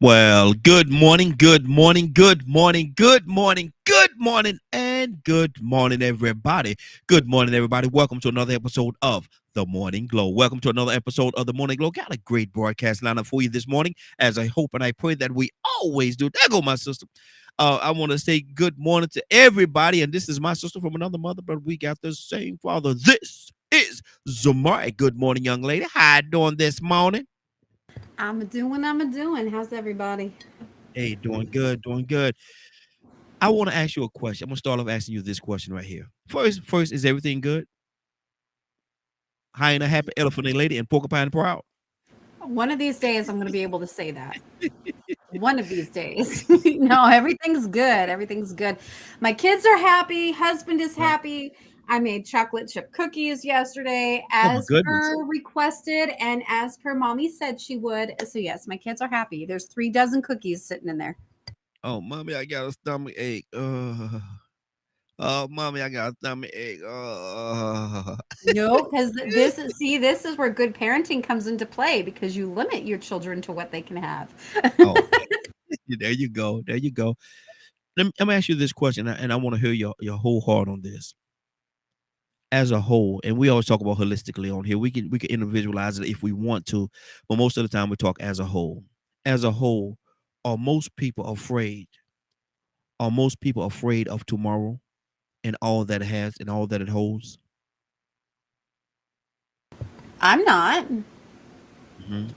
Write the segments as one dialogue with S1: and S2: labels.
S1: Well, good morning, good morning, good morning, good morning, good morning, and good morning, everybody. Good morning, everybody. Welcome to another episode of The Morning Glow. Welcome to another episode of The Morning Glow. Got a great broadcast lineup for you this morning, as I hope and I pray that we always do. There go my sister. I want to say good morning to everybody, and this is my sister from another mother, but we got the same father. This is Zamari. Good morning, young lady. How you doing this morning?
S2: I'm a doing. How's everybody?
S1: Hey, doing good, doing good. I want to ask you a question. I'm gonna start off asking you this question right here. First, is everything good? High and a happy, elephant and lady, and porcupine proud.
S2: One of these days, I'm going to be able to say that. One of these days. No, everything's good. Everything's good. My kids are happy. Husband is
S1: Right.
S2: happy. I made chocolate chip cookies yesterday
S1: Oh my
S2: as
S1: goodness.
S2: per requested and as per mommy said she would. So, yes, my kids are happy. There's 3 dozen cookies sitting in there.
S1: Oh, mommy, I got a stomach ache. Oh, mommy, I got a stomach ache.
S2: No, because this is where good parenting comes into play because you limit your children to what they can have.
S1: Oh, there you go. There you go. Let me ask you this question, and I want to hear your whole heart on this. As a whole, and we always talk about holistically on here. We can individualize it if we want to, but most of the time we talk as a whole. As a whole, are most people afraid? Are most people afraid of tomorrow and all that it has and all that it holds?
S2: I'm not.
S1: Hmm.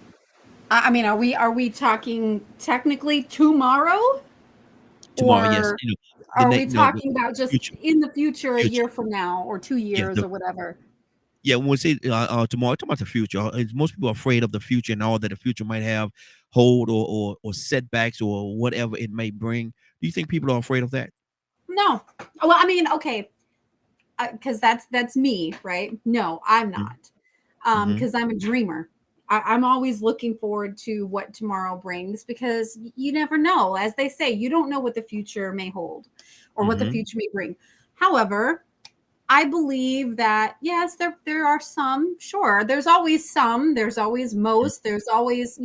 S2: I mean, are we talking technically tomorrow,
S1: Tomorrow, yes,
S2: or
S1: the
S2: are we
S1: next, no,
S2: talking about just
S1: future,
S2: in the future, a
S1: future.
S2: year from now, or two
S1: Yeah,
S2: years, or whatever?
S1: yeah. When we say tomorrow, talking about the future. Most people are afraid of the future and all that the future might have hold or setbacks or whatever it may bring. Do you think people are afraid of that?
S2: No. Well, I mean, okay, because that's me, right? No, I'm not.
S1: Mm-hmm.
S2: Because I'm a dreamer. I'm always looking forward to what tomorrow brings because you never know. As they say, you don't know what the future may hold or what the
S1: Mm-hmm.
S2: future may bring. However, I believe that yes, there are some. Sure, there's always some. There's always most. There's always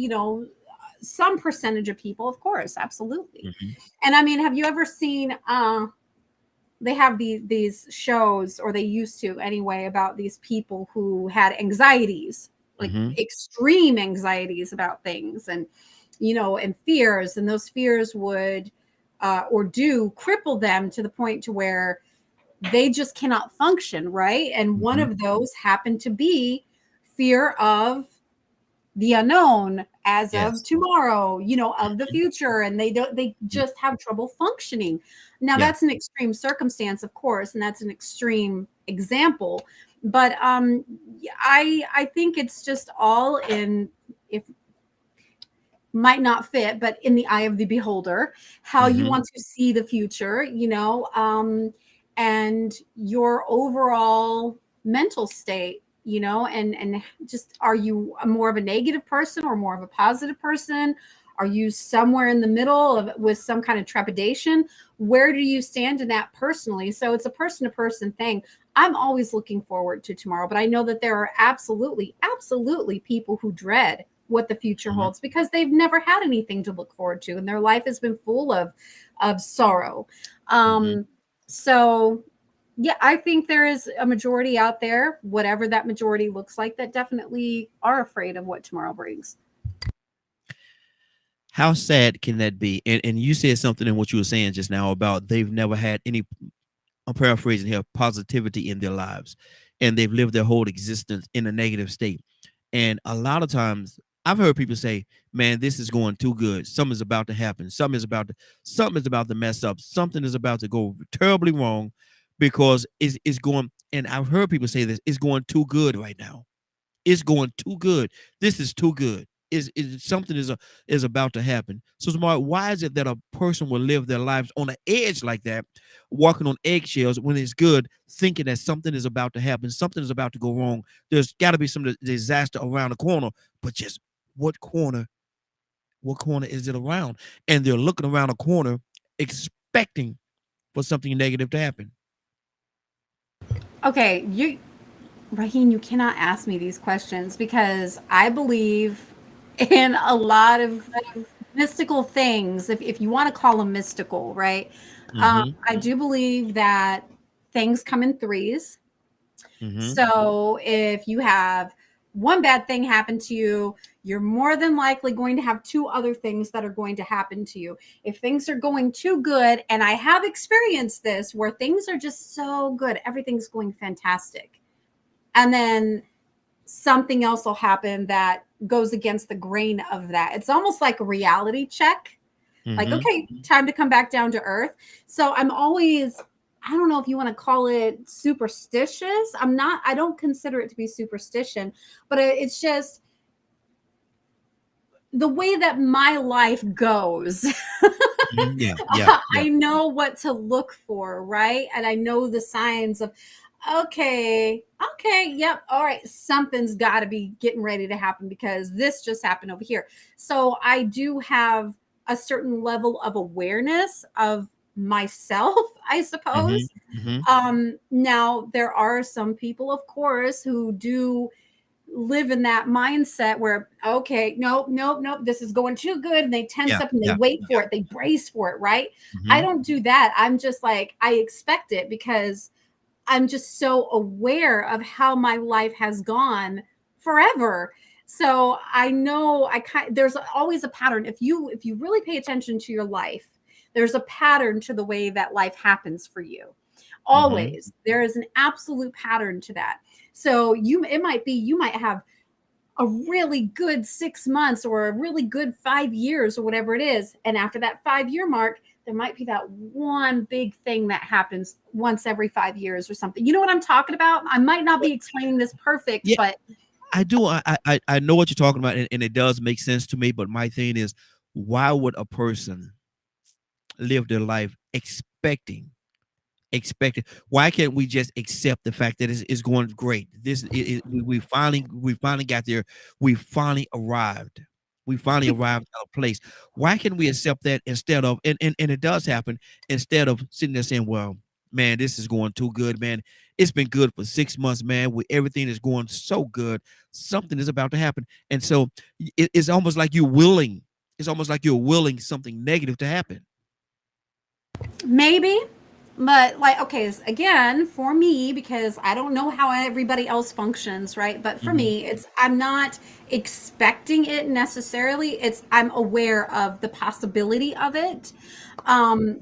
S2: some percentage of people, of course, absolutely.
S1: Mm-hmm.
S2: And I mean, have you ever seen? They have these shows, or they used to anyway, about these people who had anxieties, like
S1: Mm-hmm.
S2: extreme anxieties about things, and fears, and those fears would or do cripple them to the point to where they just cannot function, right? And one
S1: Mm-hmm.
S2: of those happened to be fear of the unknown, as of
S1: Yes.
S2: tomorrow, of the
S1: Mhm.
S2: future, and they
S1: Mhm.
S2: just have trouble functioning. Now
S1: Yeah.
S2: that's an extreme circumstance, of course, and that's an extreme example, but I think it's just all in, if might not fit, but in the eye of the beholder, how you
S1: Mhm.
S2: want to see the future, and your overall mental state, and just, are you more of a negative person or more of a positive person? Are you somewhere in the middle of with some kind of trepidation? Where do you stand in that personally? So it's a person to person thing. I'm always looking forward to tomorrow, but I know that there are absolutely people who dread what the future
S1: Mhm.
S2: holds because they've never had anything to look forward to, and their life has been full of sorrow.
S1: Mhm.
S2: So yeah, I think there is a majority out there, whatever that majority looks like, that definitely are afraid of what tomorrow brings.
S1: How sad can that be? And you said something in what you were saying just now about they've never had any, I'm paraphrasing here, positivity in their lives, and they've lived their whole existence in a negative state. And a lot of times, I've heard people say, "Man, this is going too good. Something is about to happen. Something is about to mess up. Something is about to go terribly wrong, because it's going." And I've heard people say this: "It's going too good right now. It's going too good. This is too good. Is something is about to happen." So, Smart, why is it that a person will live their lives on the edge like that, walking on eggshells when it's good, thinking that something is about to happen, something is about to go wrong? There's got to be some disaster around the corner, but just what corner? What corner is it around? And they're looking around a corner, expecting for something negative to happen.
S2: Okay, Raheem, you cannot ask me these questions because I believe in a lot of mystical things, if you want to call them mystical, right?
S1: Mm-hmm.
S2: I do believe that things come in threes.
S1: Mm-hmm.
S2: So if you have one bad thing happen to you, you're more than likely going to have two other things that are going to happen to you. If things are going too good, and I have experienced this where things are just so good, everything's going fantastic. And then something else will happen that goes against the grain of that. It's almost like a reality check. Like,
S1: Mm-hmm.
S2: okay, time to come back down to earth. So I'm always, I don't know if you want to call it superstitious. I don't consider it to be superstition, but it's just the way that my life goes.
S1: Mm-hmm. Yeah. Yeah. Yeah.
S2: I know what to look for, right? And I know the signs of, okay, yep, all right, something's got to be getting ready to happen because this just happened over here. So I do have a certain level of awareness of myself, I
S1: Mm-hmm.
S2: suppose.
S1: Mm-hmm.
S2: Now there are some people, of course, who do live in that mindset where, okay, nope, this is going too good, and they tense
S1: Yeah.
S2: up and they
S1: Yeah.
S2: wait
S1: Yeah.
S2: for it, they brace for it, right? I
S1: Mm-hmm.
S2: don't do that. I'm just like, I expect it because I'm just so aware of how my life has gone forever. So I know there's always a pattern. If you really pay attention to your life, there's a pattern to the way that life happens for you.
S1: Mm-hmm.
S2: Always. There is an absolute pattern to that. So you might have a really good 6 months or a really good 5 years or whatever it is. And after that 5 year mark, there might be that one big thing that happens once every 5 years or something. You know what I'm talking about? I might not be explaining this perfect,
S1: Yeah,
S2: but
S1: I do. I know what you're talking about, and it does make sense to me. But my thing is, why would a person live their life expecting? Why can't we just accept the fact that it's going great? We finally got there. We finally arrived. We finally arrived at a place. Why can we accept that instead of and it does happen instead of sitting there saying, "Well, man, this is going too good, man. It's been good for 6 months, man. Everything is going so good. Something is about to happen." And so it's almost like you're willing. It's almost like you're willing something negative to happen.
S2: maybe. But like, okay, again, for me, because I don't know how everybody else functions, right? But for
S1: Hmm.
S2: me, it's I'm not expecting it necessarily. It's I'm aware of the possibility of it.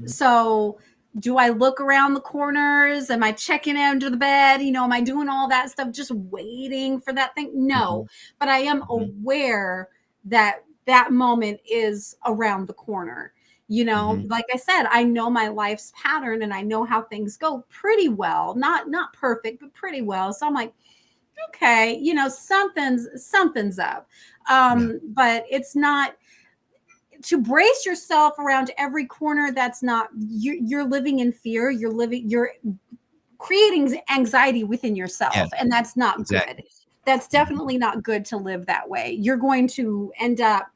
S2: So do I look around the corners? Am I checking under the bed? Am I doing all that stuff just waiting for that thing? No,
S1: Hmm.
S2: but I am
S1: Hmm.
S2: aware that that moment is around the corner.
S1: Hmm.
S2: Like I said, I know my life's pattern and I know how things go pretty well. Not perfect, but pretty well. So I'm like, okay, something's up.
S1: Yeah.
S2: But it's not to brace yourself around every corner. That's not you're living in fear. You're creating anxiety within
S1: Yeah.
S2: yourself, and that's not good.
S1: Exactly.
S2: That's
S1: Mhm.
S2: definitely not good to live that way. You're going to end up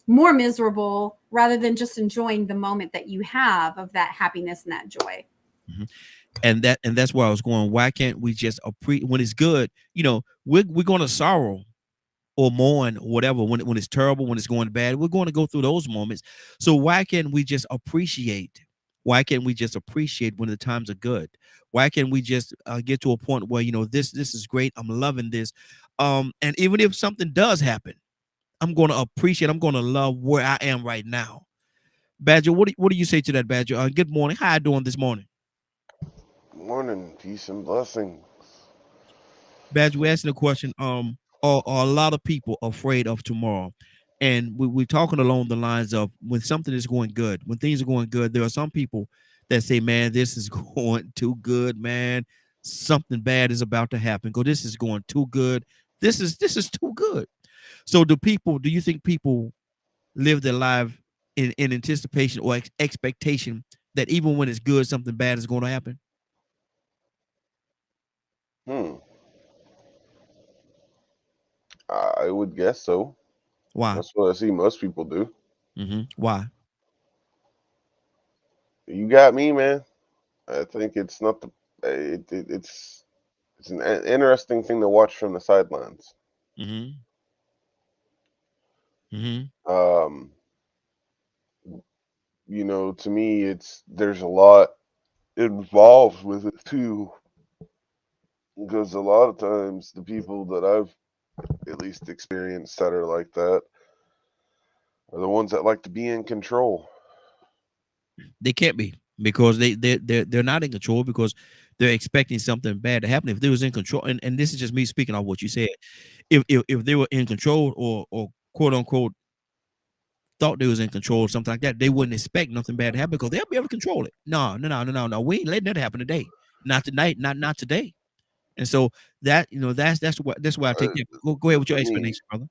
S2: more miserable rather than just enjoying the moment that you have of that happiness and that joy.
S1: Mhm. And that's where I was going. Why can't we just when it's good, we're gonna sorrow or mourn or whatever when it's terrible, when it's going bad. We're going to go through those moments. So why can't we just appreciate? Why can't we just appreciate when the times are good? Why can't we just get to a point where this is great. I'm loving this. And even if something does happen, I'm going to appreciate. I'm going to love where I am right now. Badger, what do you say to that, Badger? Good morning. How you doing this morning?
S3: Morning, peace and blessings.
S1: Badge, we're asking a question. Are a lot of people afraid of tomorrow? And we're talking along the lines of when something is going good, when things are going good, there are some people that say, man, this is going too good, man. Something bad is about to happen. Go, this is going too good. This is too good. So do you think people live their life in anticipation or expectation that even when it's good, something bad is going to happen?
S3: Hmm. I would guess so.
S1: Why?
S3: That's what I see most people do.
S1: Why?
S3: You got me, man. I think it's not the. It's an interesting thing to watch from the sidelines.
S1: Hmm. Hmm.
S3: Um, you know, to me, there's a lot involved with it too, because a lot of times the people that I've at least experienced that are like that are the ones that like to be in control.
S1: They can't be, because they're not in control, because they're expecting something bad to happen. If they was in control, and this is just me speaking on what you said, if they were in control, or quote unquote thought they was in control or something like that, they wouldn't expect nothing bad to happen, because they'll be able to control it. No. We ain't letting that happen today. Not tonight, not today. And so that, that's why I take
S3: Uh,
S1: that. Go ahead with your
S3: let me
S1: explanation, brother.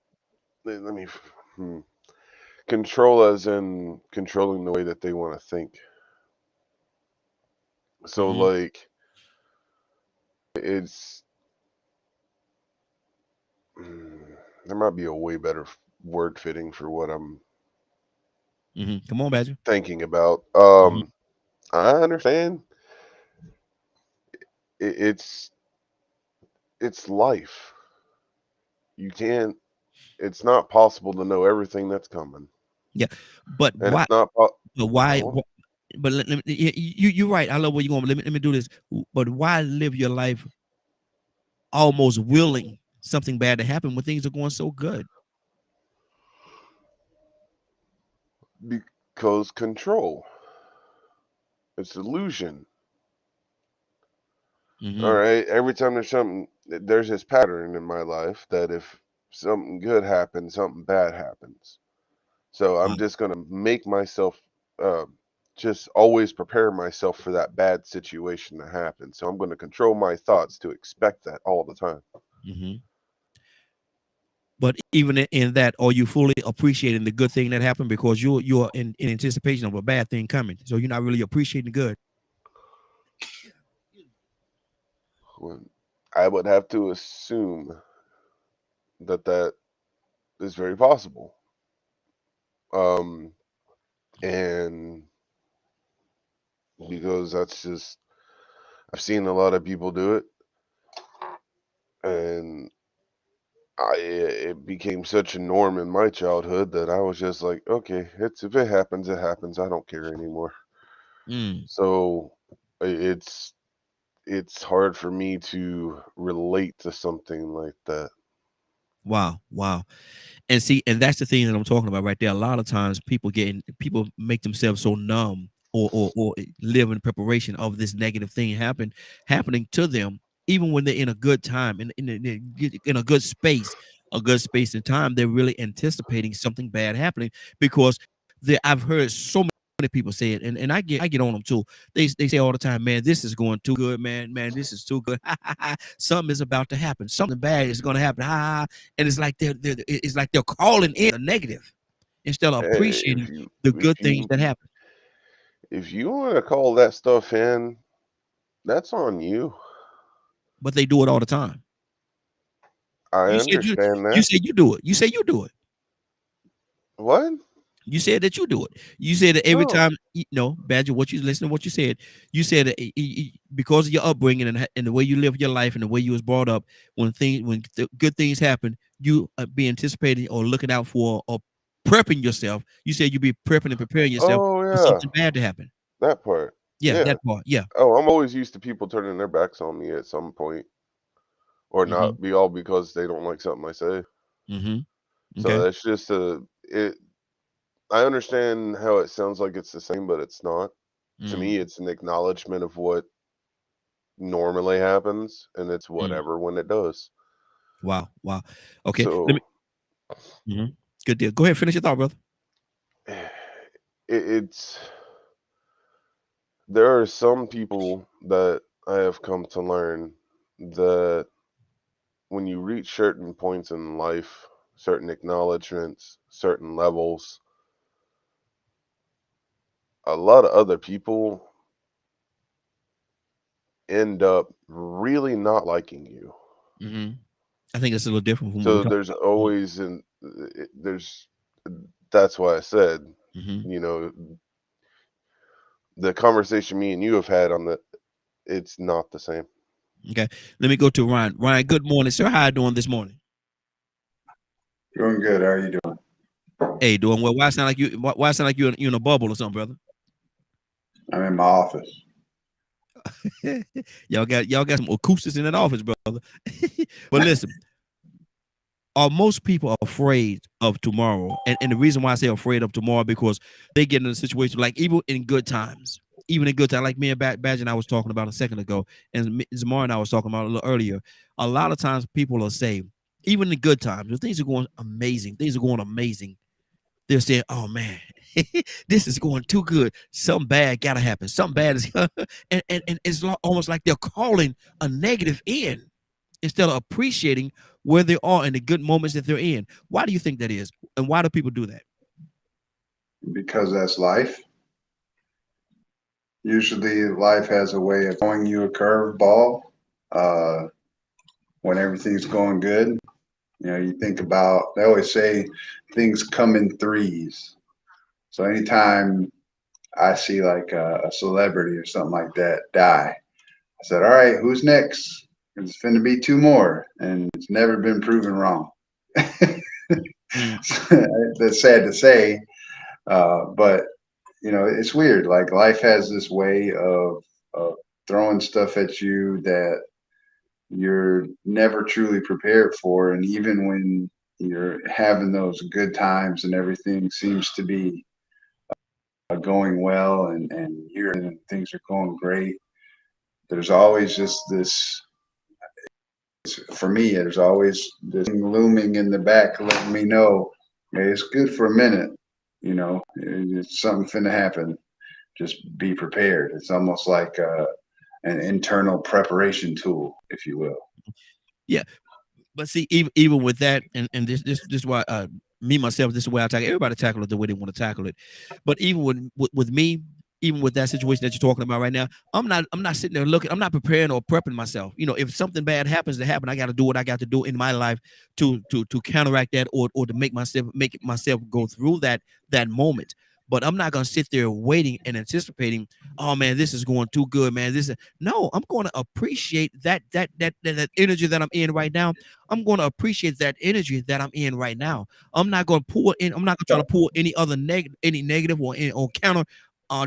S3: let me control, as in controlling the way that they want to think. So
S1: Mm-hmm.
S3: like it's there might be a way better word fitting for what I'm
S1: Mm-hmm. Come on, Badger.
S3: thinking about.
S1: Mm-hmm.
S3: I understand. It's life. You can't. It's not possible to know everything that's coming,
S1: Yeah, but
S3: and
S1: why?
S3: it's not.
S1: But why?
S3: Well,
S1: But you're right. I love where you're going. Let me do this. But why live your life almost willing something bad to happen when things are going so good?
S3: because control. It's illusion. All
S1: Mm-hmm.
S3: right. Every time there's this pattern in my life that if something good happens, something bad happens. So
S1: Wow.
S3: I'm just gonna make myself, uh, just always prepare myself for that bad situation to happen. So I'm gonna control my thoughts to expect that all the time.
S1: Mm-hmm. But even in that, are you fully appreciating the good thing that happened, because you're in anticipation of a bad thing coming? So you're not really appreciating the good.
S3: When I would have to assume that is very possible. Um, and because that's just I've seen a lot of people do it, and it became such a norm in my childhood that I was just like, okay, if it happens, it happens. I don't care anymore.
S1: Mm.
S3: So it's hard for me to relate to something like that.
S1: Wow. And see, and that's the thing that I'm talking about right there. A lot of times people make themselves so numb, or live in preparation of this negative thing happening to them, even when they're in a good time, in a good space and time. They're really anticipating something bad happening, because I've heard so many people say it, and I get on them too. They say all the time, man, this is going too good, man, this is too good. Something is about to happen. Something bad is going to happen. And it's like they're calling in a negative instead of
S3: Eh,
S1: appreciating the good things that happen.
S3: if you want to call that stuff in, that's on you.
S1: But they do it all the time.
S3: I
S1: You said
S3: understand
S1: you
S3: that.
S1: said you do it. You say you do it.
S3: What?
S1: You said that you do it. You said that every
S3: No.
S1: time, Badger, what you listen to what you said. You said that because of your upbringing, and the way you live your life, and the way you was brought up, when good things happen, you be anticipating or looking out for, or prepping yourself. You said you be prepping and preparing yourself
S3: Oh
S1: for
S3: yeah,
S1: something bad to happen.
S3: that part.
S1: Yeah,
S3: Yeah.
S1: that part. Yeah.
S3: Oh, I'm always used to people turning their backs on me at some point, or
S1: Mm-hmm.
S3: not be all because they don't like something I say.
S1: Mm-hmm.
S3: So
S1: Okay.
S3: that's just it. I understand how it sounds like it's the same, but it's not. To
S1: Mm,
S3: me, it's an acknowledgement of what normally happens, and it's
S1: mm.
S3: whatever when it does.
S1: Wow. Okay. Let me.
S3: So
S1: Mhm. Good deal. Go ahead. Finish your thought, brother.
S3: it's there are some people that I have come to learn that when you reach certain points in life, certain acknowledgments, certain levels, a lot of other people end up really not liking you.
S1: Hmm. I think that's a little different from what we're
S3: So
S1: talking
S3: there's
S1: about.
S3: always there's that's why I said,
S1: Mm-hmm.
S3: you know, the conversation me and you have had on it's not the same.
S1: Okay. Let me go to Ryan. Ryan, good morning, sir. How you doing this morning?
S4: Doing good. How are you doing?
S1: Hey, doing well. Why sound like you? Why sound like you in a bubble or something, brother?
S4: I'm in my office.
S1: y'all got some acoustics in that office, brother. But listen, are most people afraid of tomorrow? And the reason why I say afraid of tomorrow, because they get in a situation like even in good times, like me and Badge and I was talking about a second ago, and Zamar and I was talking about a little earlier. A lot of times people will say, even in good times, when things are going amazing, they're saying, "Oh man, this is going too good. Something bad gotta happen. Something bad is," and it's almost like they're calling a negative in instead of appreciating where they are in the good moments that they're in. Why do you think that is? And why do people do that?
S4: Because that's life. Usually life has a way of throwing you a curveball when everything's going good. You know, you think about, they always say things come in threes. So anytime I see like a celebrity or something like that die, I said, all right, who's next? It's going to be two more. And it's never been proven wrong. That's sad to say. But you know, it's weird. Like life has this way of throwing stuff at you that you're never truly prepared for. And even when you're having those good times and everything seems to be going well and things are going great, there's always just this, for me, there's always this thing looming in the back letting me know, hey, it's good for a minute. You know, it's something finna happen. Just be prepared. It's almost like an internal preparation tool, if you will.
S1: Yeah, but see, even with that, and this is why me myself, this is the way I tackle. Everybody tackle it the way they want to tackle it. But even with me, even with that situation that you're talking about right now, I'm not sitting there looking. I'm not preparing or prepping myself. You know, if something bad happens to happen, I got to do what I got to do in my life to counteract that or to make myself go through that moment. But I'm not gonna sit there waiting and anticipating, oh man, this is going too good, man. No, I'm going to appreciate that energy that I'm in right now. I'm going to appreciate that energy that I'm in right now. I'm not going to pour in. I'm not going to try to pull any negative or counter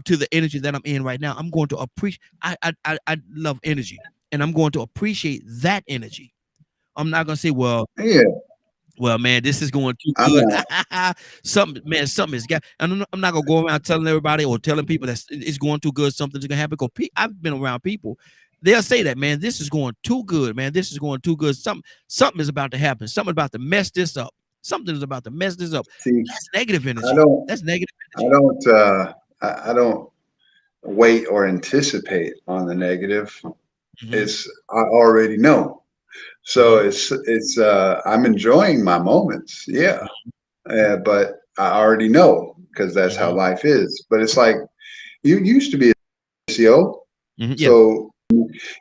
S1: to the energy that I'm in right now. I'm going to appreciate. I love energy, and I'm going to appreciate that energy. I'm not going to say, well, man, this is going too good. something has got. I'm not gonna go around telling everybody or telling people that it's going too good. Something's gonna happen. Because I've been around people, they'll say that, man, this is going too good, man. This is going too good. Something is about to happen. Something about to mess this up. Something is about to mess this up.
S4: See,
S1: that's negative energy. That's negative energy.
S4: I don't wait or anticipate on the negative. It's I already know. So it's I'm enjoying my moments, but I already know because that's how life is. But it's like you used to be a CO, so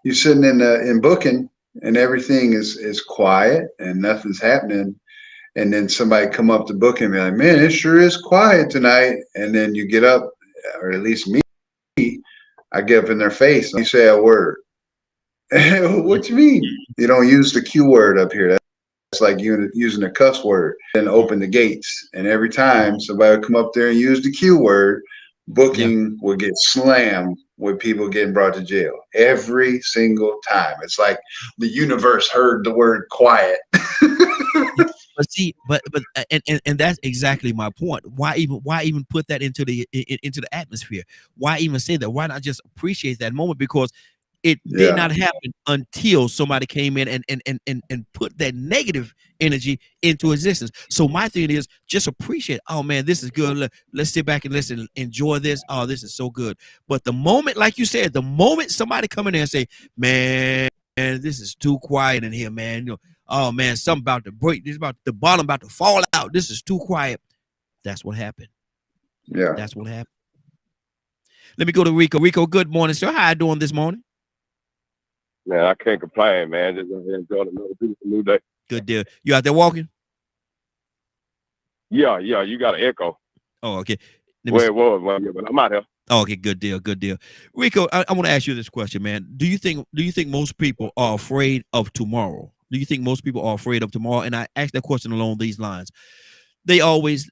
S4: you're sitting in booking and everything is quiet and nothing's happening, and then somebody come up to book and be like, "Man, it sure is quiet tonight," and then you get up, or at least me, I get up in their face and you say a word. What you mean? You don't use the Q word up here. That's like you using a cuss word and open the gates. And every time somebody would come up there and use the Q word, booking would get slammed with people getting brought to jail every single time. It's like the universe heard the word quiet.
S1: But see, and that's exactly my point. Why even put that into the atmosphere? Why even say that? Why not just appreciate that moment? Because it did not happen until somebody came in and put that negative energy into existence. So my thing is just appreciate, oh man, this is good. Let's sit back and listen, enjoy this. Oh, this is so good. But the moment, like you said, the moment somebody come in there and say, man, this is too quiet in here, man. You know, oh man, something about to break. This about the bottom about to fall out. This is too quiet. That's what happened.
S4: Yeah.
S1: That's what happened. Let me go to Rico. Rico, good morning, sir. How you doing this morning?
S5: Man, I can't complain, man. Just enjoying another beautiful new day.
S1: Good deal. You out there walking?
S5: Yeah. You got an echo.
S1: Oh, okay.
S5: Well, it was, but I'm out here.
S1: Oh, okay, good deal. Rico, I want to ask you this question, man. Do you think most people are afraid of tomorrow? Do you think most people are afraid of tomorrow? And I asked that question along these lines. They always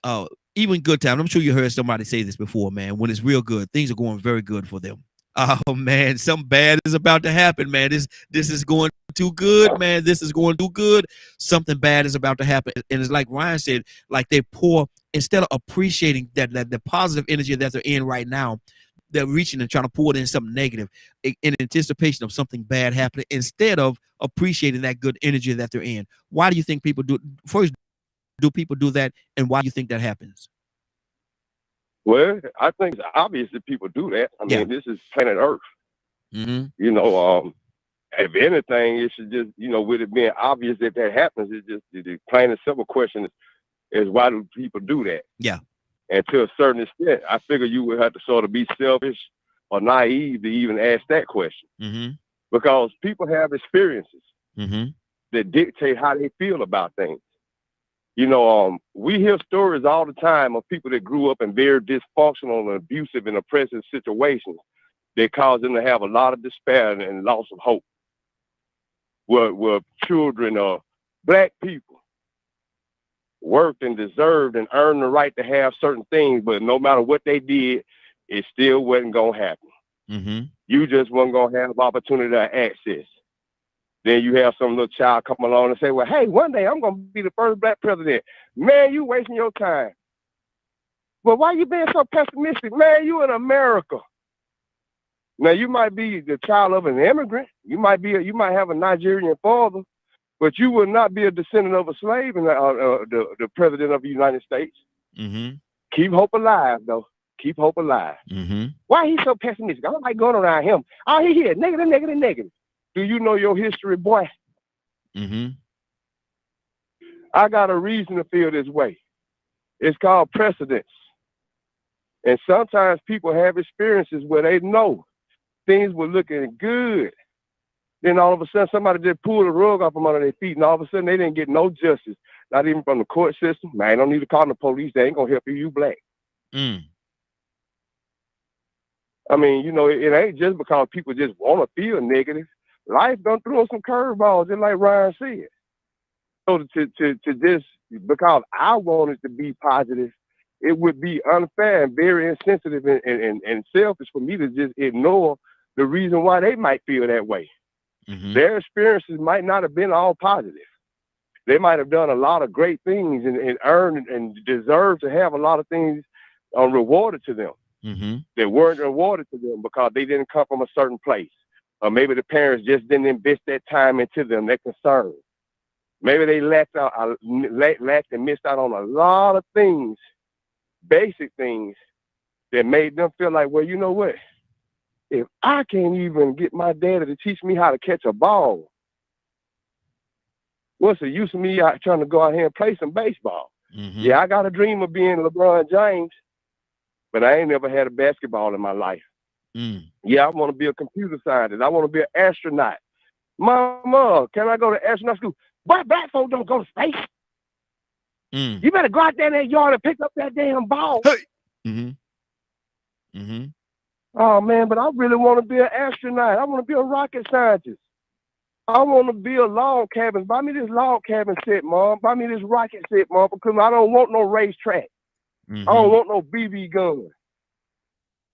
S1: even good times. I'm sure you heard somebody say this before, man. When it's real good, things are going very good for them. Oh man, something bad is about to happen, man. This is going too good, man. This is going too good. Something bad is about to happen, and it's like Ryan said, like they pour instead of appreciating that the positive energy that they're in right now, they're reaching and trying to pour it in something negative in anticipation of something bad happening instead of appreciating that good energy that they're in. Why do you think people do? First, do people do that, and why do you think that happens?
S5: Well, I think it's obvious that people do that. I mean, this is planet Earth.
S1: Mm-hmm.
S5: You know, if anything, it should just, you know, with it being obvious that happens, it's just the plain and simple question is why do people do that?
S1: Yeah.
S5: And to a certain extent, I figure you would have to sort of be selfish or naive to even ask that question.
S1: Mm-hmm.
S5: Because people have experiences
S1: Mm-hmm.
S5: that dictate how they feel about things. You know, we hear stories all the time of people that grew up in very dysfunctional and abusive and oppressive situations that cause them to have a lot of despair and loss of hope. Where children or Black people worked and deserved and earned the right to have certain things, but no matter what they did, it still wasn't going to happen.
S1: Mm-hmm.
S5: You just weren't going to have opportunity to access. Then you have some little child come along and say, well, hey, one day I'm going to be the first Black president. Man, you wasting your time. Well, why you being so pessimistic? Man, you in America. Now, you might be the child of an immigrant. You might have a Nigerian father, but you will not be a descendant of a slave and the president of the United States.
S1: Mm-hmm.
S5: Keep hope alive, though. Keep hope alive.
S1: Mm-hmm.
S5: Why he so pessimistic? I don't like going around him. All he hear, negative, negative, negative. Do you know your history, boy?
S1: Mm-hmm.
S5: I got a reason to feel this way. It's called precedence. And sometimes people have experiences where they know things were looking good. Then all of a sudden, somebody just pulled the rug off them under their feet, and all of a sudden, they didn't get no justice, not even from the court system. Man, I don't need to call the police. They ain't going to help you. You Black.
S1: Mm.
S5: I mean, you know, it ain't just because people just want to feel negative. Life done throw some curveballs, just like Ryan said. So to just, because I wanted to be positive, it would be unfair and very insensitive and selfish for me to just ignore the reason why they might feel that way.
S1: Mm-hmm.
S5: Their experiences might not have been all positive. They might have done a lot of great things and earned and deserved to have a lot of things rewarded to them.
S1: Mm-hmm.
S5: That weren't rewarded to them because they didn't come from a certain place. Or maybe the parents just didn't invest that time into them, their concern. Maybe they lacked and missed out on a lot of things, basic things, that made them feel like, well, you know what? If I can't even get my daddy to teach me how to catch a ball, what's the use of me out trying to go out here and play some baseball?
S1: Mm-hmm.
S5: Yeah, I got a dream of being LeBron James, but I ain't never had a basketball in my life.
S1: Mm.
S5: Yeah, I want to be a computer scientist. I want to be an astronaut. Mama, can I go to astronaut school? But Black folks don't go to space.
S1: Mm.
S5: You better go out there in that yard and pick up that damn ball.
S1: Hey. Mm-hmm. Mm-hmm.
S5: Oh, man, but I really want to be an astronaut. I want to be a rocket scientist. I want to build log cabins. Buy me this log cabin set, Mom. Buy me this rocket set, Mom, because I don't want no racetrack.
S1: Mm-hmm.
S5: I don't want no BB gun.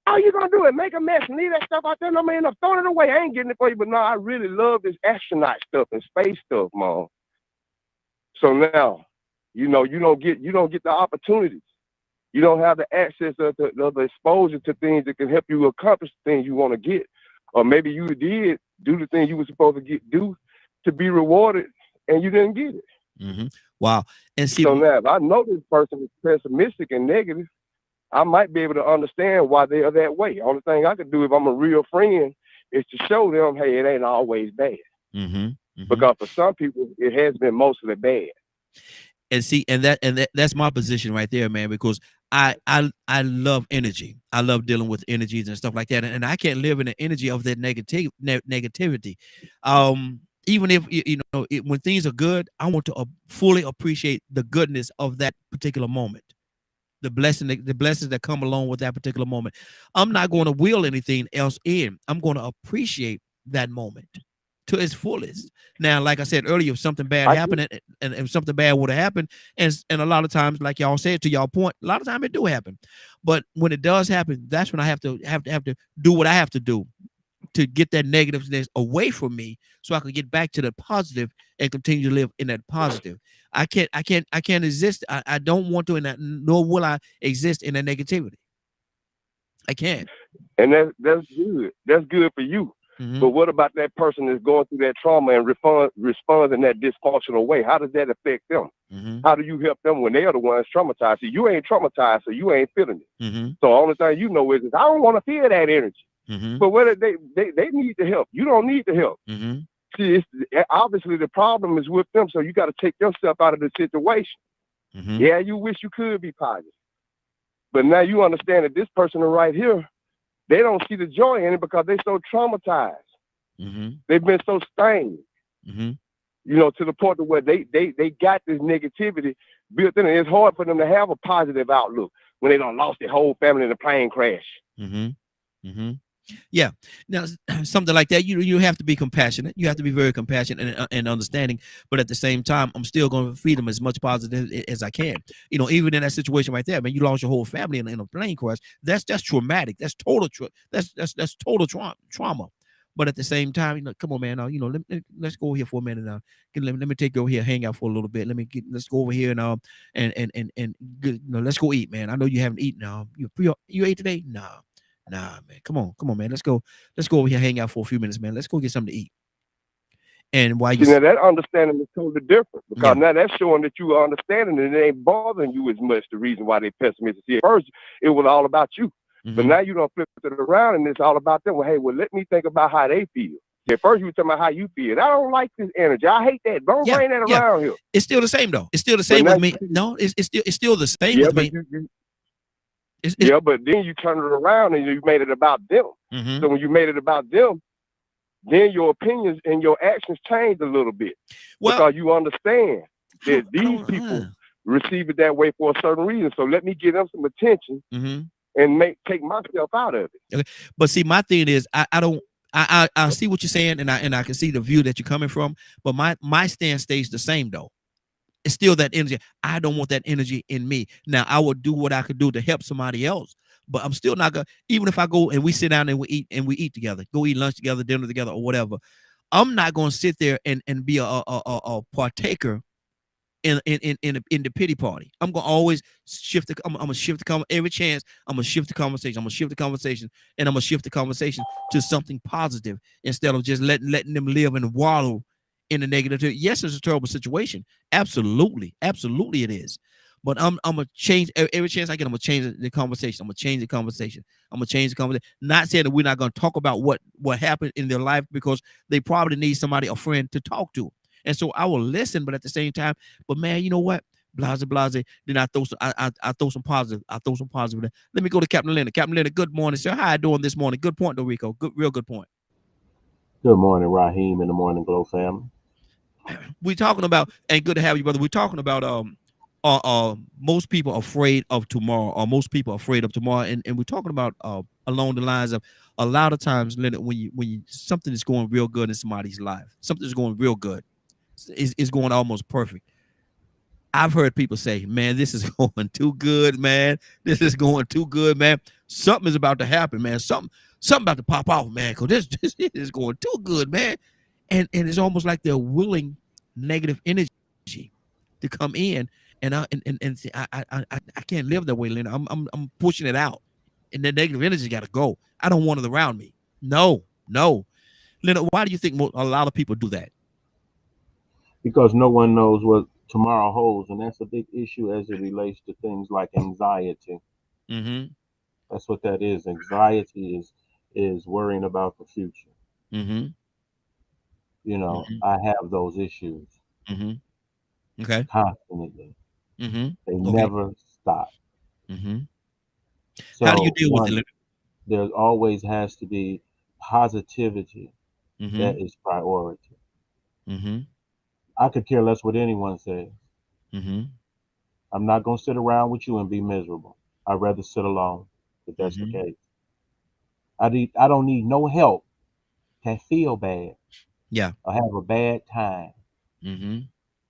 S5: How you going to do it? Make a mess and leave that stuff out there? No, man, I'm throwing it away. I ain't getting it for you, but no, I really love this astronaut stuff and space stuff, Mom. So now, you know, you don't get the opportunities. You don't have the access of the exposure to things that can help you accomplish the things you want to get. Or maybe you did do the thing you were supposed to do to be rewarded, and you didn't get it.
S1: Mm-hmm. Wow. And see,
S5: so now, if I know this person is pessimistic and negative, I might be able to understand why they are that way. Only thing I could do if I'm a real friend is to show them, hey, it ain't always bad.
S1: mm-hmm. Mm-hmm.
S5: Because for some people, it has been mostly bad.
S1: And see, and that's my position right there, man, because I love energy. I love dealing with energies and stuff like that. And I can't live in the energy of that negativity. Even if, when things are good, I want to fully appreciate the goodness of that particular moment. The blessings that come along with that particular moment. I'm not going to will anything else in. I'm going to appreciate that moment to its fullest. Now, like I said earlier, if something bad
S5: I
S1: happened and if something bad would have happened, and a lot of times, like y'all said, to y'all point, a lot of time it do happen. But when it does happen, that's when I have to do what I have to do to get that negativeness away from me so I can get back to the positive and continue to live in that positive. I can't exist. I don't want to in that, nor will I exist in that negativity. I can't.
S5: and that's good. That's good for you.
S1: Mhm.
S5: But what about that person that's going through that trauma and responds in that dysfunctional way? How does that affect them?
S1: Mhm.
S5: How do you help them when they are the ones traumatized? See, you ain't traumatized, so you ain't feeling it.
S1: Mhm.
S5: So the only thing you know is I don't want to feel that energy.
S1: Mhm.
S5: But whether they need the help, you don't need the help.
S1: Mhm.
S5: See, obviously the problem is with them, so you got to take yourself out of the situation.
S1: Mhm.
S5: Yeah, you wish you could be positive, but now you understand that this person right here, they don't see the joy in it because they're so traumatized.
S1: Mhm.
S5: They've been so stained,
S1: Mhm.
S5: to the point of where they got this negativity built in, and it's hard for them to have a positive outlook when they done lost their whole family in a plane crash.
S1: Mhm. Mhm. Yeah. Now, something like that, you have to be compassionate. You have to be very compassionate and understanding. But at the same time, I'm still going to feed them as much positive as I can. Even in that situation right there, man, you lost your whole family in a plane crash. That's traumatic. That's total. That's total trauma. But at the same time, come on, man. Let's go over here for a minute now. Let me take you over here, hang out for a little bit. Let's go over here and let's go eat, man. I know you haven't eaten now. You ate today? No. Nah, man. Come on, man. Let's go over here, hang out for a few minutes, man. Let's go get something to eat. And while you
S5: See, now that understanding is totally different because
S1: Yeah.
S5: now that's showing that you are understanding and it ain't bothering you as much. The reason why they pessimistic. See, at first it was all about you, but
S1: Mhm.
S5: now you don't flip it around and it's all about them. Well, hey, let me think about how they feel. At first you were talking about how you feel. I don't like this energy. I hate that. Don't
S1: Yeah,
S5: bring that
S1: yeah.
S5: around here.
S1: It's still the same though. It's still the
S5: But
S1: same
S5: now
S1: with
S5: you
S1: me.
S5: see,
S1: No, it's still the same
S5: yeah,
S1: with
S5: but
S1: me.
S5: you
S1: It's
S5: yeah, but then you turn it around and you made it about them.
S1: Mhm.
S5: So when you made it about them, then your opinions and your actions change a little bit
S1: Well,
S5: because you understand
S1: I
S5: that
S1: don't I
S5: these
S1: don't
S5: people receive it that way for a certain reason. So let me give them some attention
S1: Mhm.
S5: and take myself out of it.
S1: Okay. But see, my thing is I don't I see what you're saying and I can see the view that you're coming from, but my stance stays the same though. It's still that energy. I don't want that energy in me. Now, I will do what I could do to help somebody else, but I'm still not gonna. Even if I go and we sit down and we eat together, go eat lunch together, dinner together, or whatever, I'm not gonna sit there and be a partaker in the pity party. I'm gonna always shift the. I'm gonna shift the every chance. I'm gonna shift the conversation. I'm gonna shift the conversation, and I'm gonna shift the conversation to something positive instead of just letting them live and wallow in the negative. Yes, it's a terrible situation. Absolutely, absolutely, it is. But I'm gonna change every chance I get. I'm gonna change the conversation. I'm gonna change the conversation. I'm gonna change the conversation. Not saying that we're not gonna talk about what happened in their life because they probably need somebody, a friend, to talk to. And so I will listen, but at the same time, but man, you know what? Blase, blase. Then I throw some. I throw some positive. I throw some positive. There. Let me go to Captain Leonard. Captain Leonard, good morning, sir. How you doing this morning? Good point, Dorico. Good, real good point.
S6: Good morning, Raheem, and the Morning Glow family.
S1: We talking about, and good to have you, brother. We're talking about most people afraid of tomorrow, or most people afraid of tomorrow, and we're talking about along the lines of a lot of times, Leonard, when you something is going real good in somebody's life, something is going real good, is going almost perfect. I've heard people say, man, this is going too good, man. This is going too good, man. Something is about to happen, man. Something about to pop off, man. Cause this is going too good, man. And it's almost like they're willing negative energy to come in, and say, I can't live that way, Leonard. I'm pushing it out, and the negative energy got to go. I don't want it around me. No, no, Leonard. Why do you think a lot of people do that?
S6: Because no one knows what tomorrow holds, and that's a big issue as it relates to things like anxiety.
S1: Mm-hmm.
S6: That's what that is. Anxiety is worrying about the future.
S1: Mm-hmm.
S6: I have those issues
S1: Mm-hmm. Okay.
S6: constantly. They
S1: Mm-hmm. Okay.
S6: never stop.
S1: Mm-hmm. How do you
S6: So
S1: deal with it,
S6: one,
S1: Leonard?
S6: there always has to be positivity
S1: Mm-hmm.
S6: that is priority.
S1: Mm-hmm.
S6: I could care less what anyone says.
S1: Mm-hmm.
S6: I'm not gonna sit around with you and be miserable. I'd rather sit alone if that's the
S1: Mm-hmm.
S6: case. I don't need no help to feel bad.
S1: Yeah.
S6: or have a bad time.
S1: Mm-hmm.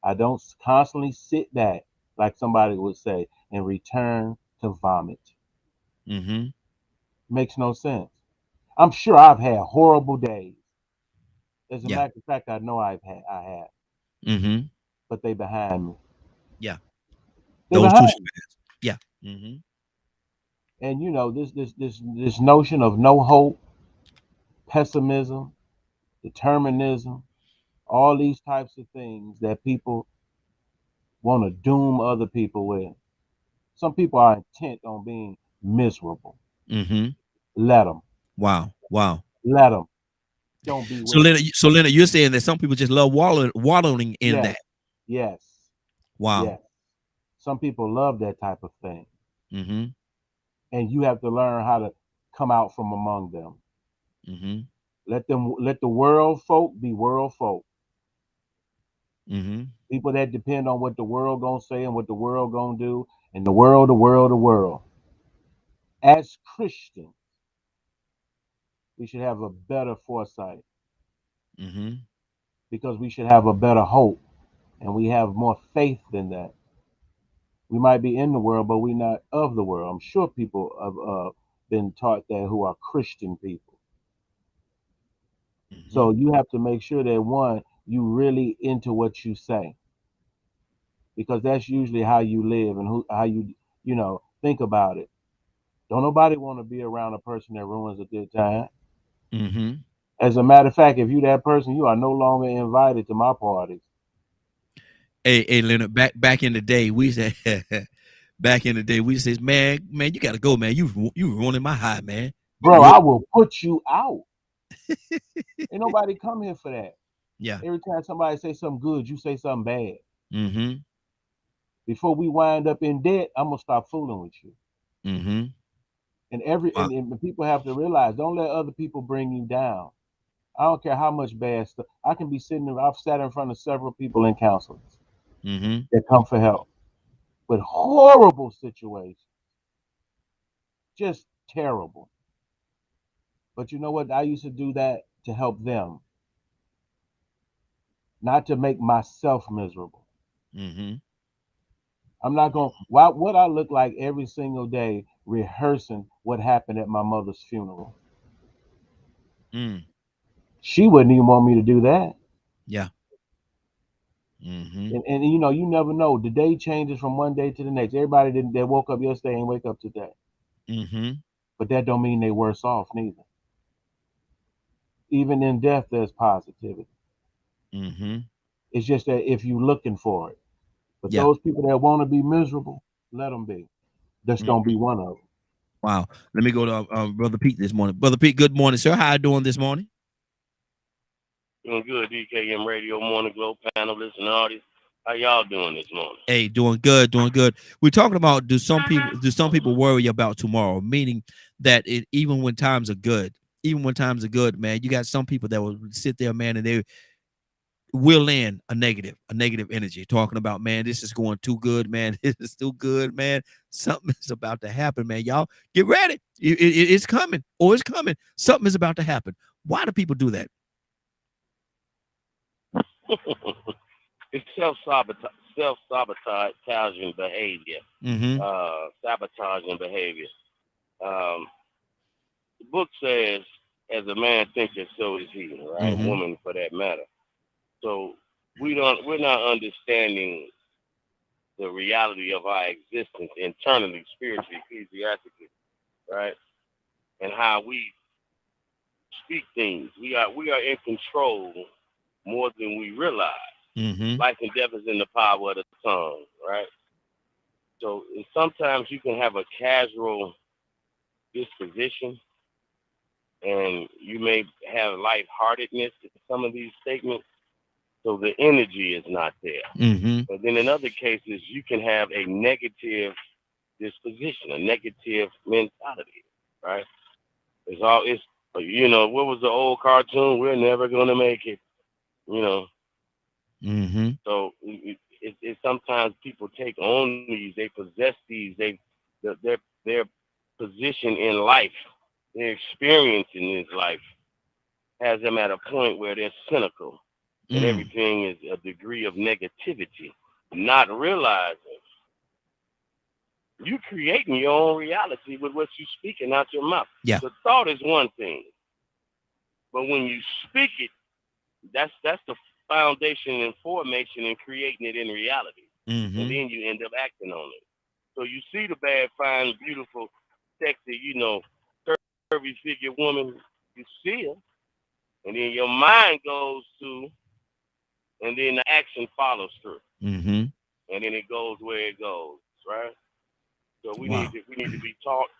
S6: I don't constantly sit back, like somebody would say, and return to vomit.
S1: Mm-hmm.
S6: Makes no sense. I'm sure I've had horrible days. As a
S1: Yeah.
S6: matter of fact, I know I have,
S1: Mm-hmm.
S6: but they behind me.
S1: Yeah.
S6: They
S1: Those two
S6: behind
S1: should
S6: me.
S1: pass. Yeah. Mm-hmm.
S6: And you know, this notion of no hope, pessimism, determinism, all these types of things that people want to doom other people with. Some people are intent on being miserable.
S1: Mm-hmm.
S6: Let them.
S1: Wow. Wow.
S6: Let them. Don't be
S1: So
S6: with them.
S1: Leonard, you're saying that some people just love wallowing in
S6: Yes.
S1: that.
S6: Yes.
S1: Wow.
S6: Yes. Some people love that type of thing.
S1: Mm-hmm.
S6: And you have to learn how to come out from among them.
S1: Mm-hmm.
S6: Let the world folk be world folk.
S1: Mm-hmm.
S6: People that depend on what the world gonna say and what the world gonna do, and the world. As Christians, we should have a better foresight
S1: Mm-hmm.
S6: because we should have a better hope, and we have more faith than that. We might be in the world, but we're not of the world. I'm sure people have been taught that who are Christian people.
S1: Mm-hmm.
S6: So you have to make sure that one, you really into what you say, because that's usually how you live and how you think about it. Don't nobody want to be around a person that ruins a good time.
S1: Mm-hmm.
S6: As a matter of fact, if you that person, you are no longer invited to my parties.
S1: Hey, Leonard, back in the day, we said back in the day, we said, man, you gotta go, man. You ruining my high, man.
S6: Bro,
S1: You
S6: I will put you out. Ain't nobody come here for that.
S1: yeah.
S6: Every time somebody say something good, you say something bad.
S1: Mm-hmm.
S6: Before we wind up in debt, I'm gonna stop fooling with you.
S1: Mm-hmm.
S6: And every
S1: Wow.
S6: and the people have to realize, don't let other people bring you down. I don't care how much bad stuff. I can be sitting there. I've sat in front of several people in counseling
S1: Mm-hmm.
S6: that come for help with horrible situations, just terrible. But you know what? I used to do that to help them, not to make myself miserable.
S1: Mm-hmm.
S6: I'm not going. Why would I look like every single day rehearsing what happened at my mother's funeral?
S1: Mm.
S6: She wouldn't even want me to do that.
S1: Yeah. Mm-hmm.
S6: And you never know. The day changes from one day to the next. Everybody that woke up yesterday ain't wake up today.
S1: Mm-hmm.
S6: But that don't mean they worse off neither. Even in death, there's positivity.
S1: Mm-hmm.
S6: It's just that if you're looking for it. But
S1: Yeah.
S6: those people that want to be miserable, let them be. Just
S1: Mm.
S6: don't be one of them.
S1: Wow. Let me go to Brother Pete this morning. Brother Pete, good morning, sir. How you doing this morning?
S5: Doing good, DKM Radio Morning Glow panelists and artists. How y'all doing this morning?
S1: Hey, doing good, doing good. We're talking about do some people worry about tomorrow? Meaning that even when times are good, man, you got some people that will sit there, man, and they will in a negative energy, talking about, man, this is going too good, man. This is too good, man. Something is about to happen, man. Y'all get ready. It's coming, or it's coming. Something is about to happen. Why do people do that?
S5: It's self-sabotaging behavior.
S1: Mm-hmm.
S5: Sabotaging behavior. Um, the book says, as a man thinketh, so is he, right?
S1: Mm-hmm.
S5: Woman for that matter. So we're not understanding the reality of our existence internally, spiritually, ecclesiastically, right? And how we speak things. We are in control more than we realize.
S1: Mm-hmm.
S5: Life and death is in the power of the tongue, right? So sometimes you can have a casual disposition, and you may have lightheartedness in some of these statements, so the energy is not there.
S1: Mm-hmm.
S5: But then in other cases, you can have a negative disposition, a negative mentality, right? It's what was the old cartoon? We're never gonna make it, you know.
S1: Mm-hmm.
S5: So it's sometimes people take on these, they possess these, their position in life, their experience in this life has them at a point where they're cynical and
S1: Mm.
S5: everything is a degree of negativity, not realizing you creating your own reality with what you speaking out your mouth.
S1: Yeah.
S5: The thought is one thing, but when you speak it, that's the foundation and formation in creating it in reality.
S1: Mhm.
S5: And then you end up acting on it. So you see the bad, fine, beautiful, sexy, curvy figure woman, you see her, and then your mind goes to, and then the action follows through,
S1: Mhm.
S5: and then it goes where it goes, right? So we
S1: Wow.
S5: need to be taught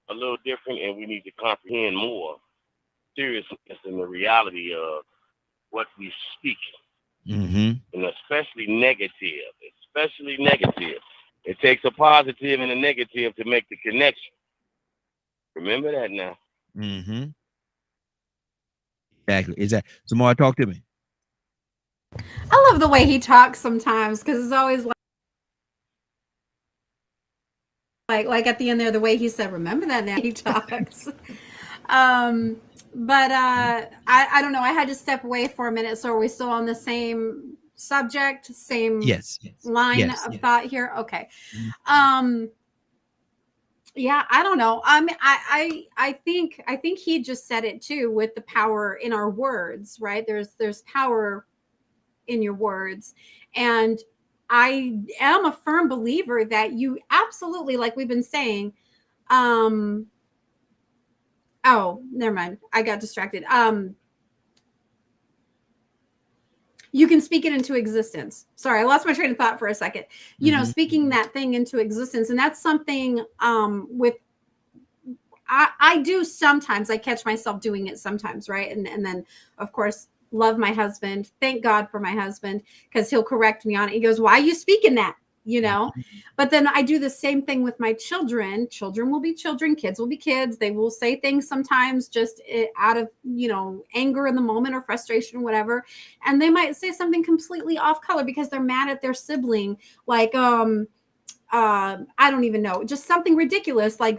S5: a little different, and we need to comprehend more seriousness in the reality of what we speak,
S1: Mhm.
S5: and especially negative. It takes a positive and a negative to make the connection. Remember that now.
S1: Mhm. Exactly. Zamar, talk to me.
S2: I love the way he talks sometimes because it's always like at the end there, the way he said, "Remember that now." He talks. But I don't know. I had to step away for a minute. So are we still on the same subject, same
S1: Yes.
S2: line
S1: Yes.
S2: of thought here? Okay.
S1: Mhm.
S2: Yeah, I don't know. I think he just said it too with the power in our words, right? There's power in your words, and I am a firm believer that you absolutely, like we've been saying, oh, never mind. I got distracted. You can speak it into existence. Sorry, I lost my train of thought for a second.
S1: Mhm.
S2: Speaking that thing into existence, and that's something with I do sometimes. I catch myself doing it sometimes, right? And then of course love my husband. Thank God for my husband because he'll correct me on it. He goes, "Why are you speaking that?" But then I do the same thing with my children. Children will be children, kids will be kids. They will say things sometimes just out of, anger in the moment or frustration or whatever. And they might say something completely off color because they're mad at their sibling. Like, I don't even know, just something ridiculous. Like,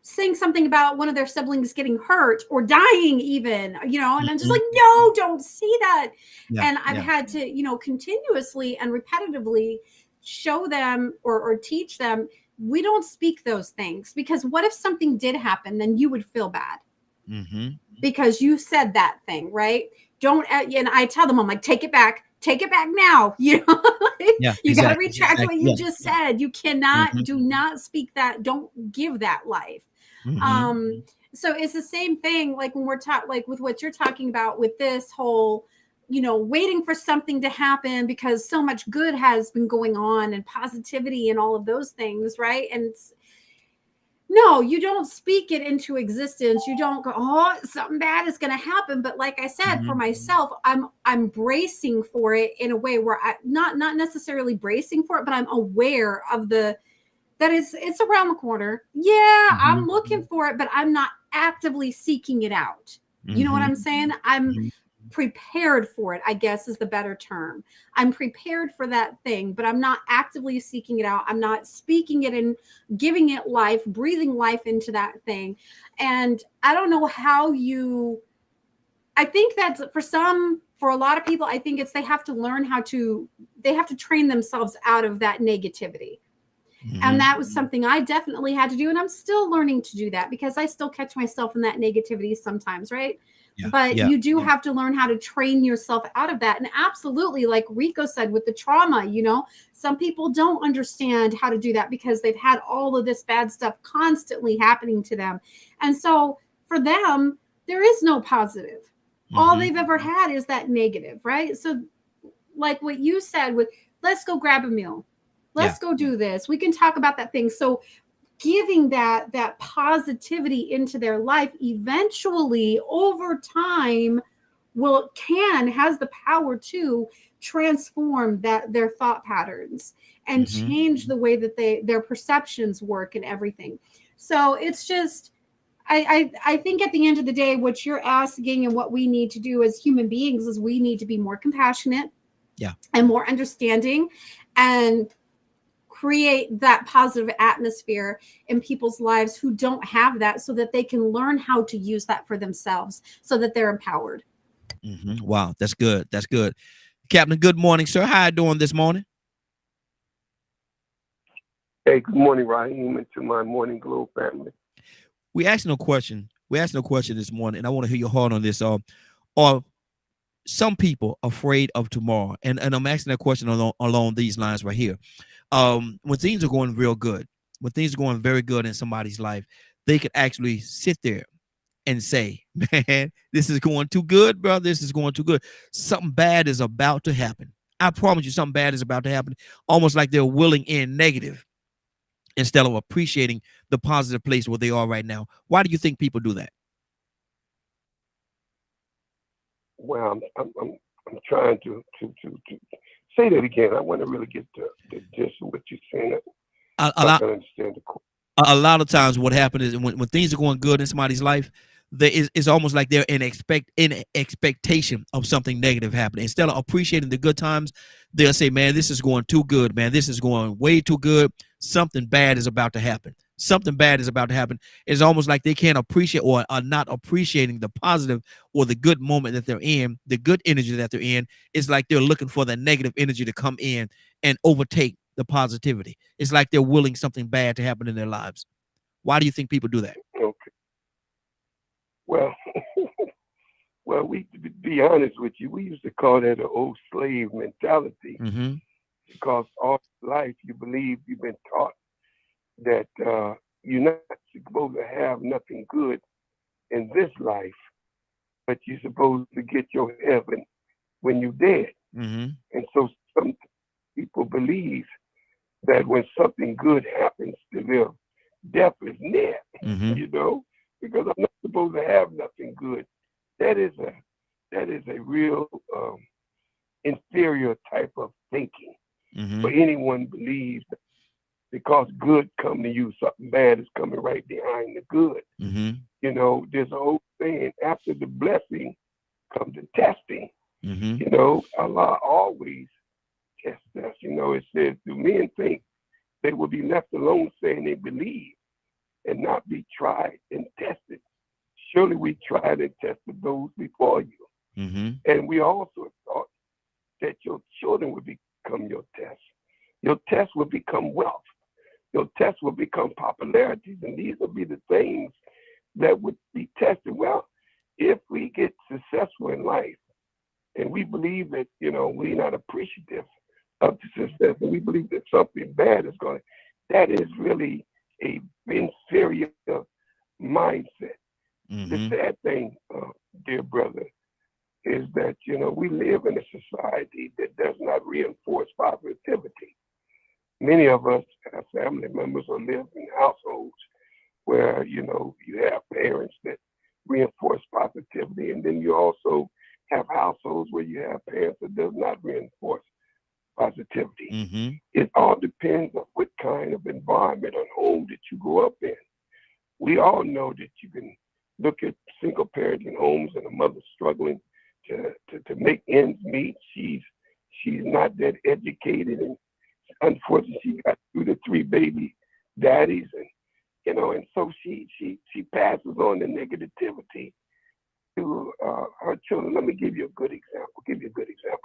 S2: saying something about one of their siblings getting hurt or dying even, and I'm just
S1: Mhm.
S2: like, no, don't see that.
S1: Yeah.
S2: And I've
S1: Yeah.
S2: had to, continuously and repetitively show them or teach them, we don't speak those things because what if something did happen, then you would feel bad
S1: Mhm.
S2: because you said that thing, right? Don't, and I tell them, I'm like, take it back now.
S1: Yeah.
S2: You got to
S1: Exactly.
S2: retract what you
S1: Yeah.
S2: just said. You cannot, do
S1: Mhm.
S2: not speak that. Don't give that life.
S1: Mhm.
S2: So it's the same thing, like when we're like with what you're talking about with this whole, waiting for something to happen because so much good has been going on and positivity and all of those things, right? And no, you don't speak it into existence. You don't go, oh, something bad is going to happen. But like I said, for
S1: Mhm.
S2: myself, I'm bracing for it in a way where I not necessarily bracing for it, but I'm aware of it's around the corner. Yeah, I'm
S1: Mhm.
S2: looking for it, but I'm not actively seeking it out. You know what
S1: Mhm.
S2: I'm saying? I'm
S1: Mhm.
S2: prepared for it, I guess is the better term. I'm prepared for that thing, but I'm not actively seeking it out. I'm not speaking it and giving it life, breathing life into that thing. And I don't know how I think that's for a lot of people, I think they have to learn they have to train themselves out of that negativity. And
S1: Mhm.
S2: that was something I definitely had to do. And I'm still learning to do that because I still catch myself in that negativity sometimes, right?
S1: Yeah.
S2: But
S1: Yeah.
S2: you do have to learn how to train yourself out of that. And absolutely, like Rico said, with the trauma, some people don't understand how to do that because they've had all of this bad stuff constantly happening to them. And so for them, there is no positive. All
S1: Mhm.
S2: they've ever had is that negative, right? So like what you said with, let's go grab a meal. Let's go do this. We can talk about that thing. So giving that positivity into their life eventually over time has the power to transform their thought patterns and
S1: Mhm.
S2: change the way that their perceptions work and everything. So it's just I think at the end of the day, what you're asking and what we need to do as human beings is we need to be more compassionate,
S1: Yeah.
S2: and more understanding, and create that positive atmosphere in people's lives who don't have that, so that they can learn how to use that for themselves, so that they're empowered.
S1: Wow, that's good. That's good. Captain, good morning, sir. How you doing this morning?
S5: Hey, good morning, Raheem, and to my Morning Glow family.
S1: We asked no question. We asked no question this morning, and I want to hear your heart on this. Are some people afraid of tomorrow? And I'm asking that question along these lines right here. When things are going real good, when things are going very good in somebody's life, they could actually sit there and say, man, this is going too good, bro. This is going too good. Something bad is about to happen. I promise you, something bad is about to happen. Almost like they're willing in negative instead of appreciating the positive place where they are right now. Why do you think people do that?
S5: Well, I'm trying to say that again. I want to really get the gist of what you're saying.
S1: A
S5: I
S1: lot,
S5: can understand the
S1: a lot of times what happens is when things are going good in somebody's life, it's almost like they're in expectation of something negative happening. Instead of appreciating the good times, they'll say, man, this is going too good, man. This is going way too good. Something bad is about to happen. Something bad is about to happen. It's almost like they can't appreciate or are not appreciating the positive or the good moment that they're in, the good energy that they're in. It's like they're looking for the negative energy to come in and overtake the positivity. It's like they're willing something bad to happen in their lives. Why do you think people do that?
S5: Okay. Well, well, to be honest with you, we used to call that an old slave mentality, because all life you believe you've been taught that you're not supposed to have nothing good in this life, but you're supposed to get your heaven when you're dead. And so some people believe that when something good happens to them, death is near, you know, because I'm not supposed to have nothing good. That is a real inferior type of thinking. For anyone believes that because good come to you, something bad is coming right behind the good. You know, there's an old saying, after the blessing comes the testing. You know, Allah always tests us. You know, it says, do men think they will be left alone saying they believe and not be tried and tested? Surely we tried and tested those before you. And we also thought that your children would become your test. Your test will become wealth. Your test will become popularities. And these will be the things that would be tested. Well, if we get successful in life and we believe that, you know, we're not appreciative of the success and we believe that something bad is going to, that is really a inferior mindset. The sad thing, dear brother, is that, you know, we live in a society that does not reinforce positivity. Many of us have family members or live in households where, you know, you have parents that reinforce positivity, and then you also have households where you have parents that does not reinforce positivity. It all depends on what kind of environment or home that you grow up in. We all know that you can look at single parenting homes and a mother struggling to make ends meet. She's not that educated, and unfortunately she got 2 to 3 baby daddies, and you know, and so she passes on the negativity to her children. Let me give you a good example.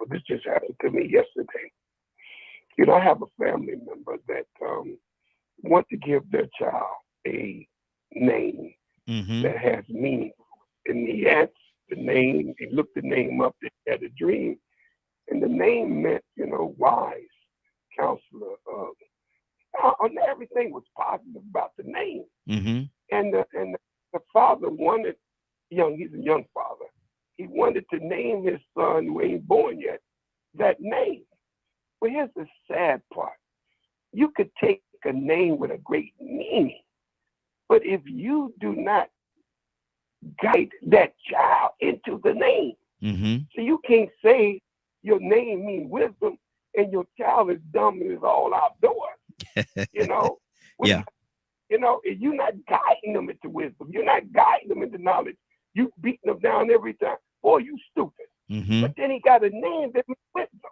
S5: This just happened to me yesterday. You know, I have a family member that want to give their child a name that has meaning. And he asked the name, he looked the name up, they had a dream, and the name meant, you know, wise counselor. And everything was positive about the name. And the father wanted, he's a young father, he wanted to name his son, who ain't born yet, that name. But here's the sad part. You could take a name with a great meaning, but if you do not guide that child into the name, so you can't say your name means wisdom and your child is dumb and is all outdoors. You know?
S1: Yeah.
S5: You know, if you're not guiding them into wisdom, you're not guiding them into knowledge, you beating them down every time. Boy, you stupid. But then he got a name that means wisdom.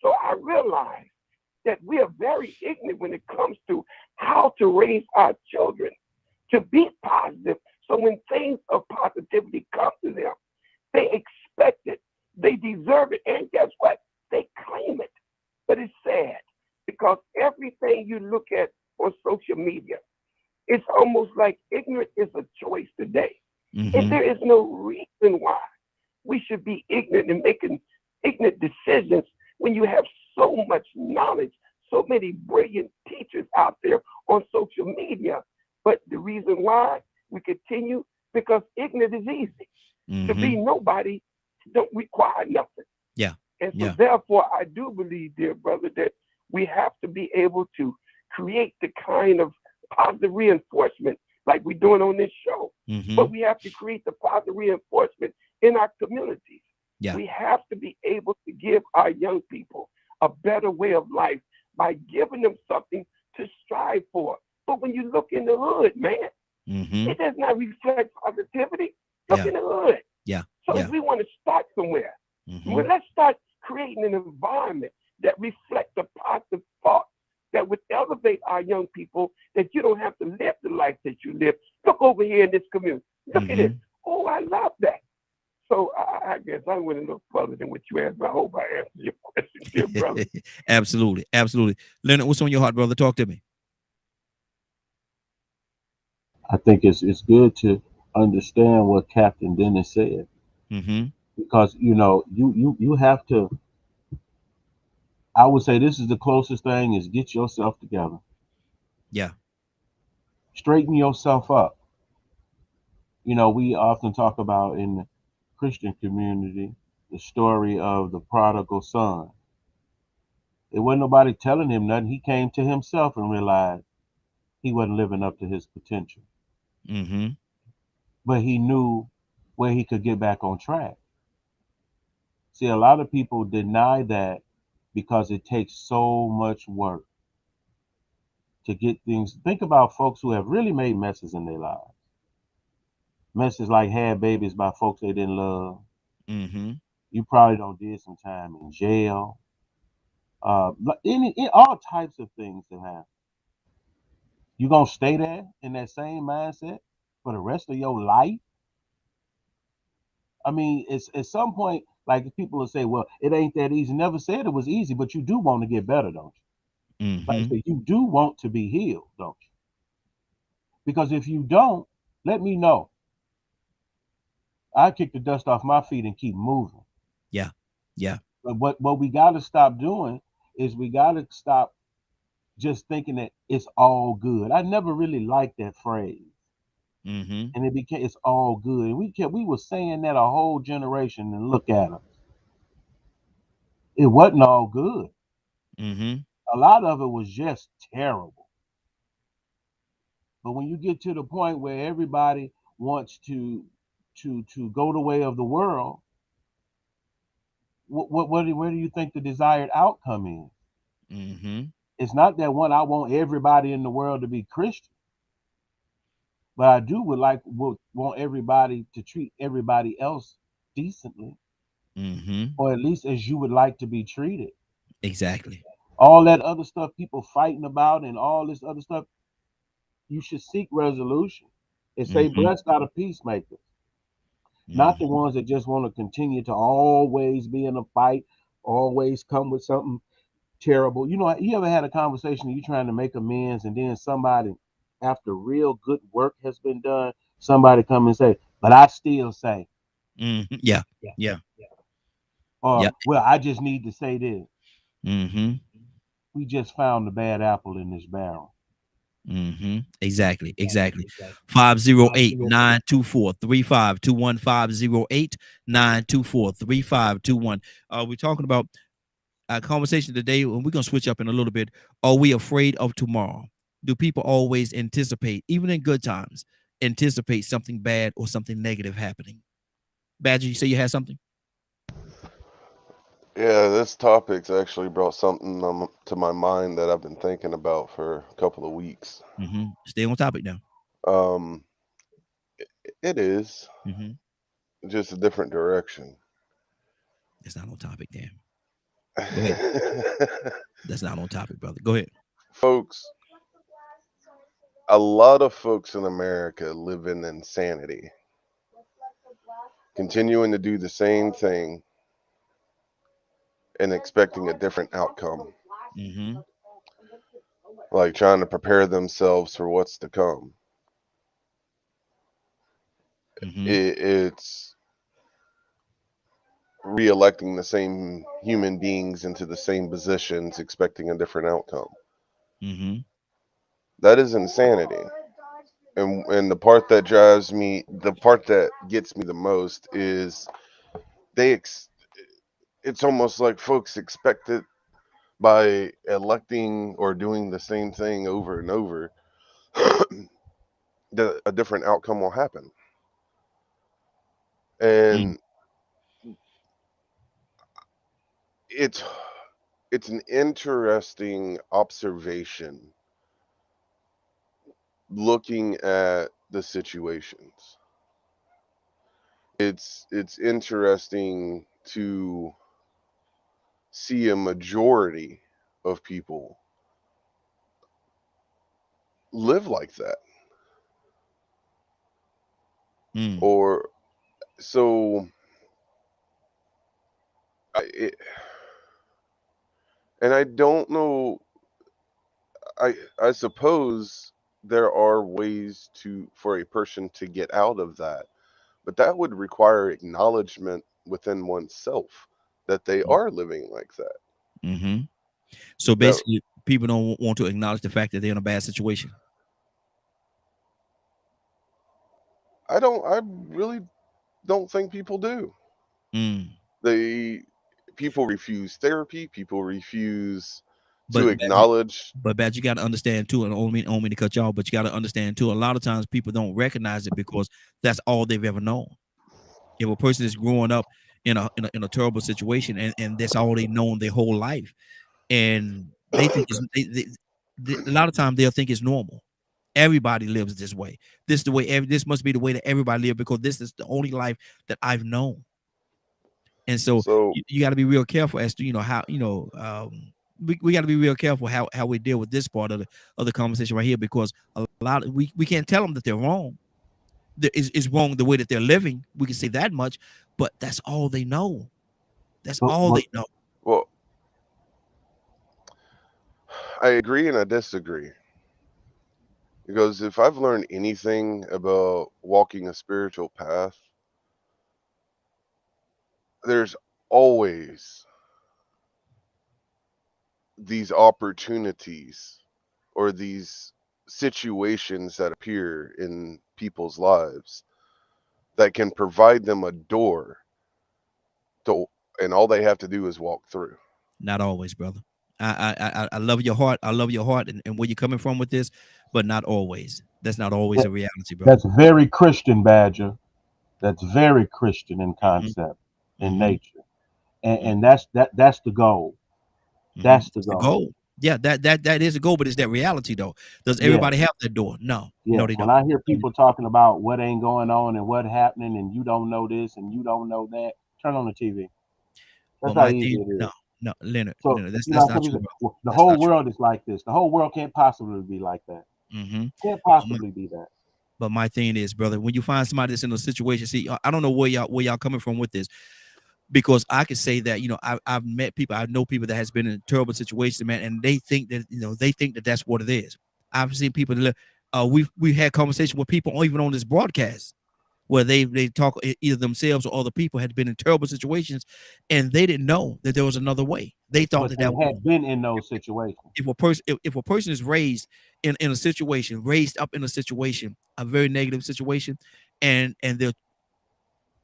S5: So I realized that we are very ignorant when it comes to how to raise our children to be positive. So when things of positivity come to them, they expect it, they deserve it, and guess what? They claim it. But it's sad because everything you look at on social media, it's almost like ignorant is a choice today. And there is no reason why we should be ignorant and making ignorant decisions when you have so much knowledge, so many brilliant teachers out there on social media. But the reason why we continue, because ignorant is easy. To be nobody don't require nothing.
S1: Yeah.
S5: And so therefore, I do believe, dear brother, that we have to be able to create the kind of positive reinforcement like we're doing on this show. But we have to create the positive reinforcement in our communities.
S1: Yeah.
S5: We have to be able to give our young people a better way of life by giving them something to strive for. But when you look in the hood, man, it does not reflect positivity. Look in the hood.
S1: Yeah.
S5: So if we want to start somewhere, well, let's start creating an environment that reflects the positive thought that would elevate our young people, that you don't have to live the life that you live. Look over here in this community. Look at it. Oh, I love that. So I guess I went a little further than what you asked. I hope I answered your question, dear brother.
S1: Absolutely. Absolutely. Leonard, what's on your heart, brother? Talk to me.
S6: I think it's good to understand what Captain Dennis said, because you have to. I would say this is the closest thing: is get yourself together.
S1: Yeah.
S6: Straighten yourself up. We often talk about in the Christian community the story of the prodigal son. It wasn't nobody telling him nothing. He came to himself and realized he wasn't living up to his potential. But he knew where he could get back on track. See, a lot of people deny that because it takes so much work to get things. Think about folks who have really made messes in their lives. Messes like had babies by folks they didn't love. You probably don't did some time in jail. All types of things that happen. You gonna stay there in that same mindset for the rest of your life? I mean, it's at some point, like people will say, well, it ain't that easy. Never said it was easy, but you do want to get better, don't you? Like I say, you do want to be healed, don't you? Because if you don't, let me know. I kick the dust off my feet and keep moving.
S1: Yeah. Yeah.
S6: But what we got to stop doing is we got to stop just thinking that it's all good. I never really liked that phrase. And it became it's all good. And we were saying that a whole generation, and look at us. It wasn't all good. A lot of it was just terrible. But when you get to the point where everybody wants to go the way of the world, where do you think the desired outcome is? It's not that I want everybody in the world to be Christian, but I would want everybody to treat everybody else decently, or at least as you would like to be treated.
S1: Exactly.
S6: All that other stuff people fighting about and all this other stuff, you should seek resolution. It say, blessed are the peacemakers, not the ones that just want to continue to always be in a fight, always come with something terrible. You ever had a conversation, you trying to make amends, and then somebody, after real good work has been done, somebody come and say, but I still say.
S1: Yeah.
S6: Or, well, I just need to say this. We just found the bad apple in this barrel.
S1: Exactly. 508-924-3521. 508-924-3521. We're talking about our conversation today, and we're gonna switch up in a little bit. Are we afraid of tomorrow? Do people always anticipate, even in good times, anticipate something bad or something negative happening? Badger, you say you had something?
S3: Yeah, this topic's actually brought something to my mind that I've been thinking about for a couple of weeks.
S1: Stay on topic now.
S3: It is just a different direction.
S1: It's not on topic, damn. That's not on topic, brother. Go ahead.
S3: Folks, a lot of folks in America live in insanity, continuing to do the same thing and expecting a different outcome,
S1: Mm-hmm.
S3: like trying to prepare themselves for what's to come.
S1: Mm-hmm.
S3: It's re-electing the same human beings into the same positions, expecting a different outcome.
S1: Mm-hmm.
S3: That is insanity. And the part that drives me, the part that gets me the most is it's almost like folks expect it by electing or doing the same thing over and over, that a different outcome will happen. And it's an interesting observation looking at the situations. It's interesting to see a majority of people live like that.
S1: Mm.
S3: Or so and I don't know, I suppose there are ways for a person to get out of that, but that would require acknowledgement within oneself that they are living like that.
S1: Mm-hmm. So basically, people don't want to acknowledge the fact that they're in a bad situation.
S3: I really don't think people do.
S1: Mm.
S3: People refuse therapy. People refuse to
S1: But
S3: acknowledge.
S1: Bad, you got to understand too, and I don't mean to cut you off, but you got to understand too. A lot of times, people don't recognize it because that's all they've ever known. If a person is growing up in a terrible situation, and that's all they've known their whole life, and they think a lot of times they'll think it's normal. Everybody lives this way. This must be the way that everybody lives because this is the only life that I've known. And so you got to be real careful as to how we got to be real careful how we deal with this part of the conversation right here, because a lot of we can't tell them that they're wrong. It's wrong the way that they're living. We can say that much, but that's all they know. That's all they know.
S3: Well, I agree and I disagree. Because if I've learned anything about walking a spiritual path, there's always these opportunities or these situations that appear in people's lives that can provide them a door and all they have to do is walk through.
S1: Not always, brother. I love your heart. I love your heart and where you're coming from with this, but not always. That's not always a reality, brother.
S6: That's very Christian, Badger. That's very Christian in concept, in nature, and that's the goal. That's the goal.
S1: Yeah, that is a goal, but is that reality though? Does everybody have that door? No, no, they don't.
S6: When I hear people talking about what ain't going on and what happening, and you don't know this and you don't know that, turn on the TV. That's how easy it is.
S1: No, Leonard.
S6: So,
S1: Leonard, that's not true.
S6: The whole world is like this. The whole world can't possibly be like that. Can't possibly be that.
S1: But my thing is, brother, when you find somebody that's in a situation, see, I don't know where y'all coming from with this, because I could say that I've met people, I know people that has been in a terrible situation, man, and they think that that's what it is. I've seen people that we've had conversation with people even on this broadcast where they talk, either themselves or other people had been in terrible situations, and they didn't know that there was another way. They thought that
S6: had been in those situations.
S1: If a person is raised in a situation, raised up in a situation, a very negative situation, and they're,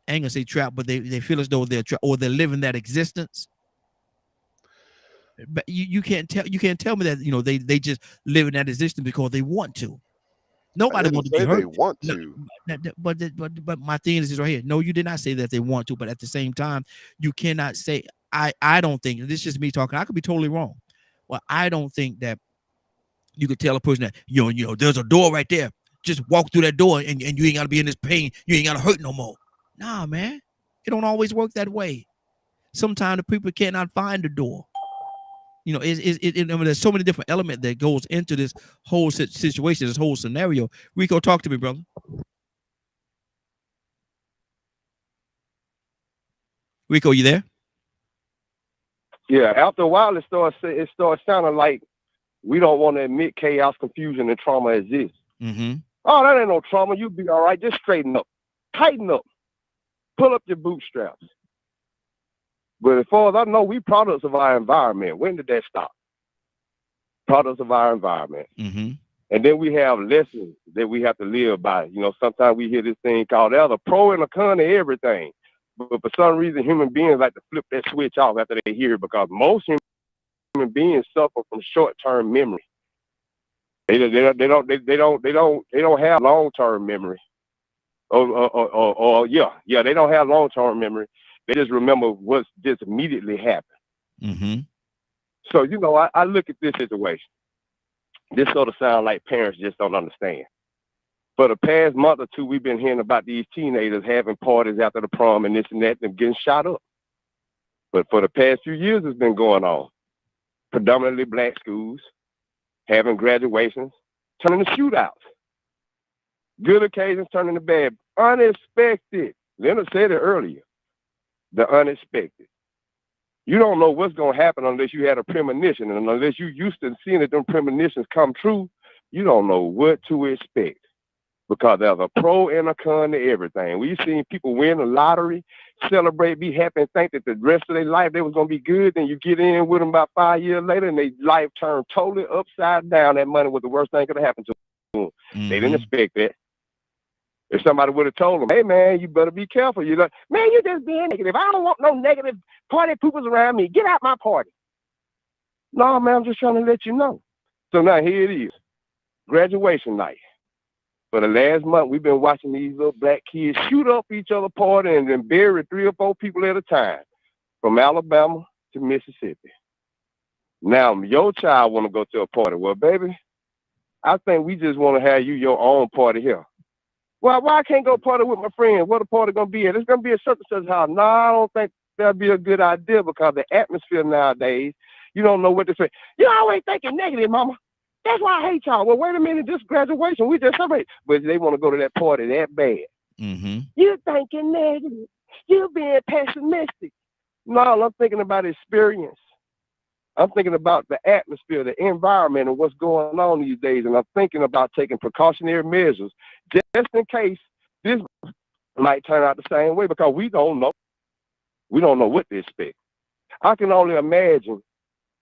S1: I ain't gonna say trapped, but they feel as though they're trapped or they're living that existence. But you can't tell me that they just live in that existence because they want to. Nobody wants to be hurt.
S3: They want to.
S1: But my thing is right here. No, you did not say that they want to, but at the same time, you cannot say I don't think, this is just me talking. I could be totally wrong. Well, I don't think that you could tell a person that there's a door right there. Just walk through that door and you ain't gotta be in this pain. You ain't gotta hurt no more. Nah, man. It don't always work that way. sometimes the people cannot find the door. You know, I mean, there's so many different elements that goes into this whole situation, this whole scenario. Rico, talk to me, brother. Rico, you there?
S5: Yeah, after a while, it starts sounding like we don't want to admit chaos, confusion, and trauma exists.
S1: Mm-hmm.
S5: Oh, that ain't no trauma. You'll be all right. Just straighten up, tighten up, pull up your bootstraps. But as far as I know, we products of our environment. When did that stop? Products of our environment.
S1: Mm-hmm.
S5: And then we have lessons that we have to live by. You know, sometimes we hear this thing called, there's a pro and a con to everything. But for some reason, human beings like to flip that switch off after they hear it, because most human beings suffer from short-term memory. They don't have long-term memory. Yeah, they don't have long-term memory. They just remember what's just immediately happened.
S1: Mm-hmm.
S5: So, you know, I look at this situation. This sort of sounds like parents just don't understand. For the past month or two, we've been hearing about these teenagers having parties after the prom and this and that, and getting shot up. But for the past few years, it's been going on. Predominantly black schools, having graduations, turning to shootouts. Good occasions turning to bad. Unexpected. Leonard said it earlier. The unexpected. You don't know what's going to happen unless you had a premonition. And unless you used to seeing that them premonitions come true, you don't know what to expect. Because there's a pro and a con to everything. We've seen people win the lottery, celebrate, be happy, and think that the rest of their life they was going to be good. Then you get in with them about 5 years later, and their life turned totally upside down. That money was the worst thing that could have happened to them. Mm-hmm. They didn't expect that. If somebody would have told them, hey, man, you better be careful. You're like, man, you just being negative. I don't want no negative party poopers around me. Get out my party. No, man, I'm just trying to let you know. So now here it is. Graduation night. For the last month, we've been watching these little black kids shoot up each other party and then bury 3 or 4 people at a time, from Alabama to Mississippi. Now, your child want to go to a party. Well, baby, I think we just want to have you your own party here. Why I can't go party with my friends? What the party going to be at? It's going to be a such and such house. No, I don't think that'd be a good idea, because the atmosphere nowadays, you don't know what to say. You're always thinking negative, mama. That's why I hate y'all. Well, wait a minute, this graduation, we just celebrate. But they want to go to that party that bad.
S1: Mm-hmm.
S5: You're thinking negative. You're being pessimistic. No, I'm thinking about experience. I'm thinking about the atmosphere, the environment, and what's going on these days. And I'm thinking about taking precautionary measures just in case this might turn out the same way, because we don't know. We don't know what to expect. I can only imagine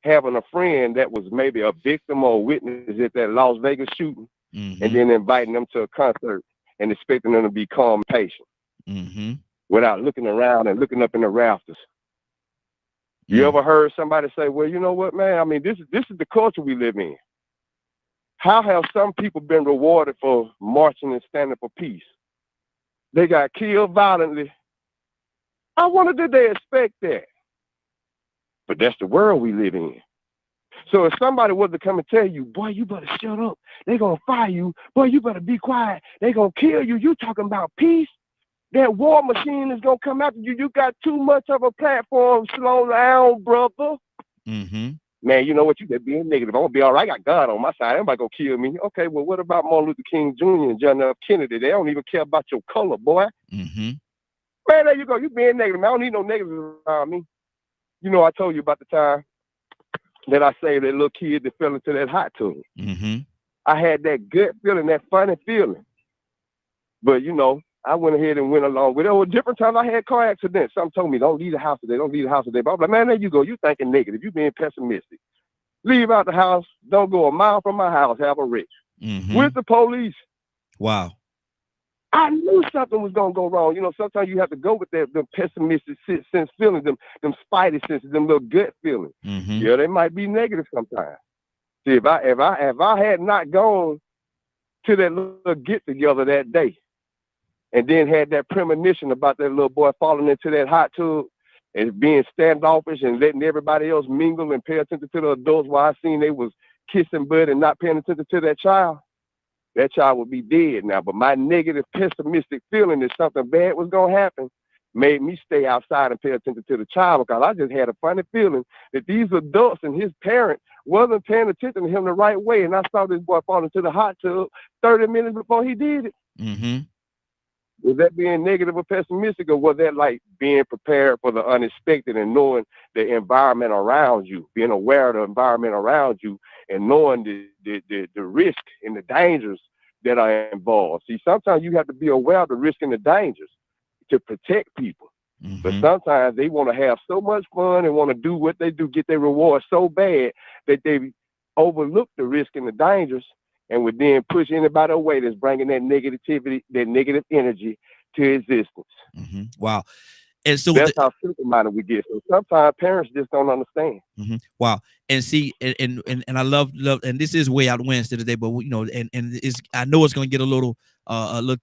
S5: having a friend that was maybe a victim or a witness at that Las Vegas shooting, mm-hmm. and then inviting them to a concert and expecting them to be calm and patient, mm-hmm. without looking around and looking up in the rafters. You ever heard somebody say, well, you know what, man? I mean, this is the culture we live in. How have some people been rewarded for marching and standing for peace? They got killed violently. I wonder, did they expect that? But that's the world we live in. So if somebody was to come and tell you, boy, you better shut up. They're going to fire you. Boy, you better be quiet. They're going to kill you. You talking about peace? That war machine is going to come after you. You got too much of a platform. Slow down, brother. Mm-hmm. Man, you know what? You just being negative. I'm going to be all right. I got God on my side. Everybody going to kill me. Okay, well, what about Martin Luther King Jr. and John F. Kennedy? They don't even care about your color, boy. Mm-hmm. Man, there you go. You being negative. I don't need no negatives around me. You know, I told you about the time that I saved that little kid that fell into that hot tub. Mm-hmm. I had that gut feeling, that funny feeling. But, you know, I went ahead and went along with it. There were different times I had car accidents. Some told me, don't leave the house today. Don't leave the house today. But I'm like, man, there you go. You thinking negative. You being pessimistic. Leave out the house. Don't go a mile from my house. Have a wreck. Mm-hmm. With the police.
S1: Wow.
S5: I knew something was going to go wrong. You know, sometimes you have to go with that, the pessimistic sense feelings, them spidey senses, them little gut feelings. Mm-hmm. Yeah, they might be negative sometimes. See, if I had not gone to that little get together that day, and then had that premonition about that little boy falling into that hot tub and being standoffish and letting everybody else mingle and pay attention to the adults while I seen they was kissing bud and not paying attention to that child would be dead now. But my negative, pessimistic feeling that something bad was going to happen made me stay outside and pay attention to the child, because I just had a funny feeling that these adults and his parent wasn't paying attention to him the right way. And I saw this boy fall into the hot tub 30 minutes before he did it.
S1: Mm-hmm.
S5: Was that being negative or pessimistic, or was that like being prepared for the unexpected and knowing the environment around you, being aware of the environment around you, and knowing the risk and the dangers that are involved? See, sometimes you have to be aware of the risk and the dangers to protect people. But sometimes they want to have so much fun and want to do what they do, get their reward so bad that they overlook the risk and the dangers, and would then push anybody away that's bringing that negativity, that negative energy to existence.
S1: Wow. And so
S5: that's how simple-minded we get. So sometimes parents just don't understand.
S1: Wow. And see, and I love, and this is way out Wednesday today, but you know, and it's, I know it's going to get a little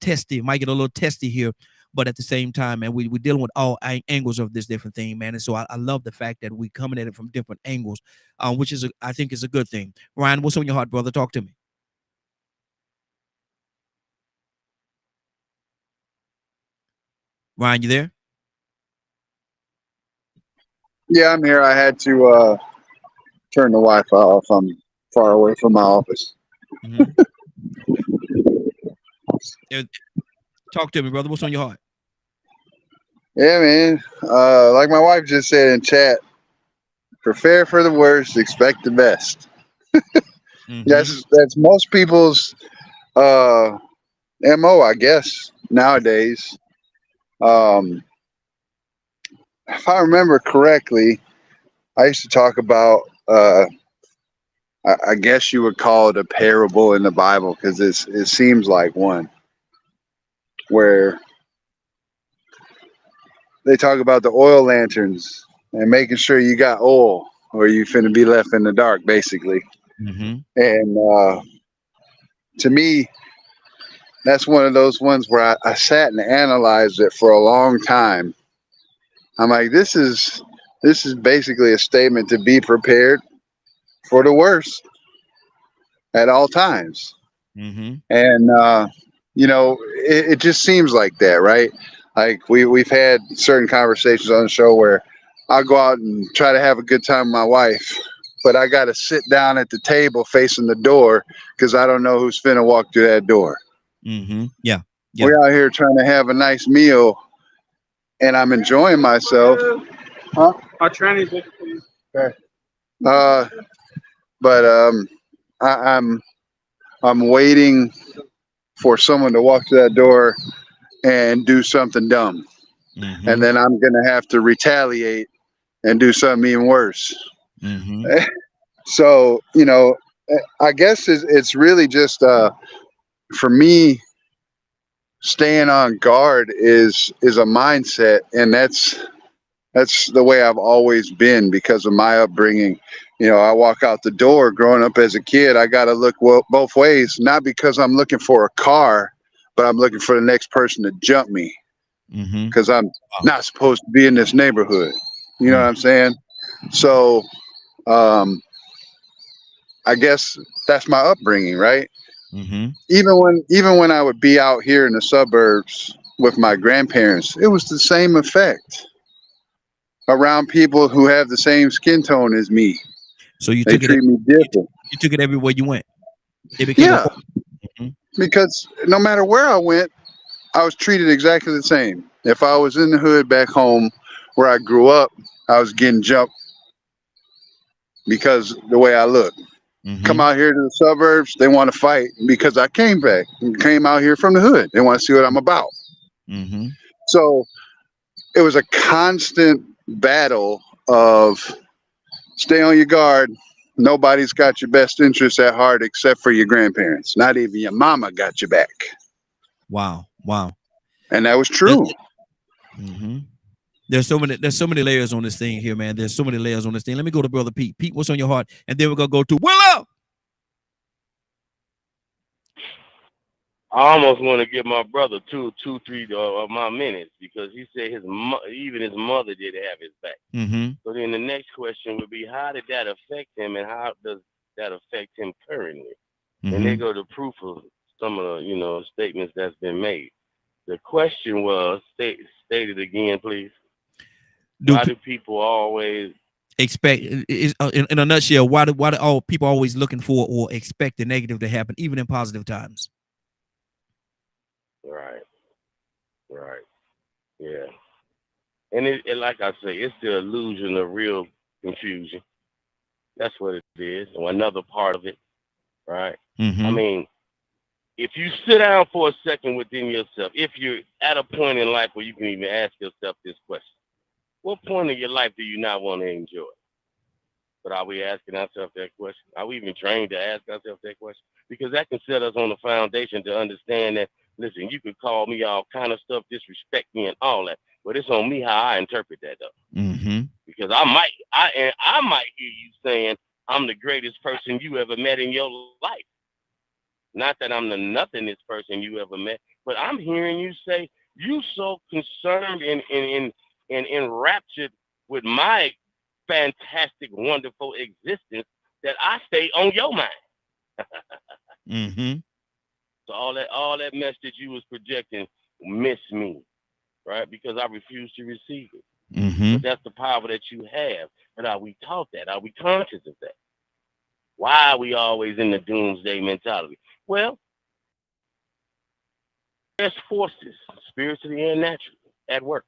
S1: testy. It might get a little testy here, but at the same time, man, we're dealing with all angles of this different thing, man. And so I love the fact that we coming at it from different angles, which is I think is a good thing. Ryan, what's on your heart, brother? Talk to me. Ryan, you there?
S4: Yeah, I'm here. I had to turn the Wi-Fi off. I'm far away from my office.
S1: Talk to me, brother. What's on your heart?
S4: Yeah, man. Like my wife just said in chat, prepare for the worst, expect the best. That's most people's MO, I guess, nowadays. If I remember correctly, I used to talk about, I guess you would call it a parable in the Bible, because it seems like one, where they talk about the oil lanterns and making sure you got oil or you finna be left in the dark, basically. And to me, that's one of those ones where I sat and analyzed it for a long time. I'm like, this is basically a statement to be prepared for the worst at all times. And you know, it just seems like that, right? Like we've had certain conversations on the show where I'll go out and try to have a good time with my wife, but I got to sit down at the table facing the door because I don't know who's finna walk through that door.
S1: Yeah.
S4: We're out here trying to have a nice meal, and I'm enjoying myself. Huh?
S7: Our trannies look please.
S4: Okay. But I'm waiting for someone to walk to that door and do something dumb, and then I'm gonna have to retaliate and do something even worse. So you know, I guess it's really just for me, staying on guard is a mindset, and that's the way I've always been because of my upbringing. You know, I walk out the door growing up as a kid, I got to look both ways, not because I'm looking for a car, but I'm looking for the next person to jump me because I'm not supposed to be in this neighborhood. You know what I'm saying? So I guess that's my upbringing, right? Even when I would be out here in the suburbs with my grandparents, it was the same effect around people who have the same skin tone as me.
S1: So you
S4: they
S1: took
S4: treat me different.
S1: You took it everywhere you went. It became
S4: because no matter where I went, I was treated exactly the same. If I was in the hood back home where I grew up, I was getting jumped because the way I look. Come out here to the suburbs, they want to fight because I came out here from the hood. They want to see what I'm about. So it was a constant battle of stay on your guard. Nobody's got your best interests at heart except for your grandparents. Not even your mama got your back.
S1: Wow.
S4: And that was true.
S1: There's so many layers on this thing here, man. There's so many layers on this thing. Let me go to Brother Pete. Pete, what's on your heart? And then we're gonna go to Willow.
S8: I almost want to give my brother two, 3 of my minutes because he said even his mother did have his back. So then the next question would be, how did that affect him, and how does that affect him currently? And they go to proof of some of the statements that's been made. The question was, stay state it again, please.
S1: Do
S8: Why do people always
S1: expect in a nutshell, why do all people always looking for or expect the negative to happen, even in positive times?
S8: Right. Yeah. And it like I say, it's the illusion of real confusion. That's what it is. Or another part of it. Right.
S1: Mm-hmm.
S8: I mean, if you sit down for a second within yourself, if you're at a point in life where you can even ask yourself this question, what point of your life do you not want to enjoy? But are we asking ourselves that question? Are we even trained to ask ourselves that question? Because that can set us on the foundation to understand that, listen, you could call me all kind of stuff, disrespect me and all that, but it's on me how I interpret that though.
S1: Mm-hmm.
S8: Because I might hear you saying I'm the greatest person you ever met in your life. Not that I'm the nothingest person you ever met, but I'm hearing you say you so concerned and enraptured with my fantastic, wonderful existence that I stay on your mind.
S1: Mm-hmm.
S8: So all that mess that you was projecting missed me, right? Because I refuse to receive it.
S1: Mm-hmm.
S8: But that's the power that you have. But are we taught that? Are we conscious of that? Why are we always in the doomsday mentality? Well, there's forces, spiritually and naturally, at work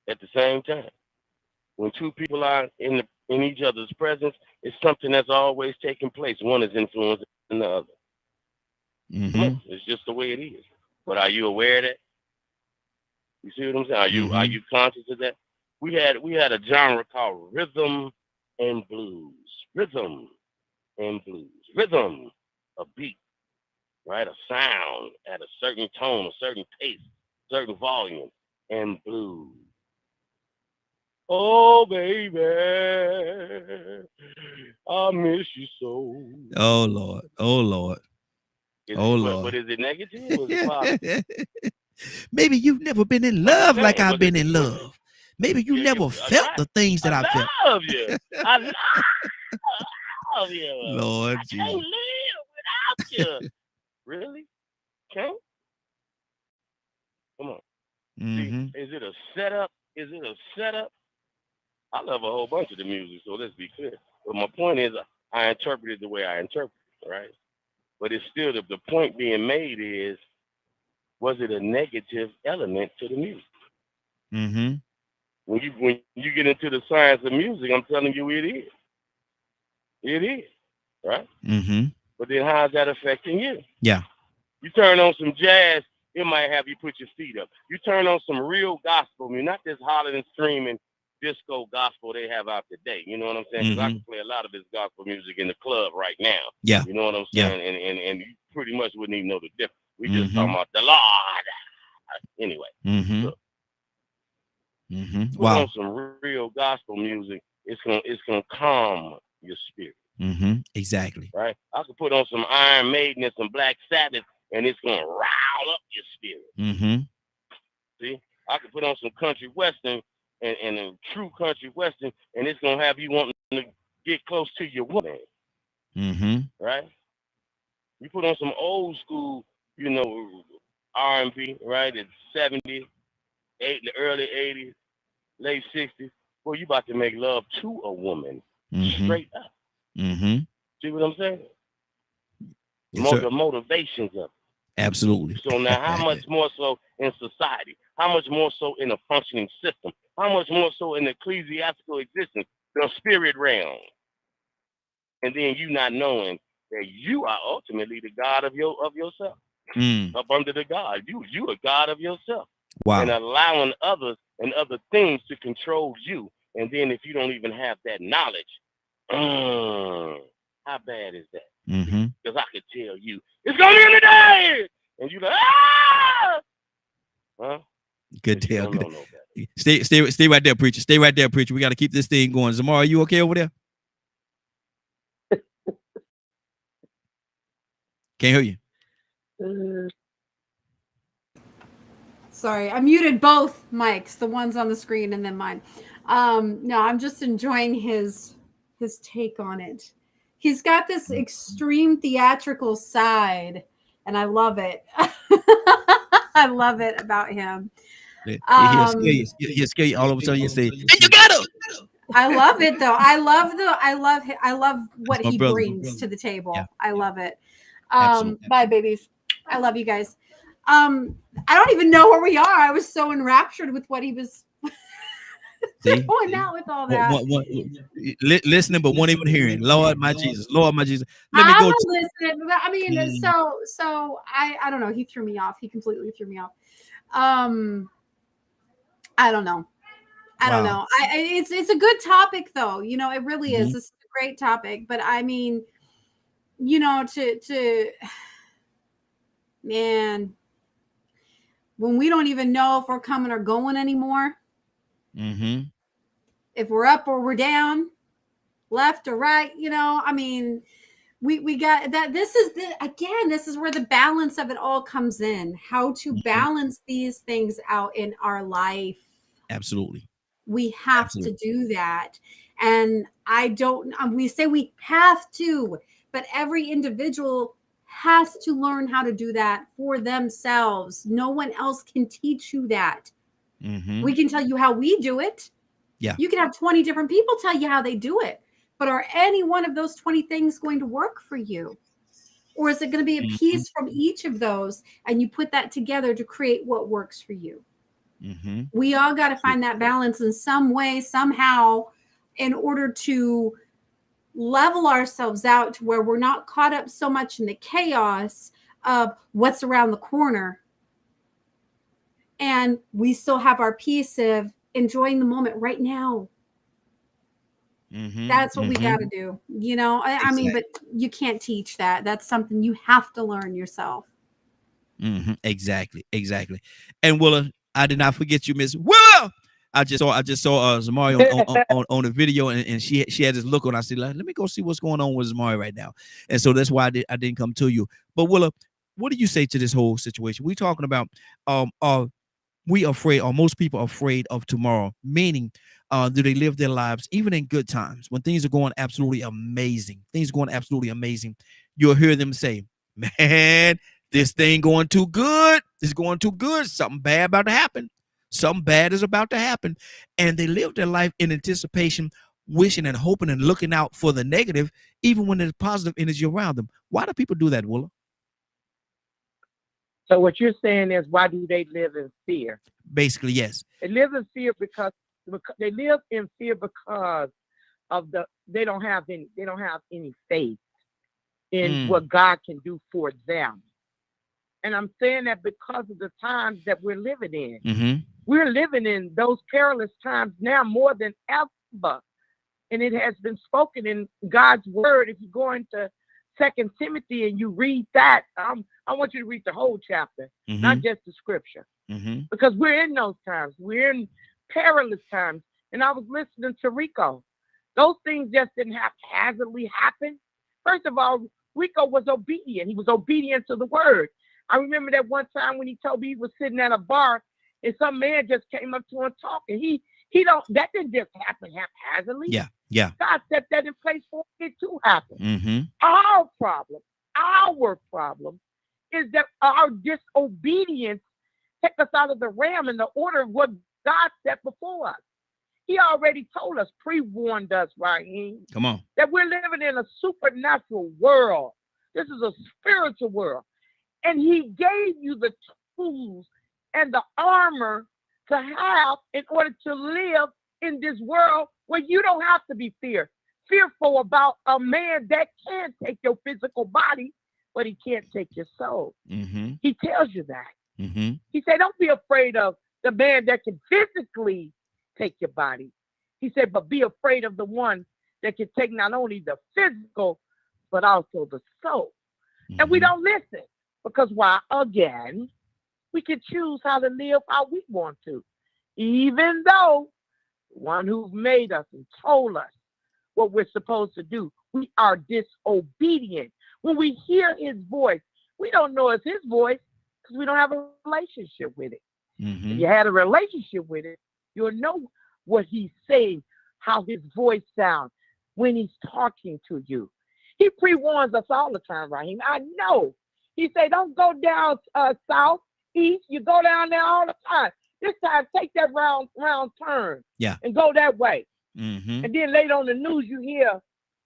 S8: at the same time. When two people are in each other's presence, it's something that's always taking place. One is influencing the other.
S1: Mm-hmm.
S8: It's just the way it is. But are you aware of that? You see what I'm saying? Are you conscious of that? We had a genre called rhythm and blues. Rhythm and blues. Rhythm, a beat, right? A sound at a certain tone, a certain pace, certain volume, and blues. Oh, baby, I miss you so.
S1: Oh Lord. Oh Lord. Lord.
S8: But is it negative or is it positive?
S1: Maybe you've never been in love like I've been in love. Maybe you never felt the things that I felt.
S8: I love you. I love you.
S1: Lord
S8: I
S1: Jesus.
S8: can't live without you. Really? Can't? Come on.
S1: Mm-hmm.
S8: See, is it a setup? Is it a setup? I love a whole bunch of the music, so let's be clear. But my point is, I interpret it the way I interpret it, right? But it's still the point being made is, was it a negative element to the music?
S1: Mm-hmm.
S8: When you get into the science of music, I'm telling you it is. It is, right?
S1: Mm-hmm.
S8: But then how's that affecting you?
S1: Yeah.
S8: You turn on some jazz, it might have you put your feet up. You turn on some real gospel music, not this hollering and screaming disco gospel they have out today. You know what I'm saying? Because I can play a lot of this gospel music in the club right now.
S1: Yeah.
S8: You know what I'm saying?
S1: Yeah.
S8: And you pretty much wouldn't even know the difference. We just talking about the Lord. Anyway.
S1: Mm-hmm.
S8: So,
S1: mm-hmm.
S8: Put on some real gospel music. It's gonna calm your spirit.
S1: Mm-hmm. Exactly.
S8: Right? I could put on some Iron Maiden and some Black Sabbath, and it's gonna rile up your spirit.
S1: Mm-hmm.
S8: See, I could put on some country western and a true country western, and it's gonna have you wanting to get close to your woman.
S1: Mm-hmm.
S8: Right? You put on some old school, R&B, right? It's 70s, the early 80s, late 60s. Boy, you about to make love to a woman straight up.
S1: Mm-hmm.
S8: See what I'm saying?
S1: Yes,
S8: the motivations of it.
S1: Absolutely.
S8: So now how much more so in society? How much more so in a functioning system? How much more so in ecclesiastical existence, the spirit realm? And then you not knowing that you are ultimately the God of yourself. Up under the God. You a God of yourself.
S1: Wow.
S8: And allowing others and other things to control you. And then if you don't even have that knowledge, how bad is that?
S1: Mm-hmm.
S8: Because I could tell you, it's gonna end today! And you like, ah! Huh?
S1: Good tell. Good. Stay right there, preacher. Stay right there, preacher. We got to keep this thing going. Zamar, are you okay over there? Can't hear you.
S2: Sorry, I muted both mics, the ones on the screen and then mine. No, I'm just enjoying his take on it. He's got this extreme theatrical side, and I love it. I love it about him.
S1: He'll scare you. He'll scare you all of a sudden. You say, "And you got him."
S2: I love it though. I love what
S1: my
S2: he
S1: brother.
S2: brings to the table.
S1: Yeah.
S2: I love it.
S1: Absolutely.
S2: Bye, babies. I love you guys. I don't even know where we are. I was so enraptured with what he was going out with all that.
S1: Listening, but won't even hearing. Lord, my Jesus. Lord, my Jesus. Let me
S2: I'm
S1: go.
S2: listening. I mean, so I don't know. He threw me off. He completely threw me off. I don't know. I don't know. It's a good topic though. You know, it really is. This is a great topic. But I mean, you know, to man, when we don't even know if we're coming or going anymore, if we're up or we're down, left or right, you know, I mean, we got that. This is where the balance of it all comes in. How to balance these things out in our life.
S1: Absolutely.
S2: We have to do that. And we say we have to, but every individual has to learn how to do that for themselves. No one else can teach you that. We can tell you how we do it.
S1: Yeah.
S2: You can have 20 different people tell you how they do it, but are any one of those 20 things going to work for you? Or is it going to be a piece from each of those and you put that together to create what works for you? We all got to find that balance in some way, somehow, in order to level ourselves out to where we're not caught up so much in the chaos of what's around the corner. And we still have our piece of enjoying the moment right now. That's what we got to do. You know, I mean, but you can't teach that. That's something you have to learn yourself.
S1: Exactly. And Willa, I did not forget you, Miss Willa. I just saw Zamari on a video, and she had this look on. I said, let me go see what's going on with Zamari right now. And so that's why I didn't come to you. But Willa, what do you say to this whole situation? We're talking about are we afraid, or most people are afraid of tomorrow? Meaning, do they live their lives even in good times when things are going absolutely amazing? You'll hear them say, "Man, this thing going too good. It's going too good. Something bad about to happen. Something bad is about to happen." And they live their life in anticipation, wishing and hoping and looking out for the negative, even when there's positive energy around them. Why do people do that, Willa?
S7: So what you're saying is, why do they live in fear?
S1: Basically, yes.
S7: They live in fear because they live in fear because of they don't have any faith in what God can do for them. And I'm saying that because of the times that we're living in. We're living in those perilous times now more than ever. And it has been spoken in God's word. If you go into 2 Timothy and you read that, I want you to read the whole chapter, not just the scripture. Because we're in those times. We're in perilous times. And I was listening to Rico. Those things just didn't haphazardly happen. First of all, Rico was obedient. He was obedient to the word. I remember that one time when he told me he was sitting at a bar and some man just came up to him talking. That didn't just happen haphazardly.
S1: Yeah.
S7: God set that in place for it to happen. Our problem is that our disobedience took us out of the realm and the order of what God set before us. He already told us, pre-warned us, Raheem.
S1: Come on.
S7: That we're living in a supernatural world. This is a spiritual world. And he gave you the tools and the armor to have in order to live in this world where you don't have to be fearful about a man that can take your physical body, but he can't take your soul. He tells you that. He said, don't be afraid of the man that can physically take your body. He said, but be afraid of the one that can take not only the physical, but also the soul. And we don't listen because why? Again, we can choose how to live how we want to, even though the one who made us and told us what we're supposed to do, we are disobedient. When we hear his voice, we don't know it's his voice because we don't have a relationship with it. If you had a relationship with it, you'll know what he's saying, how his voice sounds when he's talking to you. He pre-warns us all the time, Raheem. I know. He said, don't go down south, east. You go down there all the time. this time take that round turn.
S1: Yeah.
S7: And go that way.
S1: Mm-hmm.
S7: And then later on the news you hear,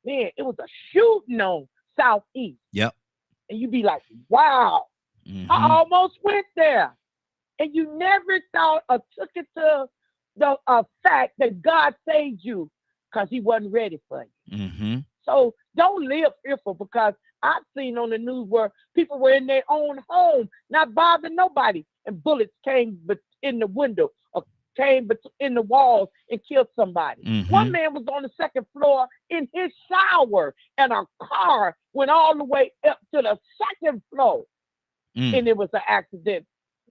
S7: man, it was a shooting on Southeast.
S1: Yep.
S7: And you be like, wow,
S1: Mm-hmm.
S7: I almost went there. And you never thought or took it to the fact that God saved you because he wasn't ready for you.
S1: Mm-hmm.
S7: So don't live fearful, because I've seen on the news where people were in their own home, not bothering nobody, and bullets came in the window or came in the walls and killed somebody.
S1: Mm-hmm.
S7: One man was on the second floor in his shower, and a car went all the way up to the second floor, and it was an accident.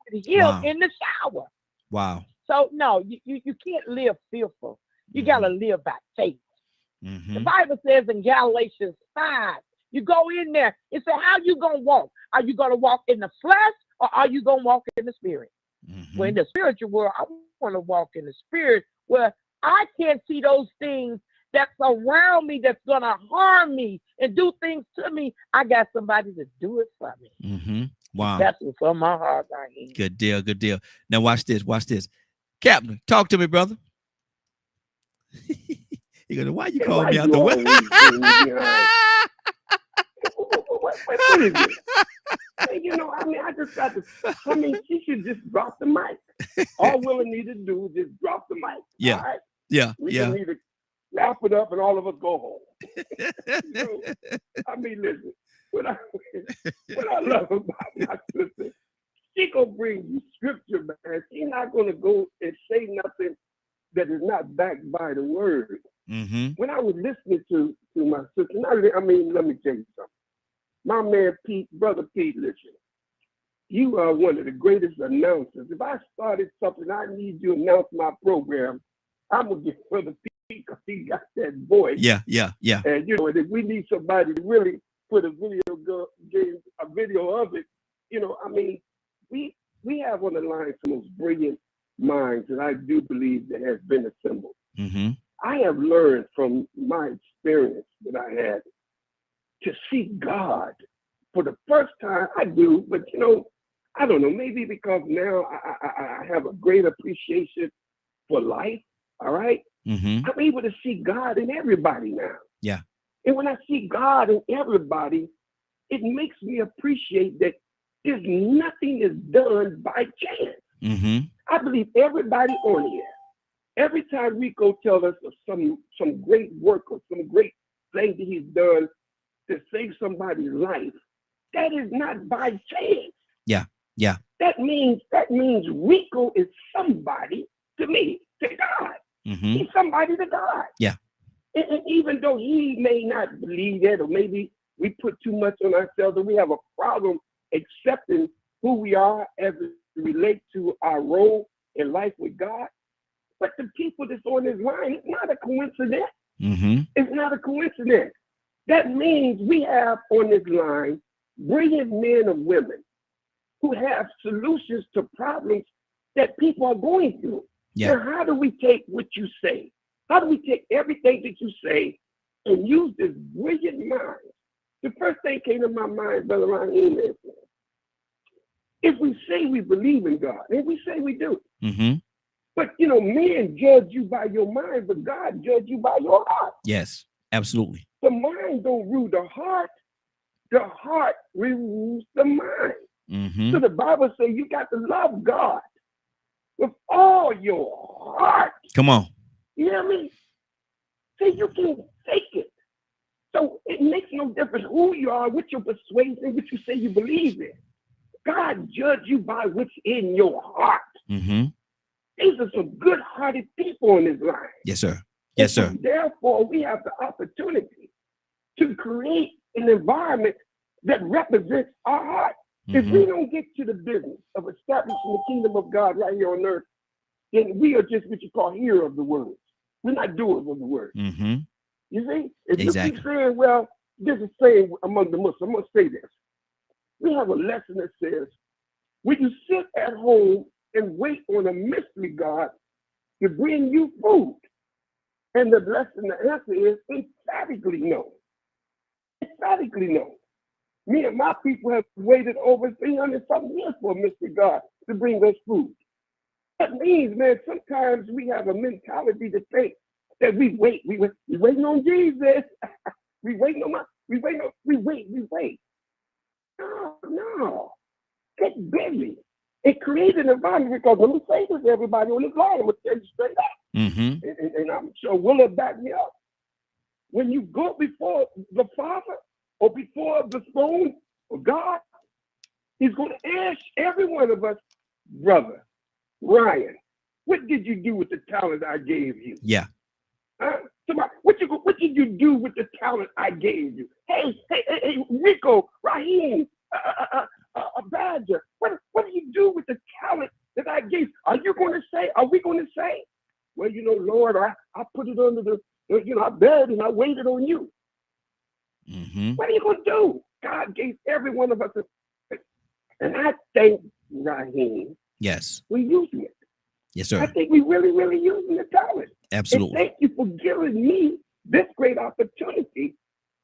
S7: Healed in the shower.
S1: Wow.
S7: So no, you can't live fearful. You gotta live by faith.
S1: Mm-hmm.
S7: The Bible says in Galatians 5, you go in there and say, how you gonna walk? Are you gonna walk in the flesh, or are you gonna walk in the spirit?
S1: Mm-hmm.
S7: Well, in the spiritual world, I want to walk in the spirit where I can't see those things that's around me that's gonna harm me and do things to me. I got somebody to do it for me.
S1: Mm-hmm. Wow.
S7: That's what's on my heart right here.
S1: Good deal. Good deal. Now watch this. Watch this. Captain, talk to me, brother. You're gonna, why you call me out the way?
S5: What is it? You know, I mean, I just got to, I mean, she should just drop the mic. All Willa need to do is just drop the mic.
S1: Yeah.
S5: All right?
S1: Yeah.
S5: We
S1: Yeah.
S5: just need to wrap it up and all of us go home. You know, I mean, listen, what I love about my sister, she gonna bring you scripture, man. She's not gonna go and say nothing that is not backed by the word.
S1: Mm-hmm.
S5: When I was listening to my sister, I mean, let me tell you something. My man Pete, brother Pete, listen, you are one of the greatest announcers. If I started something, I need you to announce my program, I'm gonna get brother Pete because he got that voice.
S1: Yeah. Yeah. Yeah.
S5: And you know, if we need somebody to really put a video of it, you know, I mean, we have on the line some most brilliant minds that I do believe that has been assembled.
S1: Mm-hmm.
S5: I have learned from my experience that I had to see God for the first time. I do, but you know, I don't know, maybe because now I have a great appreciation for life, all right?
S1: Mm-hmm.
S5: I'm able to see God in everybody now.
S1: Yeah.
S5: And when I see God in everybody, it makes me appreciate that there's nothing is done by chance.
S1: Mm-hmm.
S5: I believe everybody on here, every time Rico tells us of some great work or some great thing that he's done to save somebody's life, that is not by chance.
S1: Yeah. Yeah.
S5: That means Rico is somebody to me, to God.
S1: Mm-hmm.
S5: He's somebody to God.
S1: Yeah.
S5: And even though he may not believe it, or maybe we put too much on ourselves, and we have a problem accepting who we are as it relates to our role in life with God. But the people that's on this line, it's not a coincidence.
S1: Mm-hmm.
S5: It's not a coincidence. That means we have on this line brilliant men and women who have solutions to problems that people are going through.
S1: Yeah.
S5: Now, how do we take what you say? How do we take everything that you say and use this brilliant mind? The first thing came to my mind, Brother Raheem, is if we say we believe in God, and we say we do,
S1: Mm-hmm.
S5: but you know, men judge you by your mind, but God judge you by your heart.
S1: Yes. Absolutely.
S5: The mind don't rule the heart rules the mind.
S1: Mm-hmm.
S5: So the Bible says you got to love God with all your heart.
S1: Come on.
S5: You hear me? See, you can fake it. So it makes no difference who you are, what your persuasion, what you say you believe in. God judge you by what's in your heart.
S1: Mm-hmm.
S5: These are some good-hearted people on this line.
S1: Yes, sir. Yes, sir.
S5: And therefore, we have the opportunity to create an environment that represents our heart. If
S1: Mm-hmm.
S5: we don't get to the business of establishing the kingdom of God right here on earth, then we are just what you call hearers of the words. We're not doers of the word.
S1: Mm-hmm.
S5: You see? If
S1: Exactly.
S5: you keep saying, well, this is saying among the Muslims, I'm going to say this. We have a lesson that says, when you sit at home and wait on a mystery God to bring you food, and the lesson, the answer is emphatically no. Emphatically no. Me and my people have waited over 300-something years for a mystery God to bring us food. That means, man, sometimes we have a mentality to think that we waiting on Jesus. we wait. No. Get busy. It creates an environment because let me say this to everybody on this line, I'm going to tell you straight up. And I'm sure Willa back me up. When you go before the Father or before the throne of God, He's going to ask every one of us, brother, Ryan, what did you do with the talent I gave you?
S1: Yeah.
S5: Somebody, what did you do with the talent I gave you? Hey, Rico, Raheem, Badger, what do you do with the talent that I gave? Are we going to say, well, Lord, I put it under the, I buried and I waited on you. What are you going to do? God gave every one of us and I thank Raheem.
S1: Yes.
S5: We're using it.
S1: Yes, sir.
S5: I think we really, really using the talent.
S1: Absolutely.
S5: And thank you for giving me this great opportunity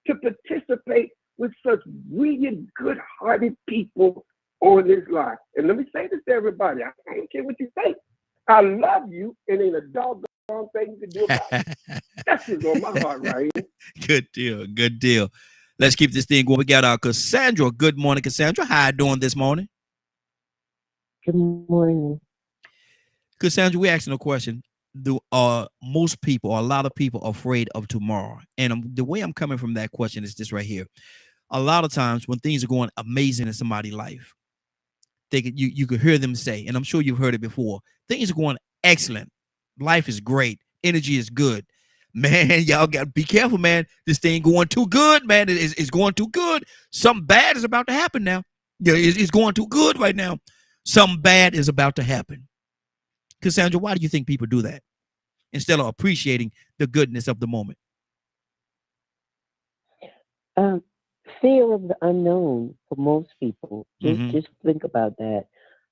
S5: to participate with such brilliant, good-hearted people on this line. And let me say this to everybody. I don't care what you think. I love you, and ain't a doggone thing you can do about it. That's what's on my heart, right?
S1: Good deal. Good deal. Let's keep this thing going. We got our Cassandra. Good morning, Cassandra. How you doing this morning?
S9: Good morning.
S1: Cassandra, we're asking a question. Do most people or a lot of people afraid of tomorrow? And the way I'm coming from that question is this right here. A lot of times when things are going amazing in somebody's life, you could hear them say, and I'm sure you've heard it before, things are going excellent. Life is great. Energy is good. Man, y'all got to be careful, man. This thing going too good, man. It's going too good. Something bad is about to happen now. Yeah, it's going too good right now. Something bad is about to happen. Cassandra, why do you think people do that instead of appreciating the goodness of the moment?
S9: Fear of the unknown for most people. Just think about that.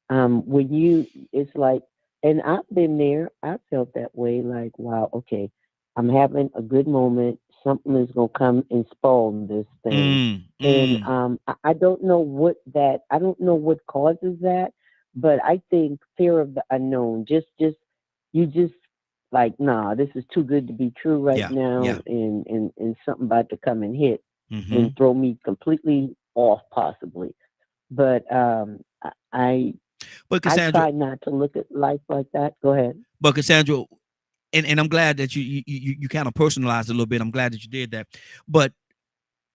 S9: It's like, and I've been there. I felt that way. Like, wow, okay, I'm having a good moment. Something is gonna come and spawn this thing. And I don't know what causes that, but I think fear of the unknown. Just like, nah, this is too good to be true right now, and something about to come and hit and throw me completely off, possibly. But I try not to look at life like that. Go ahead.
S1: But Cassandra, and I'm glad that you kind of personalized a little bit. I'm glad that you did that. But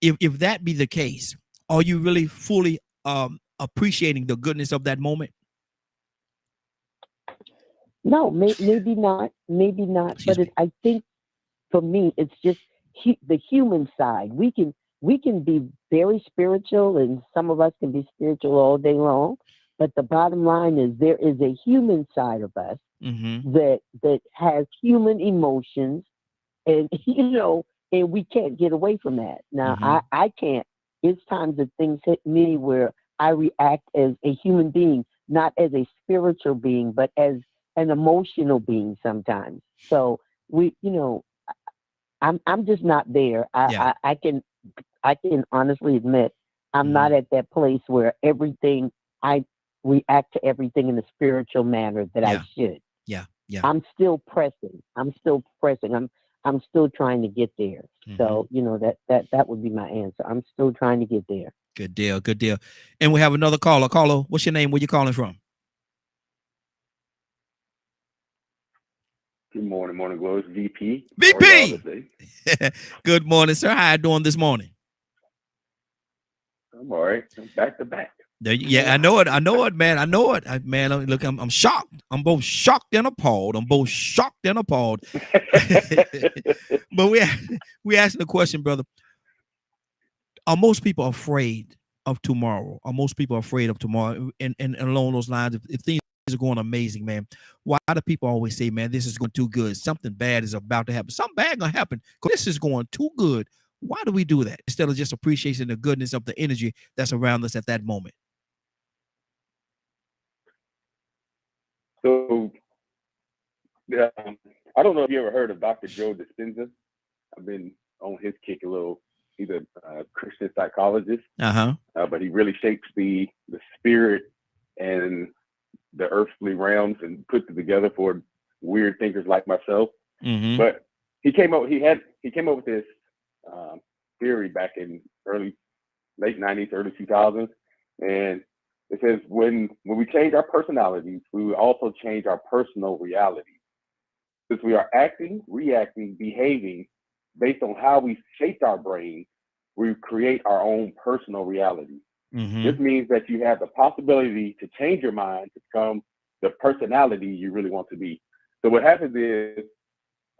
S1: if that be the case, are you really fully appreciating the goodness of that moment?
S9: No, maybe not. But I think for me, it's just the human side. We can be very spiritual, and some of us can be spiritual all day long. But the bottom line is there is a human side of us that has human emotions, and and we can't get away from that. Now I can't. It's times that things hit me where I react as a human being, not as a spiritual being, but as an emotional being sometimes. So I'm just not there. I can honestly admit I'm not at that place where I react to everything in a spiritual manner that I should.
S1: Yeah.
S9: I'm still pressing. I'm still trying to get there. So, that would be my answer. I'm still trying to get there.
S1: Good deal. And we have another caller. Caller, what's your name? Where you calling from?
S10: Good morning, Glow. It's VP.
S1: VP! Good morning, sir. How you doing this morning?
S10: I'm all right. I'm back to back.
S1: Yeah, I know it, man. I know it. Look, I'm shocked. I'm both shocked and appalled. But we asking the question, brother. Are most people afraid of tomorrow? Are most people afraid of tomorrow? And along those lines, if things are going amazing, man, why do people always say, man, this is going too good? Something bad is about to happen. Something bad gonna happen because this is going too good. Why do we do that instead of just appreciating the goodness of the energy that's around us at that moment?
S10: So, I don't know if you ever heard of Dr. Joe Dispenza. I've been on his kick a little. He's a Christian psychologist, but he really shapes the spirit and the earthly realms and puts it together for weird thinkers like myself.
S1: Mm-hmm.
S10: But he came up with this theory back in late 90s, early 2000s, and it says when we change our personalities, we will also change our personal reality. Since we are acting, reacting, behaving based on how we shaped our brain, we create our own personal reality.
S1: Mm-hmm.
S10: This means that you have the possibility to change your mind to become the personality you really want to be. So what happens is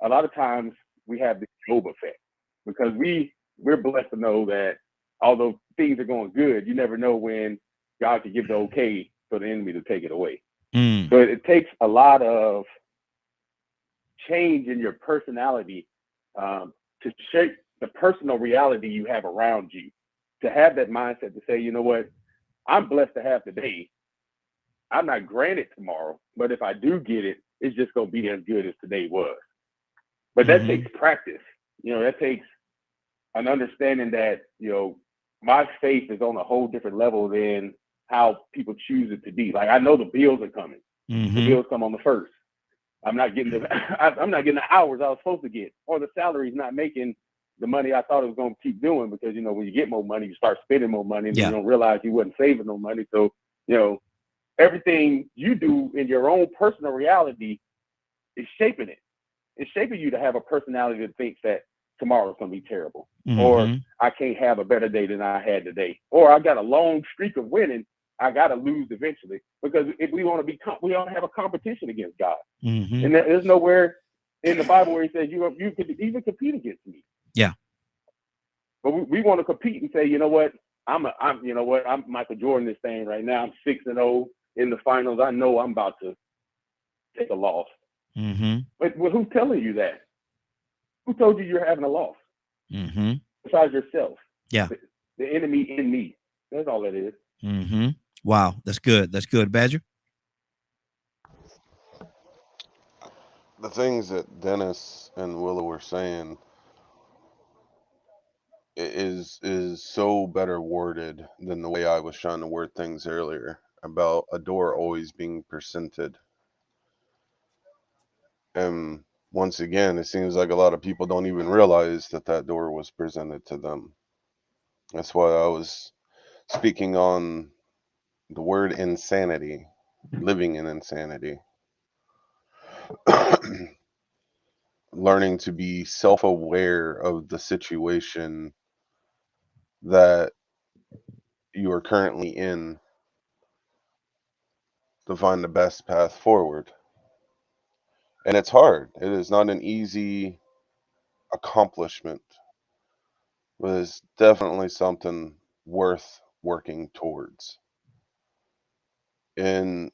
S10: a lot of times we have this Job effect because we're blessed to know that although things are going good, you never know when God can give the okay for the enemy to take it away.
S1: Mm.
S10: So it takes a lot of change in your personality to shape the personal reality you have around you, to have that mindset to say, you know what, I'm blessed to have today. I'm not granted tomorrow, but if I do get it, it's just going to be as good as today was. But that
S1: Mm-hmm.
S10: takes practice. That takes an understanding that, my faith is on a whole different level than how people choose it to be. Like, I know the bills are coming.
S1: Mm-hmm.
S10: The bills come on the 1st. I'm not getting the hours I was supposed to get, or the salary's not making the money I thought it was going to keep doing, because, when you get more money, you start spending more money, and then you don't realize you wasn't saving no money. So, everything you do in your own personal reality is shaping it. It's shaping you to have a personality that thinks that tomorrow's going to be terrible,
S1: Mm-hmm.
S10: or I can't have a better day than I had today, or I got a long streak of winning, I got to lose eventually, because if we want to have a competition against God.
S1: Mm-hmm.
S10: And there's nowhere in the Bible where he says you could even compete against me.
S1: Yeah.
S10: But we want to compete and say, you know what, I'm Michael Jordan this thing right now. I'm 6-0 in the finals. I know I'm about to take a loss.
S1: Mm-hmm.
S10: But who's telling you that? Who told you you're having a loss?
S1: Mm-hmm.
S10: Besides yourself.
S1: Yeah.
S10: The enemy in me. That's all it is.
S1: Mm-hmm. Wow, that's good. That's good, Badger.
S3: The things that Dennis and Willow were saying is so better worded than the way I was trying to word things earlier about a door always being presented. And once again, it seems like a lot of people don't even realize that door was presented to them. That's why I was speaking on the word insanity, living in insanity. Learning to be self-aware of the situation that you are currently in to find the best path forward. And it's hard. It is not an easy accomplishment, but it's definitely something worth working towards. In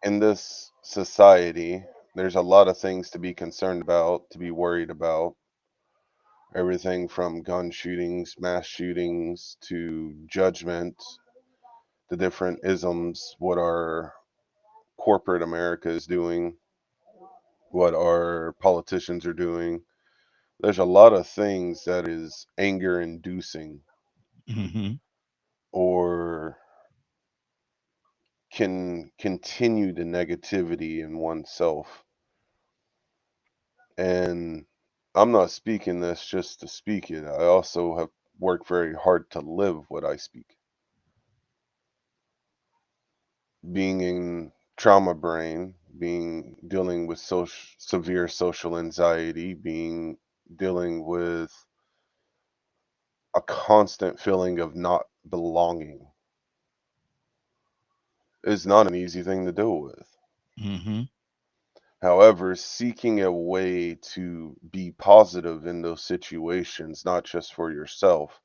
S3: this society, there's a lot of things to be concerned about, to be worried about. Everything from gun shootings, mass shootings, to judgment, the different isms, what our corporate America is doing, what our politicians are doing. There's a lot of things that is anger inducing,
S1: Mm-hmm.
S3: or can continue the negativity in oneself. And I'm not speaking this just to speak it. I also have worked very hard to live what I speak. Being in trauma brain, dealing with severe social anxiety, dealing with a constant feeling of not belonging is not an easy thing to deal with.
S1: Mm-hmm.
S3: However, seeking a way to be positive in those situations, not just for yourself,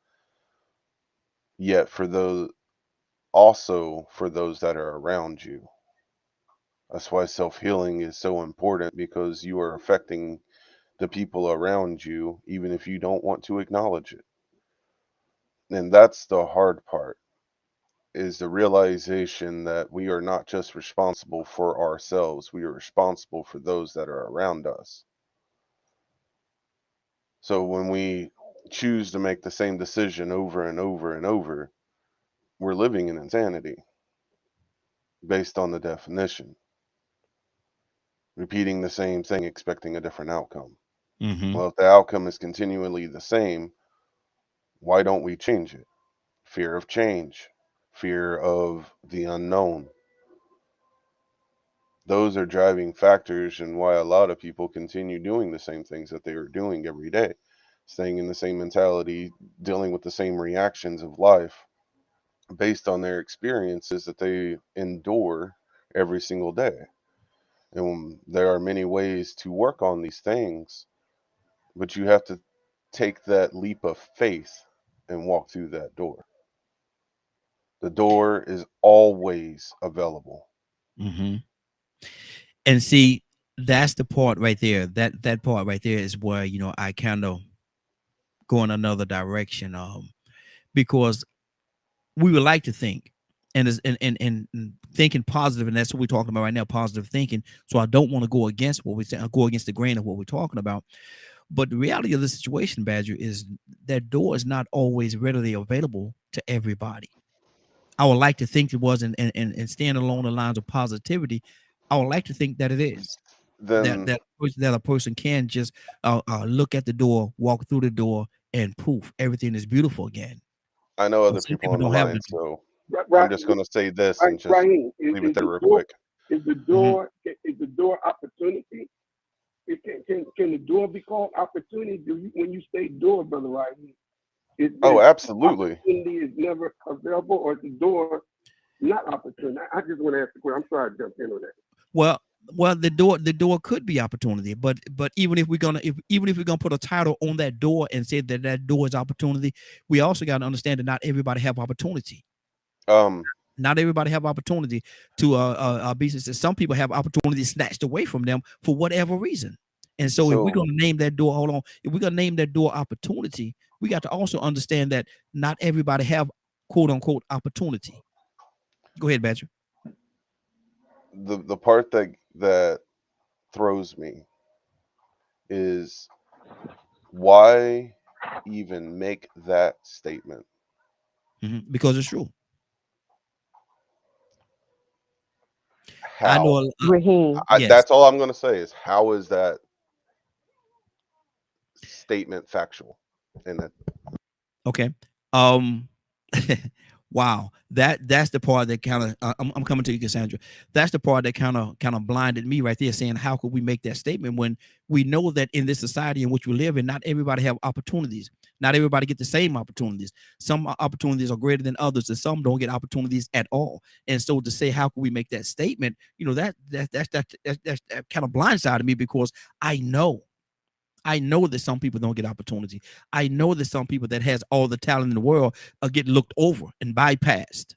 S3: yet for those that are around you. That's why self-healing is so important, because you are affecting the people around you, even if you don't want to acknowledge it. And that's the hard part, is the realization that we are not just responsible for ourselves, we are responsible for those that are around us. So when we choose to make the same decision over and over and over, we're living in insanity. based on the definition. Repeating the same thing, expecting a different outcome. Well, if the outcome is continually the same, why don't we change it? Fear of change, fear of the unknown. Those are driving factors and why a lot of people continue doing the same things that they are doing every day, staying in the same mentality, dealing with the same reactions of life based on their experiences that they endure every single day. And there are many ways to work on these things, but you have to take that leap of faith and walk through that door. The door is always available.
S1: And see, that's the part right there. That part right there is where, you know, I kind of go in another direction. Because we would like to think, and thinking positive, and that's what we're talking about right now, positive thinking. So I don't want to go against what we say, go against the grain of what we're talking about. But the reality of the situation, Badger, is that door is not always readily available to everybody. I would like to think it was, and stand along the lines of positivity. I would like to think that it is.
S3: Then
S1: that a person can just look at the door, walk through the door, and poof, everything is beautiful again.
S3: I know other
S1: Some
S3: people on the
S1: don't have
S3: line,
S1: it.
S3: so
S5: Right,
S3: I'm just going to say this and just
S5: Raheem,
S3: leave it there real
S5: door,
S3: quick.
S5: is the door opportunity? Can the door be called opportunity? When you say door, Brother Raheem,
S3: Oh, absolutely.
S5: Opportunity is never available, or is the door not opportunity? I just want to ask the question. I'm sorry to jump in on that.
S1: Well, the door could be opportunity, but even if we're gonna put a title on that door and say that door is opportunity, we also got to understand that not everybody have opportunity. Not everybody have opportunity to be successful. Some people have opportunity snatched away from them for whatever reason. And so if we're gonna name that door, if we're gonna name that door opportunity, we got to also understand that not everybody have quote unquote opportunity. Go ahead, Badger.
S3: The part that throws me is why even make that statement?
S1: Because it's true.
S3: How?
S1: I know.
S3: Yes. That's all I'm going to say is, how is that statement factual? In it.
S1: Okay. Wow. That's the part that kind of I'm coming to you, Cassandra. That's the part that kind of blinded me right there, saying how could we make that statement when we know that in this society in which we live in, not everybody have opportunities. Not everybody get the same opportunities. Some opportunities are greater than others, and some don't get opportunities at all. And so to say how can we make that statement, you know, that kind of blindsided me, because I know that some people don't get opportunity. I know that some people that has all the talent in the world get looked over and bypassed.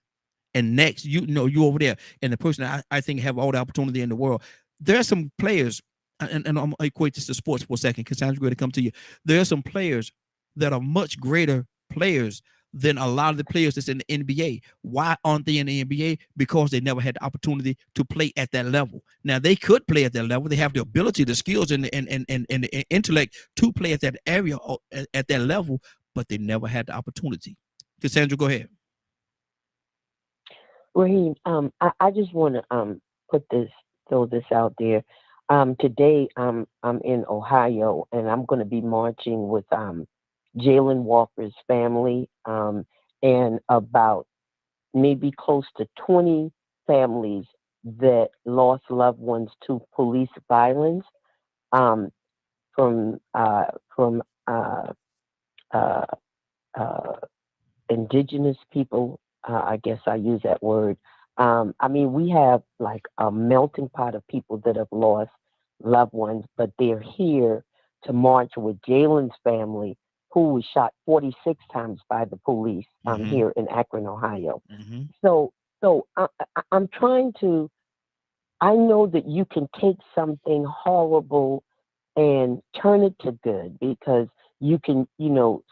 S1: And next, you over there, and the person I think have all the opportunity in the world. There are some players, and I'm gonna equate this to sports for a second, because I'm going to come to you. There are some players that are much greater players than a lot of the players that's in the NBA. Why aren't they in the NBA? Because they never had the opportunity to play at that level. Now they could play at that level. They have the ability, the skills, and the intellect to play at that area, at that level, but they never had the opportunity. Cassandra, go ahead.
S9: Raheem, I just want to throw this out there. Today I'm in Ohio, and I'm going to be marching with Jayland Walker's family, and about maybe close to 20 families that lost loved ones to police violence, from indigenous people. I guess I use that word. I mean, we have like a melting pot of people that have lost loved ones, but they're here to march with Jayland's family, who was shot 46 times by the police here in Akron, Ohio. So I'm trying to, I know that you can take something horrible and turn it to good, because you can,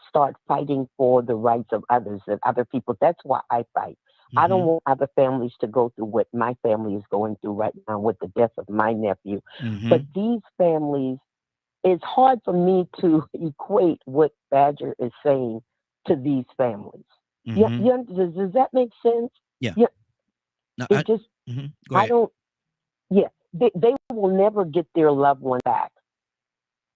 S9: start fighting for the rights of others and other people. That's why I fight. I don't want other families to go through what my family is going through right now with the death of my nephew. But these families, it's hard for me to equate what Badger is saying to these families. Does that make sense?
S1: Yeah.
S9: No,
S1: Go
S9: I
S1: ahead.
S9: don't, yeah, they will never get their loved one back,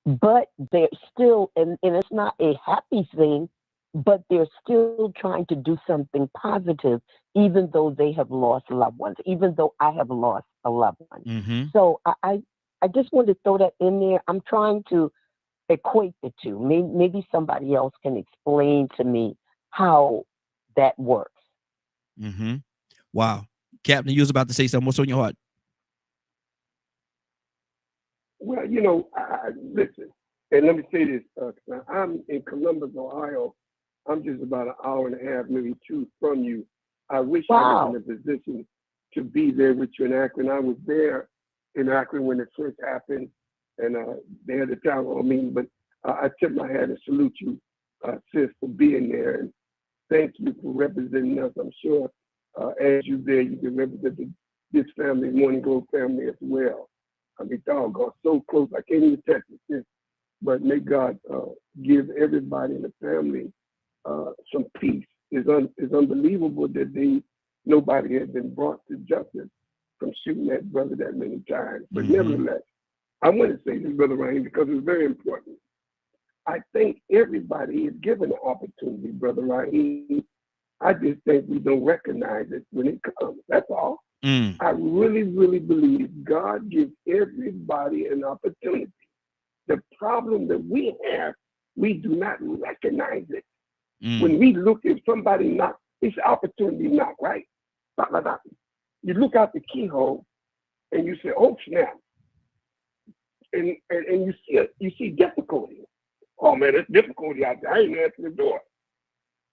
S9: but they're still, and it's not a happy thing, but they're still trying to do something positive, even though they have lost loved ones, even though I have lost a loved one. So I just want to throw that in there. I'm trying to equate the two. Maybe somebody else can explain to me how that works.
S1: Wow. Captain, you was about to say something. What's on your heart?
S5: Well, you know, listen, and let me say this. I'm in Columbus, Ohio. I'm just about an hour and a half, maybe 2 from you. I wish I was in a position to be there with you in Akron. I was there in Akron when it first happened, and they had the town hall meeting. But I tip my hat and salute you, sis, for being there, and thank you for representing us. I'm sure as you there, you can represent this family, Morning Glow family as well. I mean, doggone, so close. I can't even touch it, sis. But may God give everybody in the family some peace. It's unbelievable that nobody has been brought to justice from shooting that brother that many times. But nevertheless, I want to say this, Brother Raheem, because it's very important. I think everybody is given an opportunity, Brother Raheem. I just think we don't recognize it when it comes. That's all. I really, really believe God gives everybody an opportunity. The problem that we have, we do not recognize it. When we look at somebody knock, it's opportunity knock, right? You look out the keyhole and you say, oh snap. And you see difficulty. Oh man, there's difficulty out there. I ain't answering the door.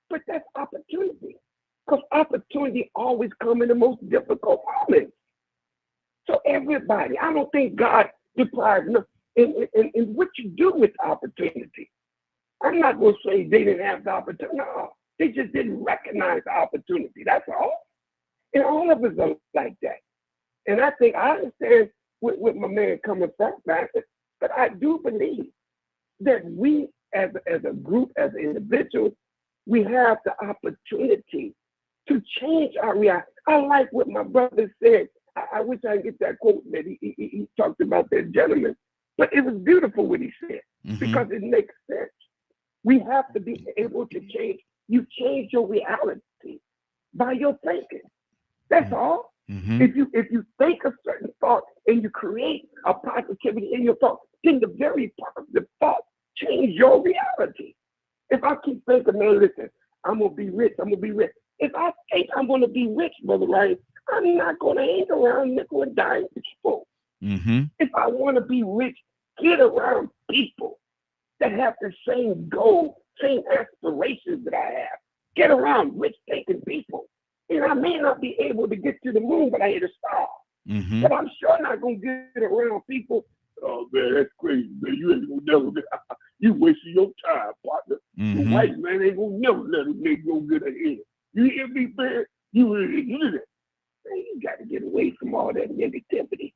S5: But that's opportunity. Because opportunity always comes in the most difficult moments. So everybody, I don't think God deprives them in what you do with opportunity. I'm not going to say they didn't have the opportunity. No, they just didn't recognize the opportunity. That's all. And all of us are like that. And I think I understand what my man coming from, but I do believe that we as a group, as individuals, we have the opportunity to change our reality. I like what my brother said. I wish I could get that quote that he talked about that gentleman. But it was beautiful what he said because it makes sense. We have to be able to change. You change your reality by your thinking. That's all. If you think a certain thought and you create a positivity in your thought, then the very positive thought change your reality. If I keep thinking, man, listen, I'm gonna be rich. If I think I'm gonna be rich, Brother Ryan, I'm not gonna hang around nickel and dime people. If I want to be rich, get around people that have the same goal, same aspirations that I have. Get around rich thinking people. And I may not be able to get to the moon, but I hit a star. But I'm sure not gonna get around people. Oh man, that's crazy, man. You ain't gonna never get. You wasting your time, partner. The white man ain't gonna never let a nigga go get ahead. You hear me, man? You hear it. Man, you got to get away from all that negativity.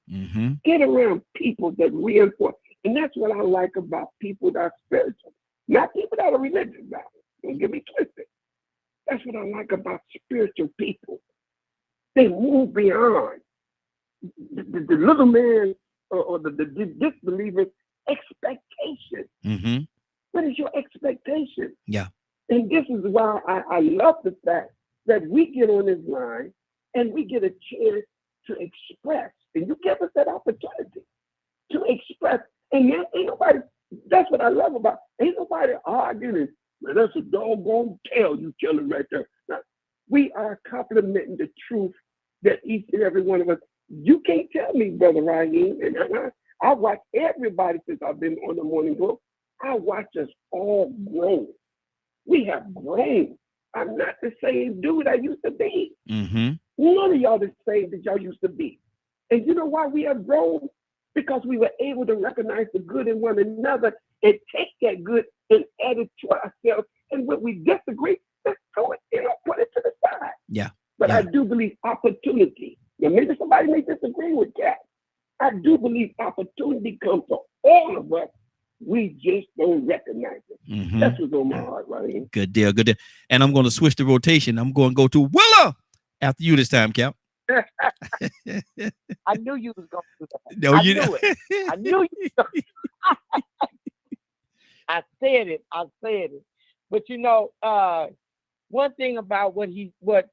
S5: Get around people that reinforce. And that's what I like about people that are spiritual. Not people that are religious about it. Don't get me twisted. That's what I like about spiritual people. They move beyond the little man or the disbeliever's expectation. What is your expectation?
S1: Yeah.
S5: And this is why I love the fact that we get on this line and we get a chance to express. And you give us that opportunity to express. And yet ain't nobody, that's what I love about, ain't nobody arguing. Man, that's a doggone tale you telling right there. Now, we are complimenting the truth that each and every one of us, you can't tell me, Brother Raheem, and I watch everybody since I've been on the Morning Glow. I watch us all grow. We have grown. I'm not the same dude I used to be. None of y'all the same that y'all used to be. And you know why we have grown? Because we were able to recognize the good in one another and take that good and add it to ourselves. And when we disagree, let's throw it, put it to the side.
S1: Yeah.
S5: But I do believe opportunity. Now, maybe somebody may disagree with that. I do believe opportunity comes to all of us. We just don't recognize it. That's what's on my heart, right?
S1: Good deal, good deal. And I'm going to switch the rotation. I'm going to go to Willa after you this time, Cap.
S7: I knew you was gonna do that.
S1: No,
S7: I
S1: you
S7: knew it. I knew you. I said it. I said it. But you know, one thing about what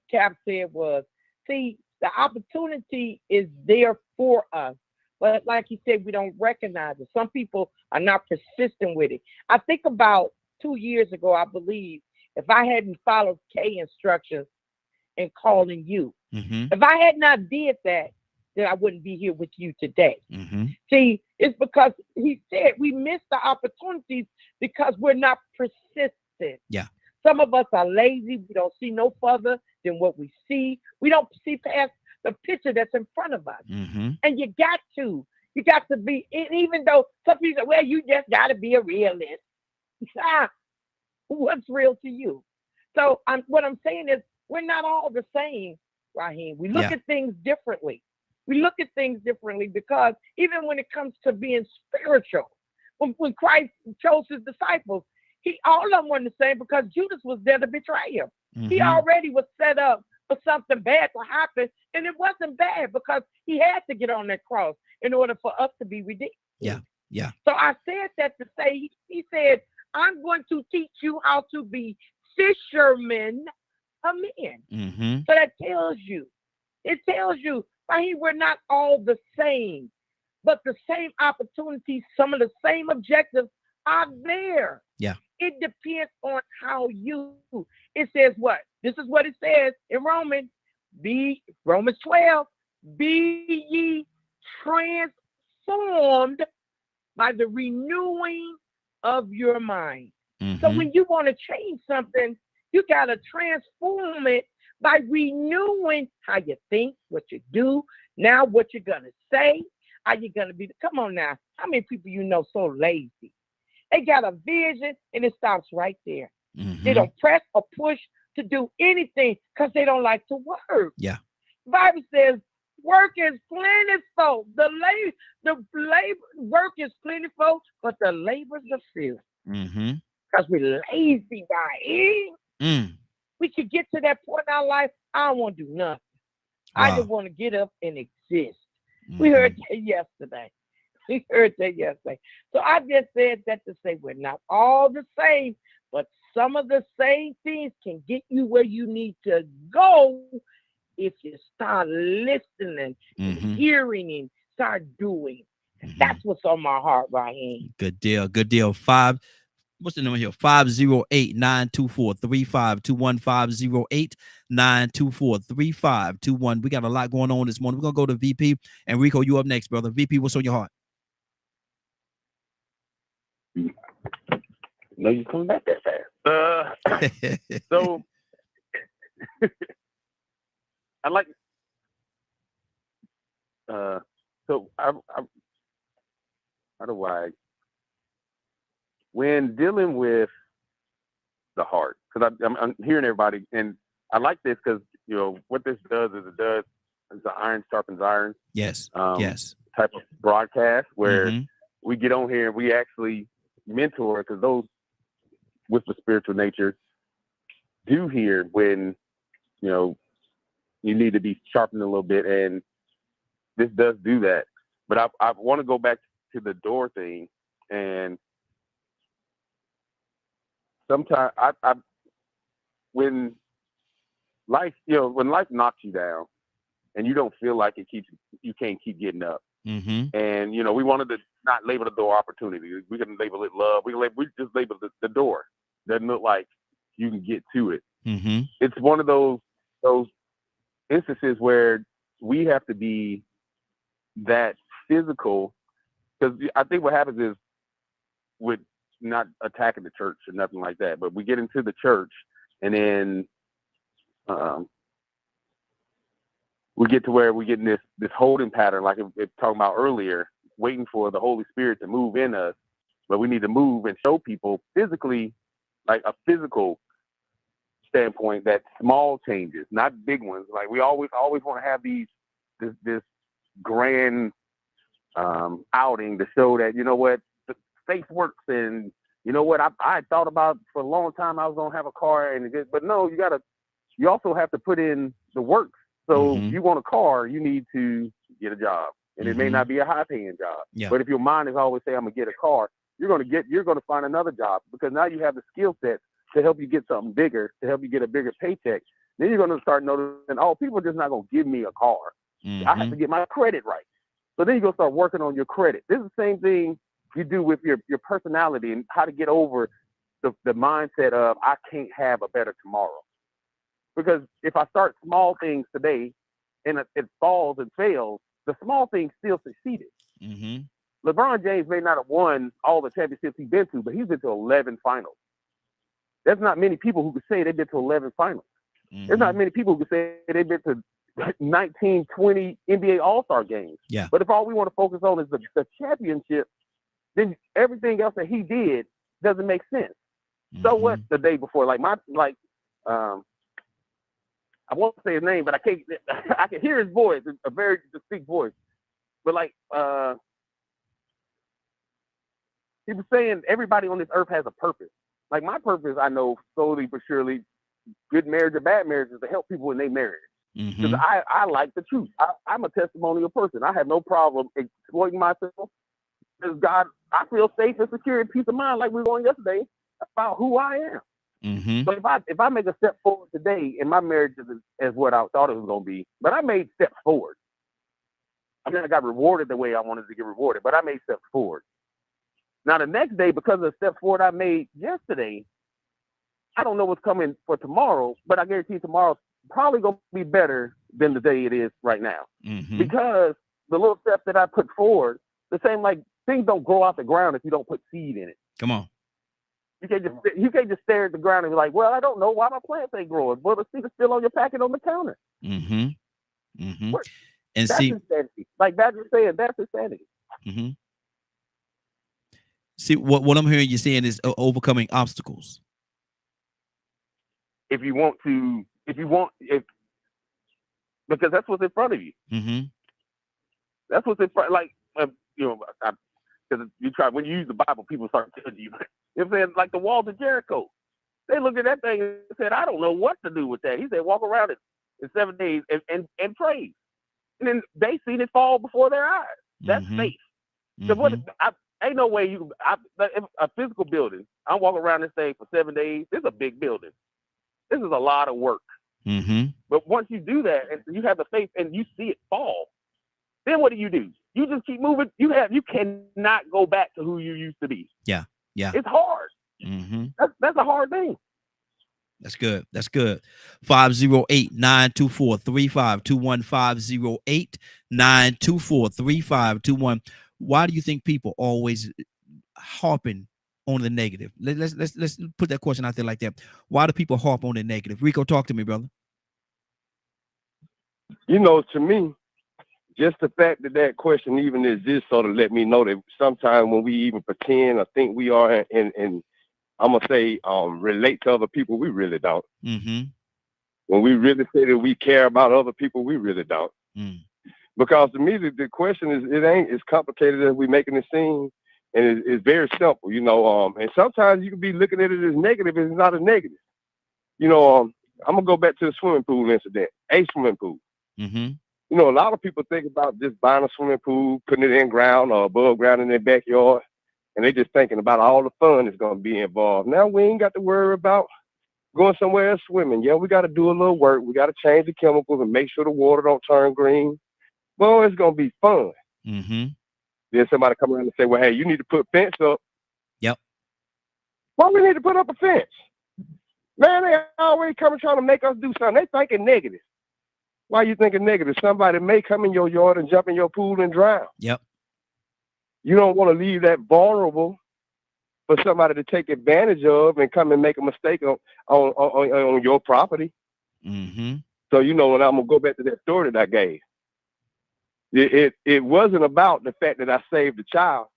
S7: Cap said was, see, the opportunity is there for us. But like he said, we don't recognize it. Some people are not persistent with it. I think about 2 years ago, I believe, if I hadn't followed K instructions and calling you, if I had not did that, then I wouldn't be here with you today. See, it's because he said we miss the opportunities because we're not persistent.
S1: Yeah.
S7: Some of us are lazy. We don't see no further than what we see. We don't see past the picture that's in front of us. And you got to be, and even though some people say, well, you just got to be a realist. What's real to you? So what I'm saying is we're not all the same, Raheem. We look at things differently. We look at things differently because even when it comes to being spiritual, when Christ chose his disciples, all of them weren't the same because Judas was there to betray him. He already was set up for something bad to happen, and it wasn't bad because he had to get on that cross in order for us to be redeemed.
S1: Yeah.
S7: So I said that to say, he said, I'm going to teach you how to be fishermen of men. So that tells you, Raheem, we're not all the same, but the same opportunities, some of the same objectives are there.
S1: Yeah.
S7: It depends on how it says what? This is what it says in Romans 12, be ye transformed by the renewing of your mind. So when you want to change something, you got to transform it by renewing how you think, what you do, now what you're going to say, how you're going to be. Come on now. How many people you know so lazy? They got a vision and it stops right there. They don't press or push to do anything because they don't like to work.
S1: Yeah.
S7: The Bible says work is plentiful. The labor work is plentiful, but the labors are few. Because we're lazy, right? We could get to that point in our life. I don't want to do nothing. I just want to get up and exist. We heard that yesterday. So I just said that to say we're not all the same, but some of the same things can get you where you need to go if you start listening, and hearing, and start doing. That's what's on my heart, Raheem.
S1: Good deal. What's the number here? 508-924-3521. 508-924-3521. We got a lot going on this morning. We're going to go to VP. And Rico, you up next, brother. VP, what's on your heart?
S10: No, you coming back that fast. So I like. So how do I? When dealing with the heart, because I'm hearing everybody, and I like this because what this does is the iron sharpens iron.
S1: Yes.
S10: Type of broadcast where we get on here and we actually mentor, because those with the spiritual nature do hear when you need to be sharpened a little bit, and this does do that. But I want to go back to the door thing, and sometimes when life knocks you down and you don't feel like you can't keep getting up. And we wanted to not label the door opportunity. We can label it love. We just label the door. Doesn't look like you can get to it. It's one of those instances where we have to be that physical, because I think what happens is, with not attacking the church or nothing like that, but we get into the church and then we get to where we get in this holding pattern, like it talking about earlier, waiting for the Holy Spirit to move in us, but we need to move and show people physically, like a physical standpoint, that small changes, not big ones. Like we always want to have this grand outing to show that faith works, and I thought about for a long time I was gonna have a car, but no, you also have to put in the work
S5: So if you want a car, you need to get a job. And it may not be a high paying job.
S1: Yeah.
S5: But if your mind is always saying, I'm gonna get a car, you're gonna find another job, because now you have the skill set to help you get something bigger, to help you get a bigger paycheck. Then you're gonna start noticing, oh, people are just not gonna give me a car. I have to get my credit right. So then you're gonna start working on your credit. This is the same thing you do with your personality and how to get over the mindset of I can't have a better tomorrow. Because if I start small things today and it falls and fails, the small things still succeeded. LeBron James may not have won all the championships he's been to, but he's been to 11 finals. There's not many people who could say they've been to 11 finals. There's not many people who could say they've been to 19, 20 NBA All-Star games.
S1: Yeah.
S5: But if all we want to focus on is the championship, then everything else that he did doesn't make sense. So what the day before? I won't say his name, but I can hear his voice. It's a very distinct voice. But he was saying everybody on this earth has a purpose. Like my purpose, I know slowly but surely, good marriage or bad marriage, is to help people in their marriage. Because I like the truth. I'm a testimonial person. I have no problem exploiting myself. Because God, I feel safe and secure and peace of mind, like we were on yesterday, about who I am. So if I make a step forward today, and my marriage is what I thought it was going to be, but I made steps forward. I mean, I got rewarded the way I wanted to get rewarded, but I made steps forward. Now the next day, because of the steps forward I made yesterday, I don't know what's coming for tomorrow, but I guarantee tomorrow's probably going to be better than the day it is right now. Because the little steps that I put forward, the same, like, things don't grow out the ground if you don't put seed in it.
S1: Come on.
S5: You can't just stare at the ground and be like, well, I don't know why my plants ain't growing. Well, the seed is still on your packet on the counter.
S1: And
S5: That's
S1: see,
S5: insanity. Like Badger said, that's insanity.
S1: see what I'm hearing you saying is overcoming obstacles.
S5: Because that's what's in front of you. That's what's in front. Like, because when you use the Bible, people start judging you. You know what I'm saying? Like the walls of Jericho. They looked at that thing and said, I don't know what to do with that. He said, walk around it in 7 days and pray. And then they seen it fall before their eyes. That's faith. So ain't no way a physical building, I'm walking around this thing for 7 days. This is a big building. This is a lot of work. But once you do that and you have the faith and you see it fall, then what do? You just keep moving. You cannot go back to who you used to be.
S1: Yeah.
S5: It's hard. That's a hard thing.
S1: That's good. 508-924-3521. 508-924-3521. Why do you think people always harping on the negative? Let's put that question out there like that. Why do people harp on the negative? Rico, talk to me, brother.
S5: To me, just the fact that question even exists sort of let me know that sometimes when we even pretend or think we are and I'm going to say relate to other people, we really don't. When we really say that we care about other people, we really don't. Because to me, the question is, it ain't as complicated as we making it seem. And it's very simple, and sometimes you can be looking at it as negative, it's not a negative. I'm going to go back to the swimming pool incident, a swimming pool. A lot of people think about just buying a swimming pool, putting it in ground or above ground in their backyard, and they're just thinking about all the fun that's going to be involved. Now we ain't got to worry about going somewhere else swimming. Yeah, we got to do a little work. We got to change the chemicals and make sure the water don't turn green. Well, it's going to be fun. Then somebody come around and say, well, hey, you need to put fence up.
S1: Yep.
S5: Why we need to put up a fence? Man, they already coming trying to make us do something. They thinking negative. Why are you thinking negative? Somebody may come in your yard and jump in your pool and drown.
S1: Yep.
S5: You don't want to leave that vulnerable for somebody to take advantage of and come and make a mistake on your property. So, when I'm going to go back to that story that I gave. It wasn't about the fact that I saved the child.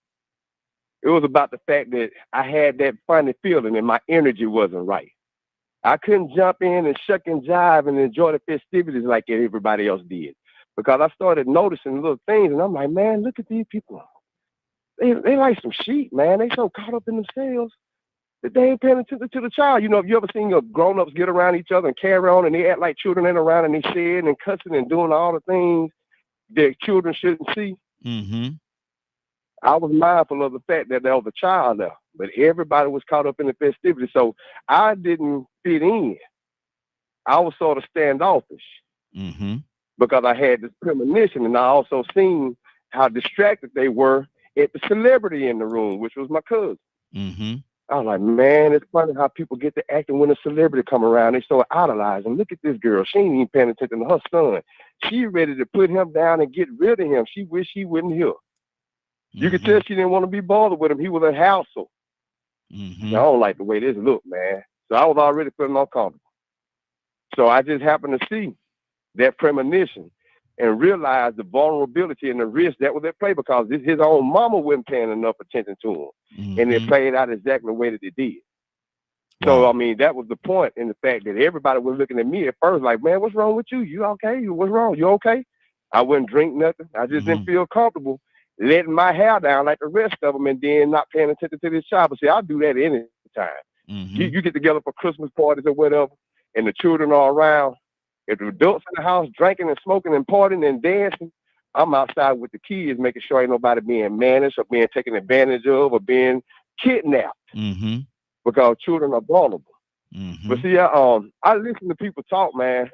S5: It was about the fact that I had that funny feeling and my energy wasn't right. I couldn't jump in and shuck and jive and enjoy the festivities like everybody else did. Because I started noticing little things and I'm like, man, look at these people. They like some sheep, man. They so caught up in themselves. that they ain't paying attention to the child. You know, if you ever seen your grown-ups get around each other and carry on and they act like children ain't around and they shedding and cussing and doing all the things that children shouldn't see.
S1: Mm-hmm.
S5: I was mindful of the fact that there was a child there, but everybody was caught up in the festivity. So I didn't fit in. I was sort of standoffish because I had this premonition, and I also seen how distracted they were at the celebrity in the room, which was my cousin. I was like, man, it's funny how people get to acting when a celebrity come around. They start idolizing. Look at this girl. She ain't even paying attention to her son. She ready to put him down and get rid of him. She wish he wouldn't hear. You could tell she didn't want to be bothered with him. He was a hassle. I don't like the way this looked, man. So I was already feeling uncomfortable. So I just happened to see that premonition and realize the vulnerability and the risk that was at play because his own mama wasn't paying enough attention to him. And it played out exactly the way that it did. So, I mean, that was the point in the fact that everybody was looking at me at first like, man, what's wrong with you? You okay? What's wrong? You okay? I wouldn't drink nothing. I just didn't feel comfortable letting my hair down like the rest of them and then not paying attention to this child. But see, I'll do that any time. You get together for Christmas parties or whatever, and the children are around. If the adults in the house drinking and smoking and partying and dancing, I'm outside with the kids making sure ain't nobody being managed or being taken advantage of or being kidnapped because children are vulnerable. But see, I listen to people talk, man.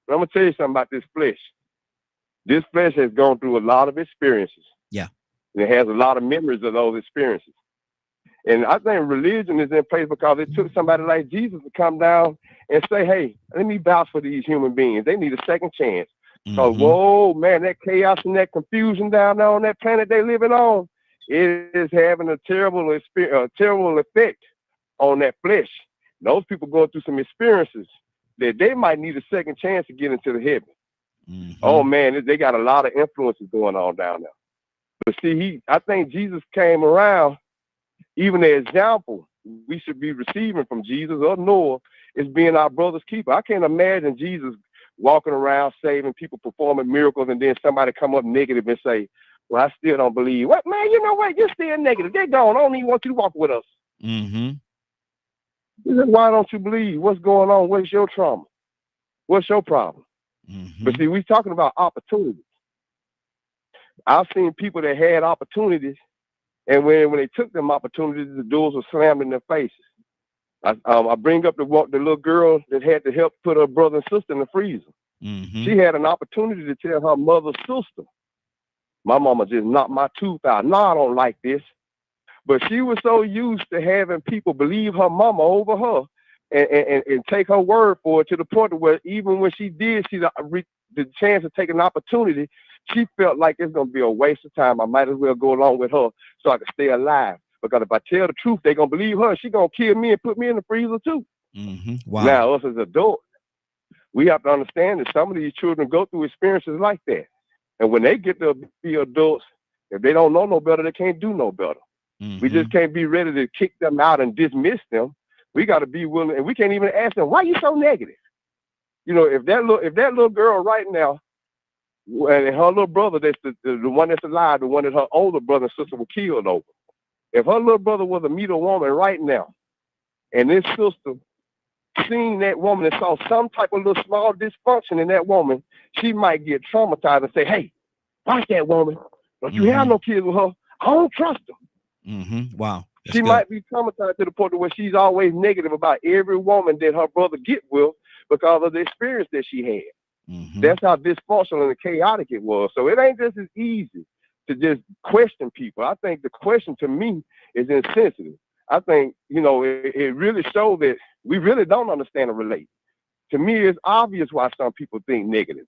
S5: But I'm going to tell you something about this flesh. This flesh has gone through a lot of experiences.
S1: Yeah.
S5: And it has a lot of memories of those experiences. And I think religion is in place because it took somebody like Jesus to come down and say, hey, let me vouch for these human beings. They need a second chance. So, whoa, man, that chaos and that confusion down there on that planet they living on, it is having a terrible effect on that flesh. Those people going through some experiences that they might need a second chance to get into the heaven. Oh, man, they got a lot of influences going on down there. But see, I think Jesus came around. Even the example we should be receiving from Jesus or Noah is being our brother's keeper. I can't imagine Jesus walking around saving people, performing miracles, and then somebody come up negative and say, well, I still don't believe. What, man, you know what? You're still negative. They're gone. I don't even want you to walk with us. He said, why don't you believe? What's going on? What's your trauma? What's your problem? But see, we're talking about opportunities. I've seen people that had opportunities, and when they took them opportunities, the doors were slammed in their faces. I bring up the little girl that had to help put her brother and sister in the freezer. She had an opportunity to tell her mother's sister, my mama just knocked my tooth out. No, I don't like this. But she was so used to having people believe her mama over her and take her word for it to the point where even when she did see the chance of taking an opportunity, she felt like it's going to be a waste of time. I might as well go along with her so I can stay alive. Because if I tell the truth, they're going to believe her. She's going to kill me and put me in the freezer too.
S1: Wow.
S5: Now, us as adults, we have to understand that some of these children go through experiences like that. And when they get to be adults, if they don't know no better, they can't do no better. We just can't be ready to kick them out and dismiss them. We got to be willing, and we can't even ask them, why are you so negative? You know, if that little girl right now, and her little brother, that's the one that's alive, the one that her older brother and sister were killed over. If her little brother was a meter woman right now, and this sister seen that woman and saw some type of little small dysfunction in that woman, she might get traumatized and say, hey, watch that woman. Don't you have no kids with her? I don't trust her.
S1: Wow. That's
S5: she
S1: good.
S5: might be traumatized to the point where she's always negative about every woman that her brother get with because of the experience that she had. That's how dysfunctional and chaotic it was. So it ain't just as easy to just question people. I think the question to me is insensitive. I think, you know, it really shows that we really don't understand or relate. To me, it's obvious why some people think negative.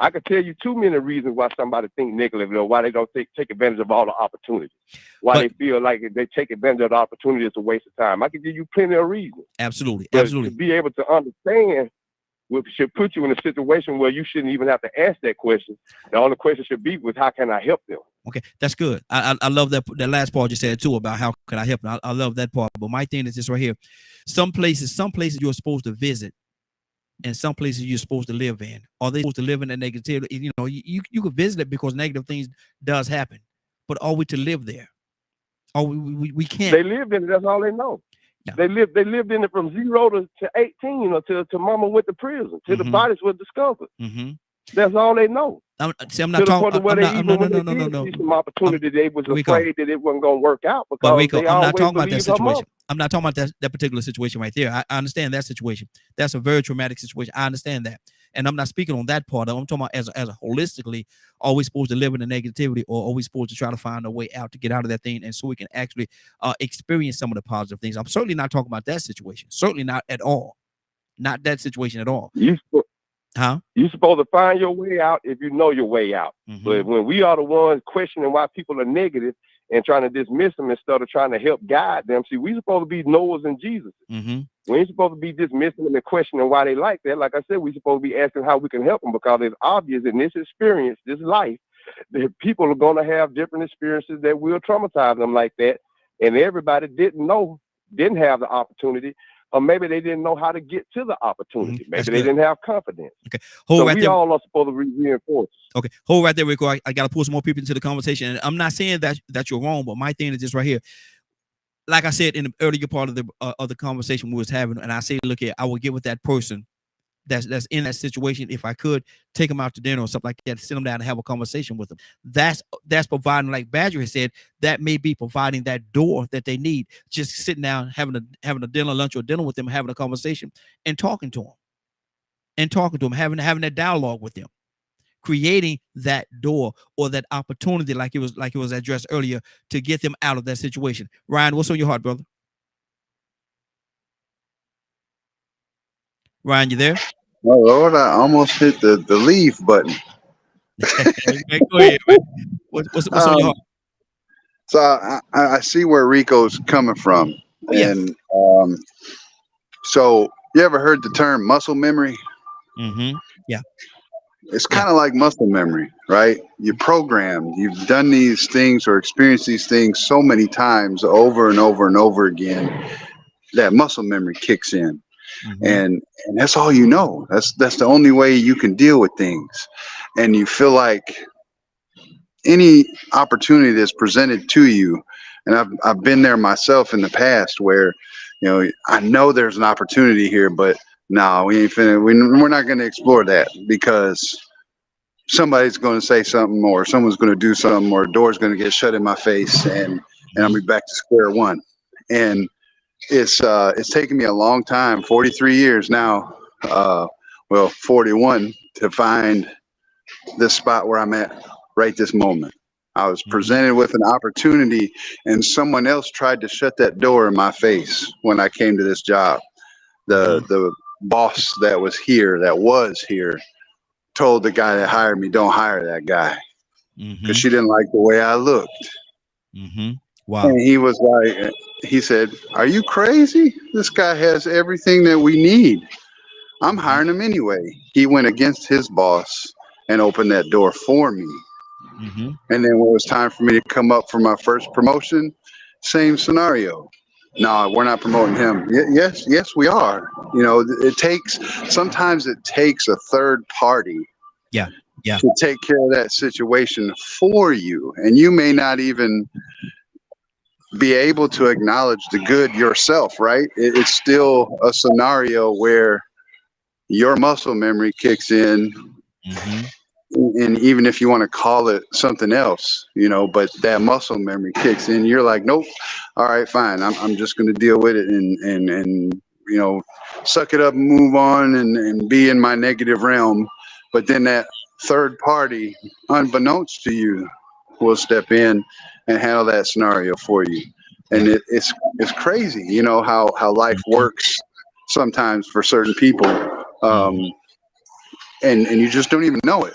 S5: I could tell you too many reasons why somebody think negative or why they don't take advantage of all the opportunities. Why they feel like if they take advantage of the opportunity, it's a waste of time. I could give you plenty of reasons.
S1: Absolutely.
S5: But
S1: Absolutely.
S5: to be able to understand should put you in a situation where you shouldn't even have to ask that question. The only question should be was, how can I help them?
S1: Okay, that's good. I love that last part you said too about how can I help them. I love that part. But my thing is this right here. Some places you're supposed to visit, and some places you're supposed to live in. Are they supposed to live in that negativity? You know, you could visit it because negative things does happen. But are we to live there? Or we can't.
S5: They lived in it, that's all they know.
S1: Yeah.
S5: They lived in it from 0 to 18, or till mama went to prison, till the bodies were discovered. That's all they know.
S1: I'm
S5: to
S1: not
S5: the point
S1: talking.
S5: where they
S1: No,
S5: even when
S1: no,
S5: they
S1: no,
S5: did
S1: no.
S5: see some opportunity, they was
S1: Rico.
S5: afraid that it wasn't gonna work out
S1: But
S5: because
S1: Rico,
S5: they
S1: I'm not
S5: always
S1: talking about that
S5: believed her mother.
S1: situation. I'm not talking about that particular situation right there. I understand that situation. That's a very traumatic situation. I understand that. And I'm not speaking on that part. I'm talking about as a holistically, are we supposed to live in the negativity, or are we supposed to try to find a way out to get out of that thing, and so we can actually experience some of the positive things? I'm certainly not talking about that situation. Certainly not at all. Not that situation at all. You're
S5: supposed to find your way out if you know your way out. But when we are the ones questioning why people are negative and trying to dismiss them instead of trying to help guide them, see, we supposed to be Noahs and Jesus. We ain't supposed to be dismissing them and questioning why they like that. Like I said, we supposed to be asking how we can help them, because it's obvious in this experience, this life, that people are going to have different experiences that will traumatize them like that. And everybody didn't have the opportunity, or maybe they didn't know how to get to the opportunity. Maybe they didn't have confidence.
S1: Okay.
S5: So we all are supposed to reinforce.
S1: Okay. Hold right there, Rico. I got to pull some more people into the conversation. And I'm not saying that you're wrong, but my thing is this right here. Like I said in the earlier part of the conversation we was having, and I say, look here, I will get with that person that's in that situation. If I could take them out to dinner or something like that, sit them down and have a conversation with them. That's providing, like Badger has said, that may be providing that door that they need. Just sitting down, having a dinner, lunch, or dinner with them, having a conversation and talking to them, having that dialogue with them, creating that door or that opportunity, like it was addressed earlier, to get them out of that situation. Ryan, what's on your heart, brother? Ryan, you there?
S4: Oh Lord, I almost hit the leave button.
S1: Go ahead, man. What's on your heart?
S4: So I see where Rico's coming from.
S1: Oh, yeah.
S4: And so you ever heard the term muscle memory?
S1: Yeah.
S4: It's kind of like muscle memory, right? You're programmed. You've done these things or experienced these things so many times over and over and over again that muscle memory kicks in. And that's all you know. That's the only way you can deal with things. And you feel like any opportunity that's presented to you, and I've been there myself in the past, where I know there's an opportunity here, but no, we ain't finna. We're not going to explore that because somebody's going to say something, or someone's going to do something, or a door's going to get shut in my face, and I'll be back to square one. And it's taken me a long time, 43 years now, 41, to find this spot where I'm at right this moment. I was presented with an opportunity, and someone else tried to shut that door in my face when I came to this job. The boss that was here, told the guy that hired me, don't hire that guy, because she didn't like the way I looked.
S1: Wow.
S4: And he said, are you crazy? This guy has everything that we need. I'm hiring him anyway. He went against his boss and opened that door for me. And then when it was time for me to come up for my first promotion, same scenario. No, we're not promoting him. Yes, we are. Sometimes it takes a third party to take care of that situation for you. And you may not even be able to acknowledge the good yourself, right? It's still a scenario where your muscle memory kicks in. And even if you want to call it something else, but that muscle memory kicks in, you're like, nope, all right, fine. I'm just going to deal with it and suck it up and move on and be in my negative realm. But then that third party, unbeknownst to you, will step in and handle that scenario for you. And it's crazy, how life works sometimes for certain people. And you just don't even know it.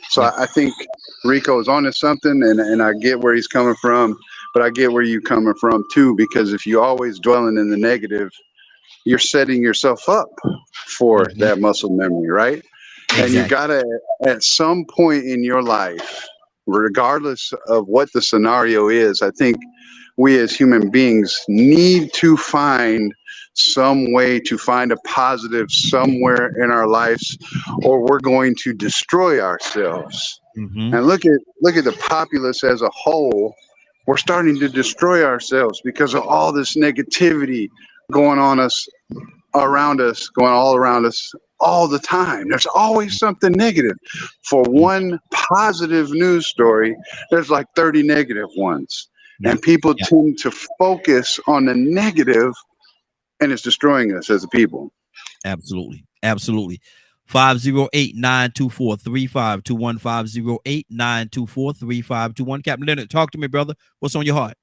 S4: So I think Rico is onto something, and I get where he's coming from, but I get where you're coming from too, because if you're always dwelling in the negative, you're setting yourself up for that muscle memory, right? Exactly. And you gotta, at some point in your life, regardless of what the scenario is, I think we as human beings need to find some way to find a positive somewhere in our lives, or we're going to destroy ourselves. And look at the populace as a whole. We're starting to destroy ourselves because of all this negativity going on us, around us, going all around us all the time. There's always something negative. For one positive news story, there's like 30 negative ones. And people tend to focus on the negative, and it's destroying us as a people.
S1: Absolutely. Absolutely. 508-924-3521. 508-924-3521. Captain Leonard, talk to me, brother. What's on your heart?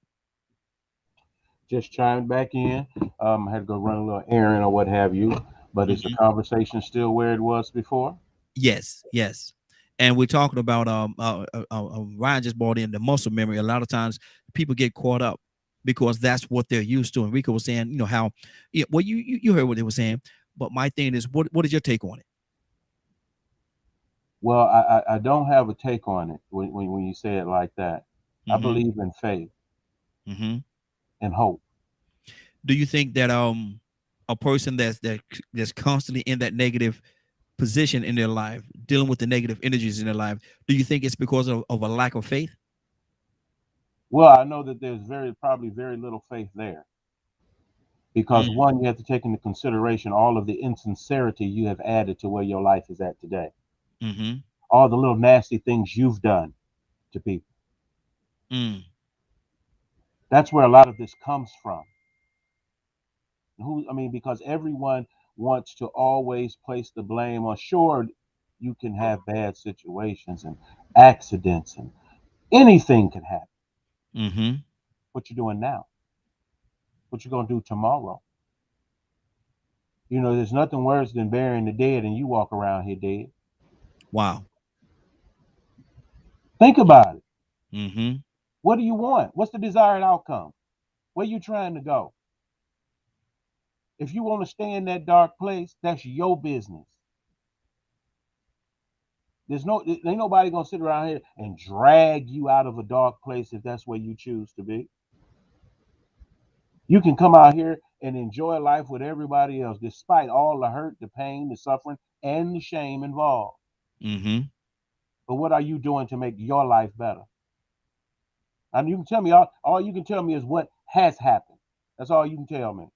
S6: Just chiming back in. I had to go run a little errand or what have you. But is the conversation still where it was before?
S1: Yes, yes. And we're talking about Ryan just brought in the muscle memory. A lot of times people get caught up because that's what they're used to. And Rico was saying, you know, how well you heard what they were saying. But my thing is, what is your take on it?
S6: Well, I don't have a take on it when you say it like that. I believe in faith and hope.
S1: Do you think that a person that's constantly in that negative position in their life, dealing with the negative energies in their life, do you think it's because of a lack of faith?
S6: Well, I know that there's probably very little faith there. Because one, you have to take into consideration all of the insincerity you have added to where your life is at today. All the little nasty things you've done to people. That's where a lot of this comes from. Because everyone wants to always place the blame on. Sure, you can have bad situations and accidents and anything can happen. What you doing now? What you gonna do tomorrow? You know, there's nothing worse than burying the dead and you walk around here dead.
S1: Wow.
S6: Think about it. What do you want? What's the desired outcome? Where you trying to go? If you want to stay in that dark place, that's your business. Ain't nobody gonna sit around here and drag you out of a dark place if that's where you choose to be. You can come out here and enjoy life with everybody else, despite all the hurt, the pain, the suffering, and the shame involved. But what are you doing to make your life better? And you can tell me all you can tell me is what has happened. That's all you can tell me.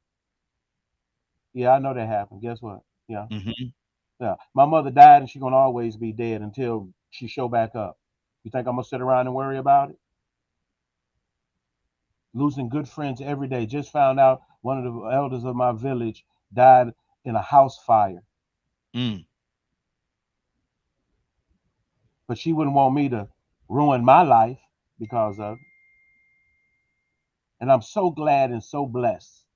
S6: Yeah, I know that happened. Guess what? Yeah. Yeah. My mother died and she's gonna always be dead until she show back up. You think I'm gonna sit around and worry about it? Losing good friends every day. Just found out one of the elders of my village died in a house fire. But she wouldn't want me to ruin my life because of it. And I'm so glad and so blessed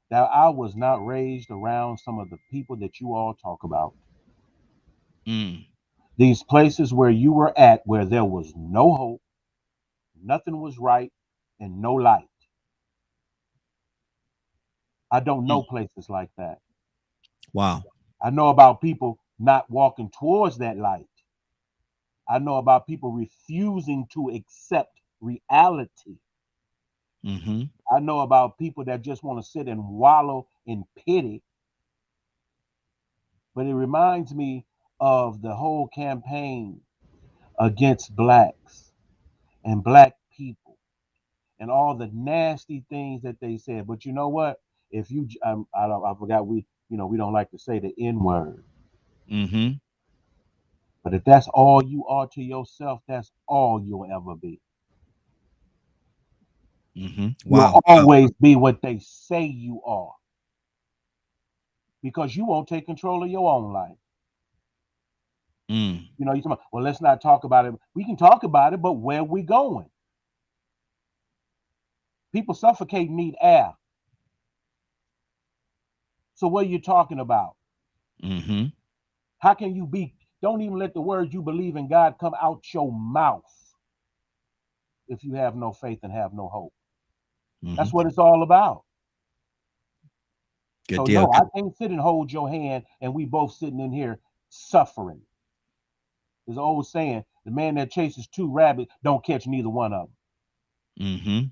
S6: that I was not raised around some of the people that you all talk about. These places where you were at, where there was no hope, nothing was right, and no light. I don't know places like that.
S1: Wow.
S6: I know about people not walking towards that light. I know about people refusing to accept reality. I know about people that just want to sit and wallow in pity. But it reminds me of the whole campaign against blacks and black people and all the nasty things that they said. But you know what? If you, I forgot we don't like to say the N word. But if that's all you are to yourself, that's all you'll ever be.
S1: Wow.
S6: You'll always be what they say you are. Because you won't take control of your own life. You know, you talk about, well, let's not talk about it. We can talk about it, but where are we going? People suffocate and need air. So what are you talking about? How can you don't even let the words you believe in God come out your mouth if you have no faith and have no hope. That's what it's all about.
S1: Good
S6: so
S1: deal.
S6: no, I can't sit and hold your hand and we both sitting in here suffering. There's an old saying, the man that chases two rabbits don't catch neither one of them.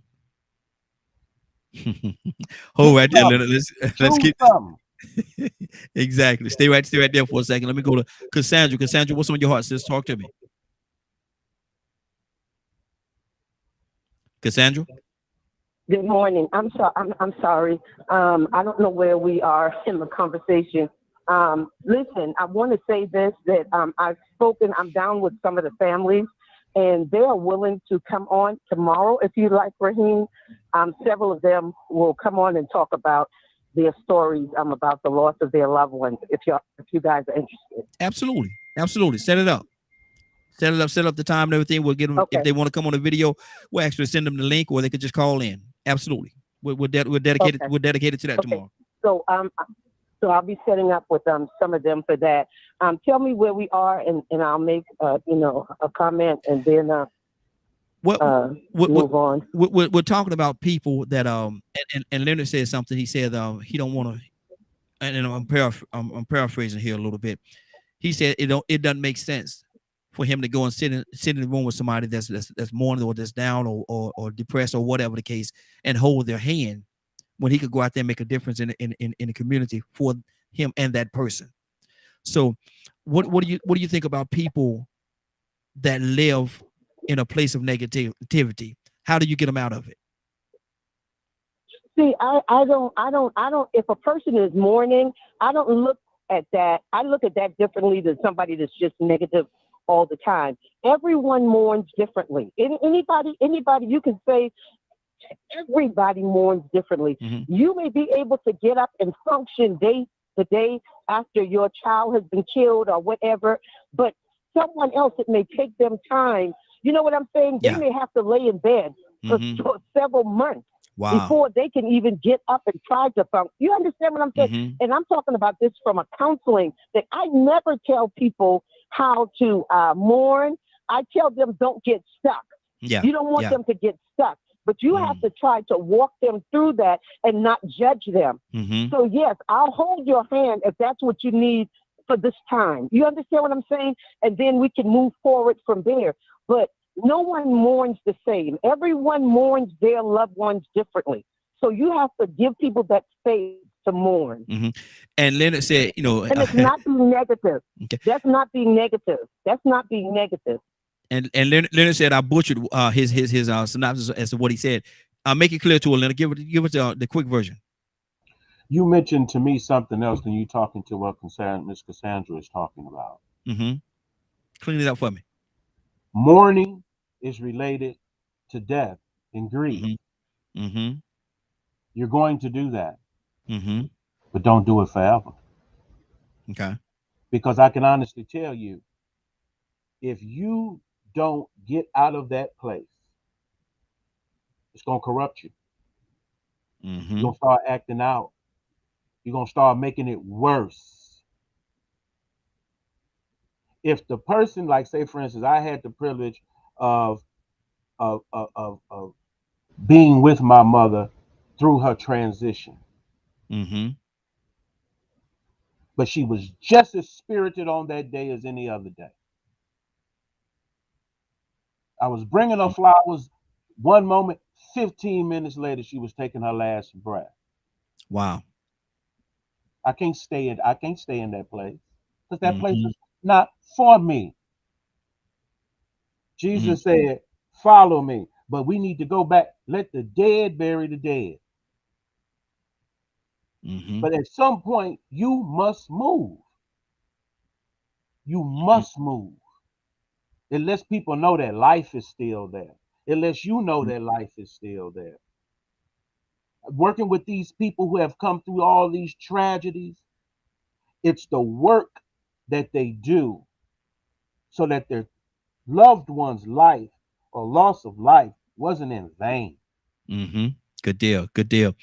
S1: Hold right there. Let's keep
S6: something.
S1: Exactly. Stay right there for a second. Let me go to Cassandra. Cassandra, what's on your heart, sis? Talk to me. Cassandra?
S9: Good morning. I'm sorry. I'm sorry. I don't know where we are in the conversation. Listen, I want to say this, that I've spoken. I'm down with some of the families, and they are willing to come on tomorrow if you like, Raheem. Several of them will come on and talk about their stories about the loss of their loved ones. If you guys are interested.
S1: Absolutely, absolutely. Set it up. Set up the time and everything. We'll get them if they want to come on the video. We'll actually send them the link, or they could just call in. Absolutely, we're dedicated.
S9: Okay.
S1: We're dedicated to that tomorrow.
S9: So so I'll be setting up with some of them for that. Tell me where we are, and I'll make a comment, and then move on.
S1: We're talking about people that and Leonard said something. He said he don't want to, and I'm paraphrasing here a little bit. He said it doesn't make sense for him to go and sit in the room with somebody that's mourning or that's down or depressed or whatever the case, and hold their hand when he could go out there and make a difference in the community for him and that person. So what do you think about people that live in a place of negativity? How do you get them out of it?
S9: See, I don't, if a person is mourning, I don't look at that. I look at that differently than somebody that's just negative all the time. Everyone mourns differently. Anybody you can say, everybody mourns differently. Mm-hmm. You may be able to get up and function the day after your child has been killed or whatever, but someone else, it may take them time. You know what I'm saying? They may have to lay in bed for several months before they can even get up and try to function. You understand what I'm saying? Mm-hmm. And I'm talking about this from a counseling that I never tell people how to mourn. I tell them don't get stuck. Yeah. You don't want them to get stuck, but you have to try to walk them through that and not judge them. Mm-hmm. So yes, I'll hold your hand if that's what you need for this time. You understand what I'm saying? And then we can move forward from there. But no one mourns the same. Everyone mourns their loved ones differently. So you have to give people that space to mourn.
S1: Mm-hmm. And Leonard said,
S9: and it's not being negative. Okay. That's not being negative. That's not being negative.
S1: And Leonard said I butchered his synopsis as to what he said. Make it clear to her, Leonard. Give it the quick version.
S6: You mentioned to me something else when you talking to what Miss Cassandra is talking about.
S1: Mm-hmm. Clean it up for me.
S6: Mourning is related to death and grief.
S1: Mm-hmm. Mm-hmm.
S6: You're going to do that.
S1: Mm-hmm.
S6: But don't do it forever.
S1: Okay.
S6: Because I can honestly tell you, if you don't get out of that place, it's going to corrupt you.
S1: Mm-hmm.
S6: You're going to start acting out. You're going to start making it worse. If the person, like say for instance, I had the privilege of being with my mother through her transition.
S1: Mm-hmm.
S6: But she was just as spirited on that day as any other day. I was bringing her flowers one moment, 15 minutes later, she was taking her last breath.
S1: Wow.
S6: I can't stay in that place because that place is not for me. Jesus said, follow me, but we need to go back. Let the dead bury the dead.
S1: Mm-hmm.
S6: But at some point, you must move. You must move. It lets people know that life is still there. It lets you know that life is still there. Working with these people who have come through all these tragedies, it's the work that they do so that their loved one's life or loss of life wasn't in vain.
S1: Mm-hmm. Good deal. Good deal.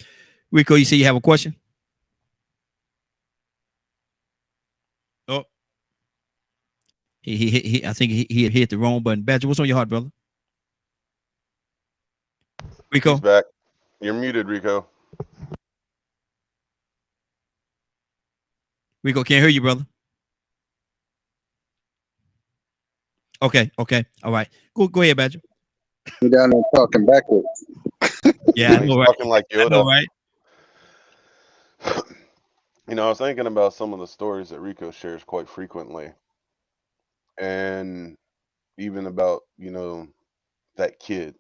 S1: Rico, you say you have a question? Oh. I think he hit the wrong button. Badger, what's on your heart, brother? Rico?
S3: He's back. You're muted, Rico.
S1: Rico, can't hear you, brother. Okay. All right. Go ahead, Badger.
S4: You're down there talking backwards.
S1: Yeah, I know, right?
S3: Talking like Yoda.
S1: I know, right?
S3: You know, I was thinking about some of the stories that Rico shares quite frequently. And even about, that kid.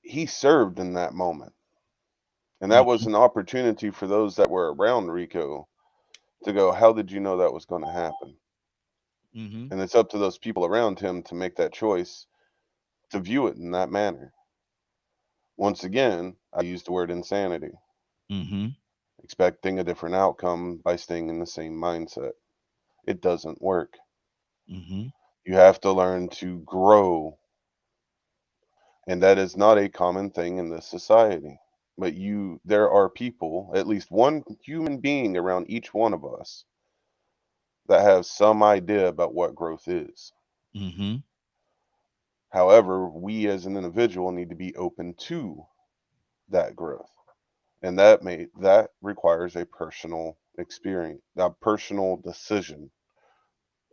S3: he served in that moment. And that was an opportunity for those that were around Rico to go, how did you know that was going to happen? And it's up to those people around him to make that choice to view it in that manner. Once again, I use the word insanity. Expecting a different outcome by staying in the same mindset. It doesn't work. You have to learn to grow. And that is not a common thing in this society. But there are people, at least one human being around each one of us, that have some idea about what growth is. However, we as an individual need to be open to that growth. And that requires a personal experience, a personal decision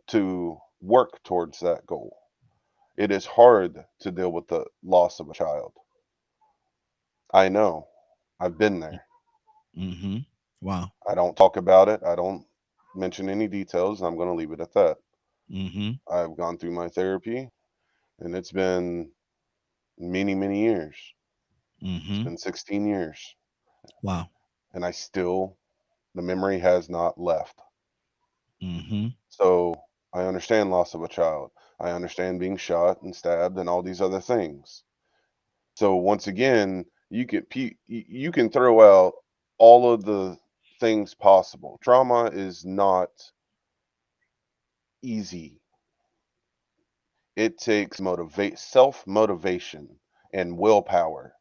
S3: to work towards that goal. It is hard to deal with the loss of a child. I know. I've been there.
S1: Wow.
S3: I don't talk about it. I don't mention any details. I'm going to leave it at that. I've gone through my therapy, and it's been many, many years. It's been 16 years.
S1: Wow.
S3: And the memory has not left. So I understand loss of a child. I understand being shot and stabbed and all these other things. So once again, you can throw out all of the things possible. Trauma is not easy. It takes self-motivation and willpower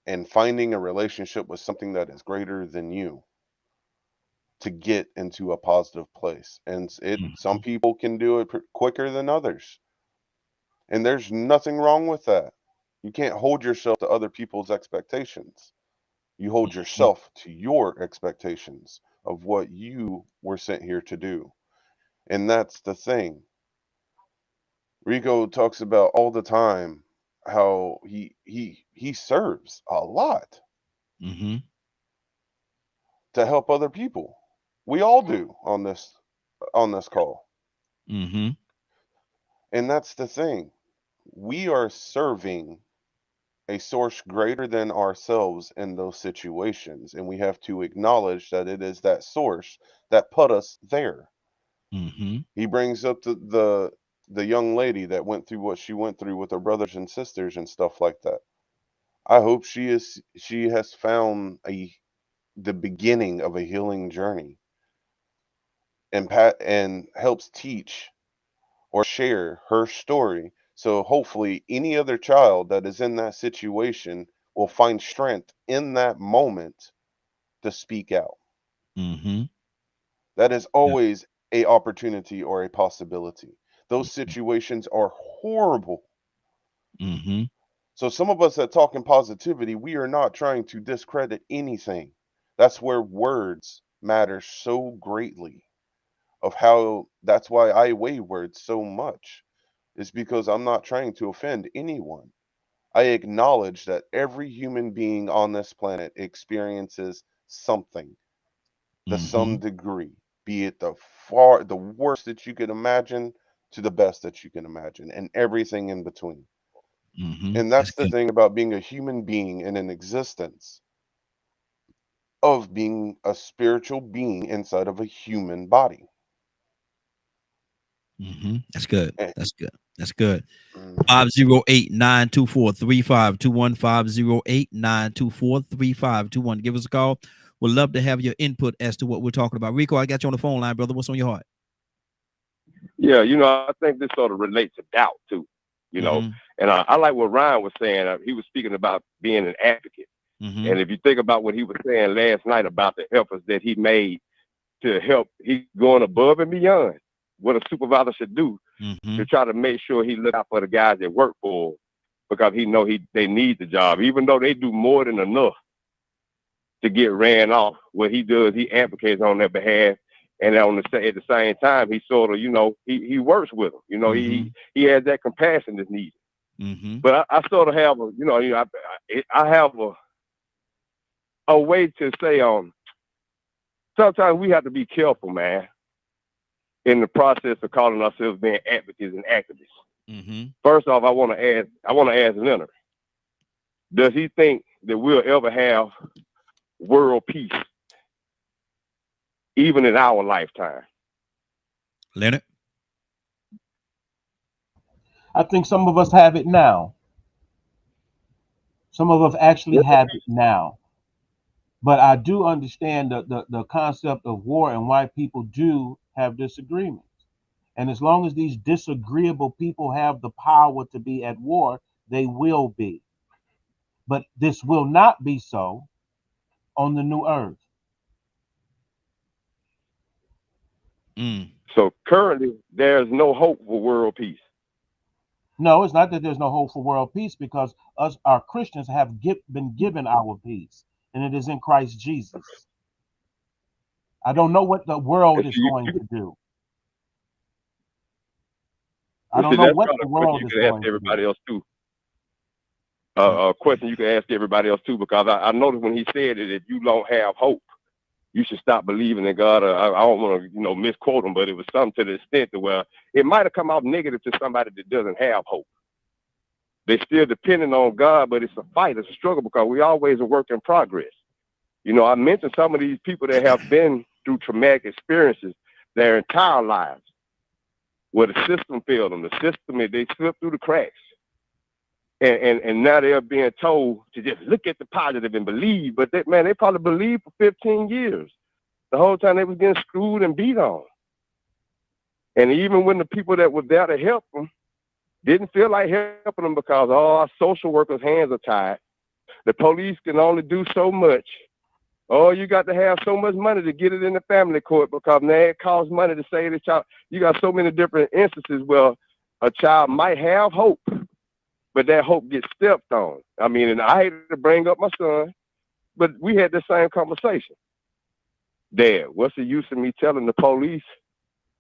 S3: and finding a relationship with something that is greater than you to get into a positive place. And some people can do it quicker than others. And there's nothing wrong with that. You can't hold yourself to other people's expectations. You hold yourself to your expectations of what you were sent here to do. And that's the thing. Rico talks about all the time how he serves a lot to help other people. We all do on this call. And that's the thing. We are serving a source greater than ourselves in those situations, and we have to acknowledge that it is that source that put us there. He brings up the young lady that went through what she went through with her brothers and sisters and stuff like that. I hope she has found the beginning of a healing journey and helps teach or share her story. So hopefully any other child that is in that situation will find strength in that moment to speak out. That is always a opportunity or a possibility. Those situations are horrible. So some of us that talk in positivity, we are not trying to discredit anything. That's where words matter so greatly. That's why I weigh words so much. Is because I'm not trying to offend anyone. I acknowledge that every human being on this planet experiences something to some degree, be it the worst that you can imagine to the best that you can imagine, and everything in between. And that's the thing about being a human being in an existence of being a spiritual being inside of a human body.
S1: That's good. That's good. That's good. 508-924-3521. 508-924-3521. Give us a call. We'd love to have your input as to what we're talking about. Rico, I got you on the phone line, brother. What's on your heart?
S5: Yeah, I think this sort of relates to doubt too, and I like what Ryan was saying. He was speaking about being an advocate. And if you think about what he was saying last night about the efforts that he made to help, he's going above and beyond what a supervisor should do to try to make sure he look out for the guys that work for him, because he know they need the job, even though they do more than enough to get ran off. What he does, he advocates on their behalf, and at the same time, he sort of, he works with them. He has that compassion that's needed. But I sort of have I have a way to say, sometimes we have to be careful, man, in the process of calling ourselves being advocates and activists. First off, I want to ask Leonard, does he think that we'll ever have world peace, even in our lifetime?
S1: Leonard?
S6: I think some of us have it now. Some of us actually have it now. But I do understand the concept of war and why people do have disagreements. And as long as these disagreeable people have the power to be at war, they will be. But this will not be so on the new earth.
S5: So currently, there's no hope for world peace.
S6: No, it's not that there's no hope for world peace, because us, our Christians, have been given our peace, and it is in Christ Jesus. I don't know what the world is going to do. I don't know what the world is going to do.
S5: Everybody else too. A question you can ask everybody else too, because I noticed when he said that if you don't have hope, you should stop believing in God. I don't want to, misquote him, but it was something to the extent that, well, it might have come out negative to somebody that doesn't have hope. They're still depending on God, but it's a fight, it's a struggle, because we always a work in progress. I mentioned some of these people that have been through traumatic experiences their entire lives, where the system failed them. The system, they slipped through the cracks. And now they're being told to just look at the positive and believe. But they probably believed for 15 years. The whole time they was getting screwed and beat on. And even when the people that were there to help them didn't feel like helping them because our social workers' hands are tied. The police can only do so much. Oh, you got to have so much money to get it in the family court, because now it costs money to save the child. You got so many different instances where a child might have hope, but that hope gets stepped on. I mean, and I hate to bring up my son, but we had the same conversation. Dad, what's the use of me telling the police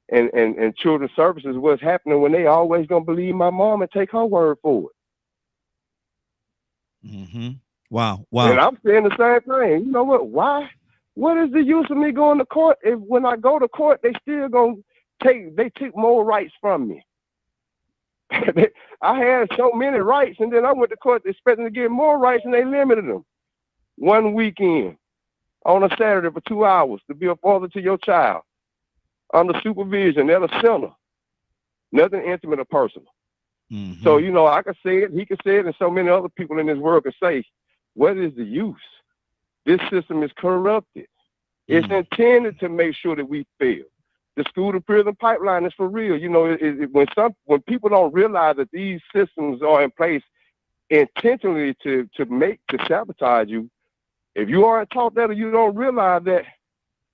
S5: and children's services what's happening when they always gonna believe my mom and take her word for it?
S1: Mm-hmm. Wow.
S5: And I'm saying the same thing. You know what? Why? What is the use of me going to court if when I go to court, they still gonna take more rights from me? I had so many rights, and then I went to court expecting to get more rights, and they limited them. One weekend on a Saturday for 2 hours to be a father to your child under supervision at a center. Nothing intimate or personal.
S1: Mm-hmm.
S5: So, I can say it, he can say it, and so many other people in this world can say, what is the use? This system is corrupted. It's intended to make sure that we fail. The school to prison pipeline is for real. When people don't realize that these systems are in place intentionally to sabotage you, if you aren't taught that or you don't realize that,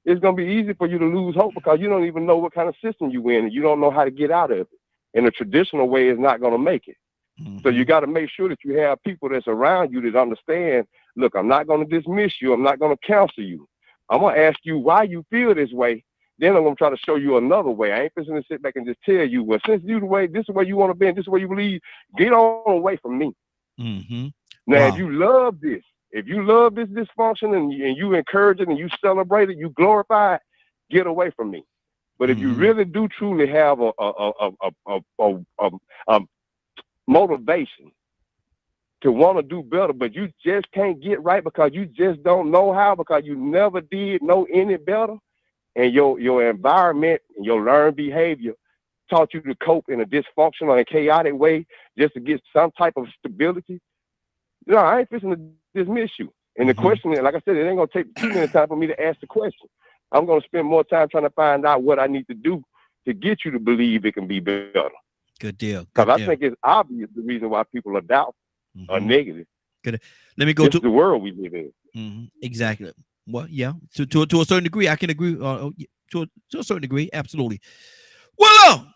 S5: it's going to be easy for you to lose hope, because you don't even know what kind of system you're in, and you don't know how to get out of it. And the traditional way is not going to make it. Mm-hmm. So you got to make sure that you have people that's around you that understand, look, I'm not going to dismiss you. I'm not going to counsel you. I'm going to ask you why you feel this way. Then I'm going to try to show you another way. I ain't just going to sit back and just tell you, well, since you the way, this is where you want to be, and this is where you believe, get on away from me.
S1: Mm-hmm.
S5: Now, if you love this dysfunction and you encourage it and you celebrate it, you glorify it, get away from me. But if you really do truly have a motivation to want to do better, but you just can't get right because you just don't know how, because you never did know any better, and your environment and your learned behavior taught you to cope in a dysfunctional and chaotic way just to get some type of stability, I ain't fixing to dismiss you. And the question, like I said, it ain't going to take too many time for me to ask the question. I'm going to spend more time trying to find out what I need to do to get you to believe it can be better.
S1: Good deal.
S5: Because I think it's obvious the reason why people are doubtful or negative.
S1: Good. Let me go to
S5: the world we live in.
S1: Mm-hmm. Exactly. Well, yeah. To a certain degree, I can agree. To a certain degree, absolutely. Well,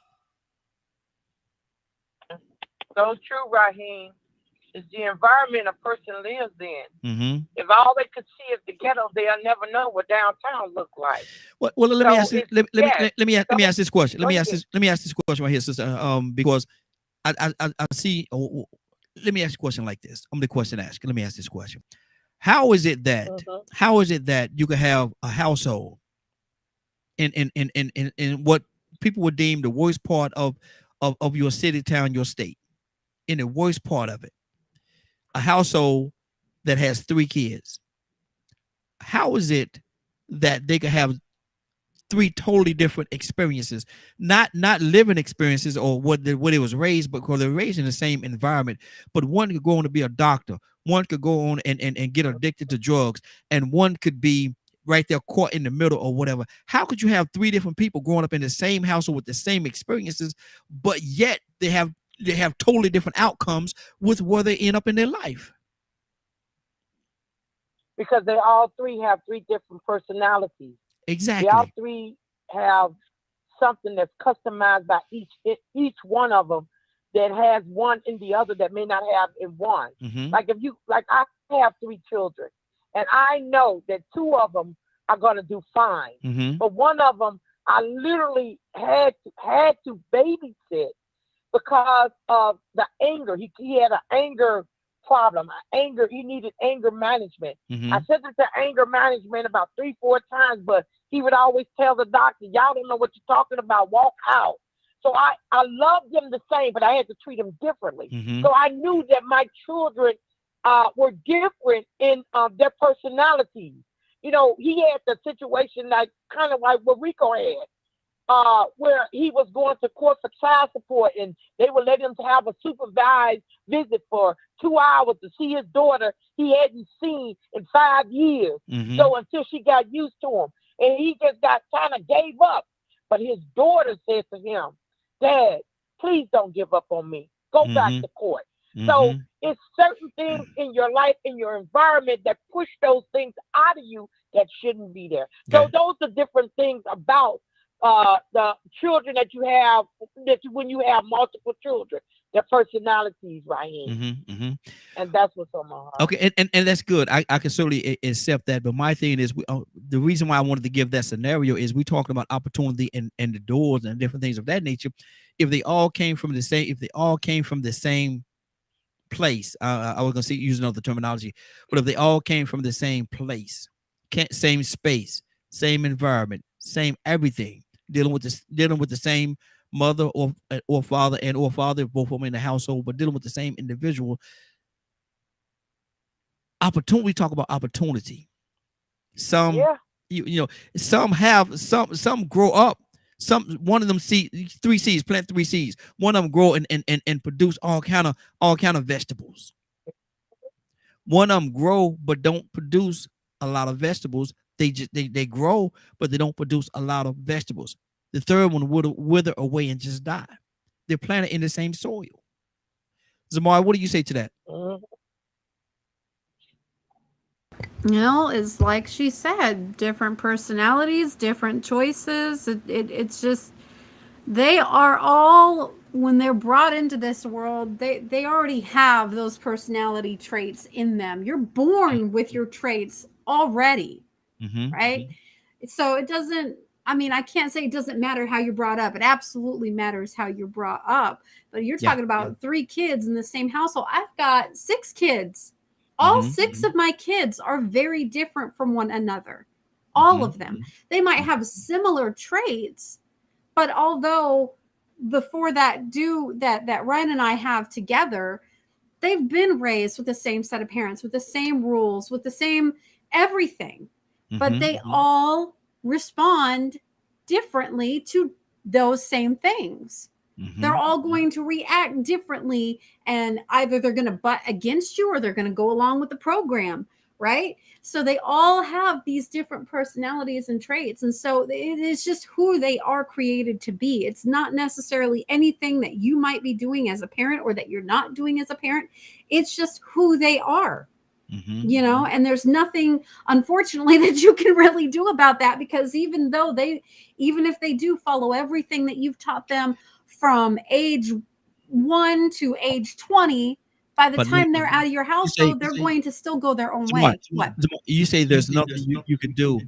S7: So true, Raheem. It's the environment a person lives in.
S1: Mm-hmm.
S7: If all they could see is the ghetto, they'll never know what downtown look like.
S1: Well, let me ask this question. Let me ask this question right here, sister. Because I see. Let me ask a question like this. I'm the question asker. Let me ask this question. How is it that you can have a household in what people would deem the worst part of your city, town, your state, in the worst part of it, a household that has 3 kids, how is it that they could have 3 totally different experiences, not living experiences or what it was raised, but because they're raised in the same environment. But one could go on to be a doctor, one could go on and get addicted to drugs, and one could be right there caught in the middle or whatever. How could you have 3 different people growing up in the same household with the same experiences, but yet they have totally different outcomes with where they end up in their life?
S7: Because they all 3 have 3 different personalities.
S1: Exactly.
S7: They all 3 have something that's customized by each one of them that has one in the other that may not have in one.
S1: Mm-hmm.
S7: Like I have 3 children, and I know that 2 of them are gonna do fine,
S1: Mm-hmm.
S7: but one of them I literally had to babysit because of the anger. He had an anger problem. He needed anger management.
S1: Mm-hmm.
S7: I sent him to anger management about 3-4 times, but he would always tell the doctor, y'all don't know what you're talking about, walk out. So I loved them the same, but I had to treat them differently.
S1: Mm-hmm.
S7: So I knew that my children were different in their personalities. You know, he had the situation kind of like what Rico had, where he was going to court for child support, and they would let him have a supervised visit for 2 hours to see his daughter he hadn't seen in 5 years.
S1: Mm-hmm.
S7: So until she got used to him, and he just kind of gave up. But his daughter said to him, "Dad, please don't give up on me. Go back to court."
S1: Mm-hmm.
S7: So it's certain things in your life, in your environment, that push those things out of you that shouldn't be there. So
S1: Okay.
S7: those are different things about the children that you have, when you have multiple children, their personalities, right here.
S1: Mm-hmm. Mm-hmm.
S7: And that's what's on my heart.
S1: Okay, and that's good. I can certainly accept that. But my thing is, the reason why I wanted to give that scenario is we talking about opportunity and the doors and different things of that nature. If they all came from the same place, I was gonna say use another terminology, but if they all came from the same place, same space, same environment, same everything, dealing with the same mother or father both of them in the household, but dealing with the same individual. Opportunity. We talk about opportunity. Some,
S7: Yeah.
S1: you know, some grow up. One of them see 3 seeds, plant 3 seeds. One of them grow and produce all kind of vegetables. One of them grow but don't produce a lot of vegetables. They grow but they don't produce a lot of vegetables. The third one would wither away and just die. They're planted in the same soil. Zamar, what do you say to that?
S7: Mhm.
S2: You know, it's like she said, different personalities, different choices. It's just, they are all, when they're brought into this world, they already have those personality traits in them. You're born with your traits already,
S1: Mm-hmm.
S2: right? So it doesn't, I mean, I can't say it doesn't matter how you're brought up. It absolutely matters how you're brought up. But you're talking about 3 kids in the same household. I've got 6 kids. All 6 of my kids are very different from one another. All of them. They might have similar traits, but although the 4 that Ryan and I have together, they've been raised with the same set of parents, with the same rules, with the same everything. But they all respond differently to those same things. They're all going to react differently, and either they're going to butt against you or they're going to go along with the program, right? So they all have these different personalities and traits, and so it is just who they are created to be. It's not necessarily anything that you might be doing as a parent or that you're not doing as a parent. It's just who they are. You know, and there's nothing, unfortunately, that you can really do about that, because even if they do follow everything that you've taught them from age 1 to age 20, by the time they're out of your household, they're going to still go their own way. What?
S1: You say there's nothing you can do.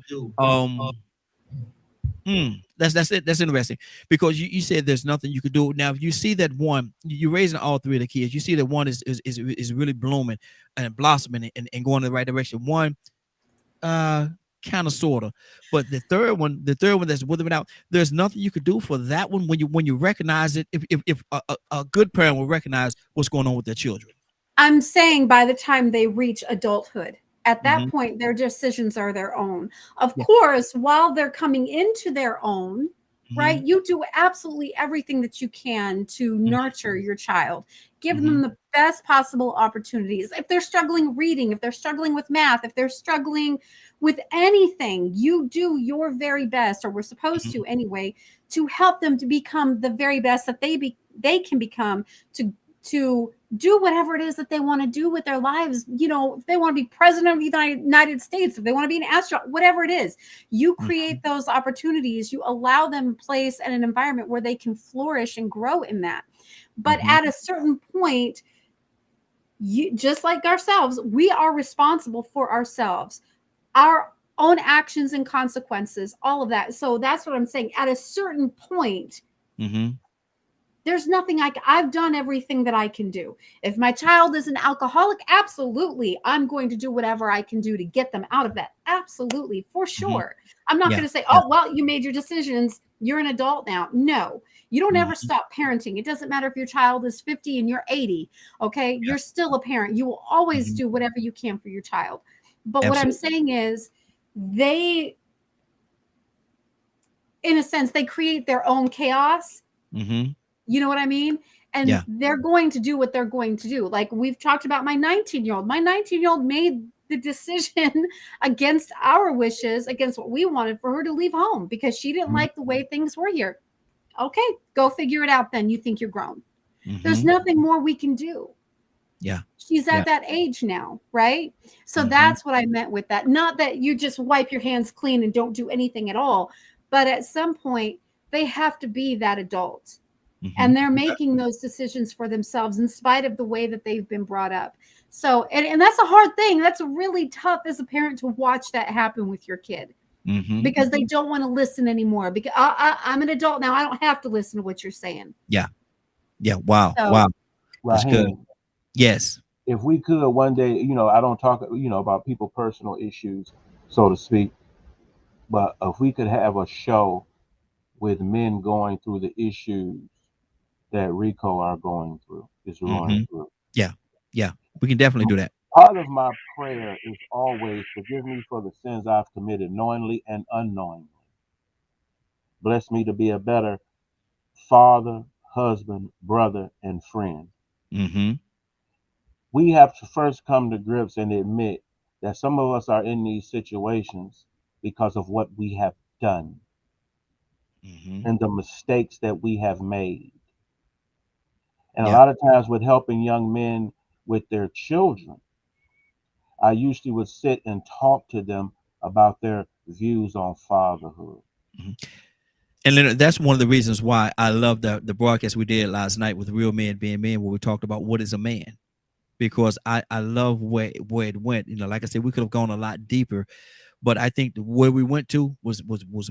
S1: That's it. That's interesting, because you said there's nothing you could do. Now, if you see that one, you're raising all 3 of the kids, you see that one is really blooming and blossoming and going in the right direction. One, kind of sorta, but the third one that's withering out, there's nothing you could do for that one when you recognize it. If a good parent will recognize what's going on with their children.
S2: I'm saying by the time they reach adulthood, at that
S1: Mhm.
S2: point, their decisions are their own. Of
S1: Yeah.
S2: course, while they're coming into their own, right,
S1: Mhm.
S2: you do absolutely everything that you can to
S1: Mhm.
S2: nurture your child. Give
S1: Mhm.
S2: them the best possible opportunities. If they're struggling reading, if they're struggling with math, if they're struggling with anything, you do your very best, or we're supposed to
S1: Mhm.
S2: anyway, to help them to become the very best that they can become, to do whatever it is that they want to do with their lives. You know, if they want to be president of the United States, if they want to be an astronaut, whatever it is, you create
S1: Mhm.
S2: those opportunities. You allow them a place and an environment where they can flourish and grow in that. But
S1: Mhm.
S2: at a certain point, you, just like ourselves, we are responsible for ourselves, our own actions and consequences, all of that. So that's what I'm saying. At a certain point,
S1: Mhm.
S2: there's nothing I've done everything that I can do. If my child is an alcoholic, absolutely, I'm going to do whatever I can do to get them out of that. Absolutely, for
S1: Mhm.
S2: sure. I'm not
S1: Yeah.
S2: going to say,
S1: Yeah.
S2: oh, well, you made your decisions. You're an adult now. No, you don't ever
S1: Mhm.
S2: stop parenting. It doesn't matter if your child is 50 and you're 80. Okay.
S1: Yeah.
S2: You're still a parent. You will always
S1: Mhm.
S2: do whatever you can for your child. But what I'm
S1: Absolutely.
S2: saying is, they, in a sense, they create their own chaos.
S1: Mhm.
S2: You know what I mean? And
S1: Yeah.
S2: they're going to do what they're going to do. Like we've talked about my 19-year-old. My 19-year-old made the decision against our wishes, against what we wanted, for her to leave home because she didn't
S1: Mhm.
S2: like the way things were here. Okay, go figure it out then. You think you're grown. There's
S1: Mhm.
S2: nothing more we can do.
S1: Yeah.
S2: She's
S1: Yeah.
S2: at that age now, right? So
S1: Mhm.
S2: that's what I meant with that. Not that you just wipe your hands clean and don't do anything at all, but at some point, they have to be that adult.
S1: Mhm.
S2: And they're making those decisions for themselves in spite of the way that they've been brought up. So, and that's a hard thing. That's really tough as a parent to watch that happen with your kid
S1: Mhm.
S2: because they don't want to listen anymore. Because I'm an adult now. I don't have to listen to what you're saying.
S1: Yeah. Yeah. Wow.
S2: So,
S1: Wow. That's good.
S6: Raheem,
S1: Yes.
S6: if we could one day, I don't talk, about people personal issues, so to speak, but if we could have a show with men going through the issues that Rico is going
S1: Mhm.
S6: through.
S1: Yeah. Yeah. We can definitely do that.
S6: Part of my prayer is always forgive me for the sins I've committed knowingly and unknowingly. Bless me to be a better father, husband, brother, and friend.
S1: Mhm.
S6: We have to first come to grips and admit that some of us are in these situations because of what we have done
S1: Mhm.
S6: and the mistakes that we have made. And a
S1: Yeah.
S6: lot of times, with helping young men with their children, I usually would sit and talk to them about their views on fatherhood.
S1: Mhm. And Leonard, that's one of the reasons why I love the broadcast we did last night with Real Men Being Men, where we talked about what is a man. Because I love where it went. You know, like I said, we could have gone a lot deeper, but I think where we went to was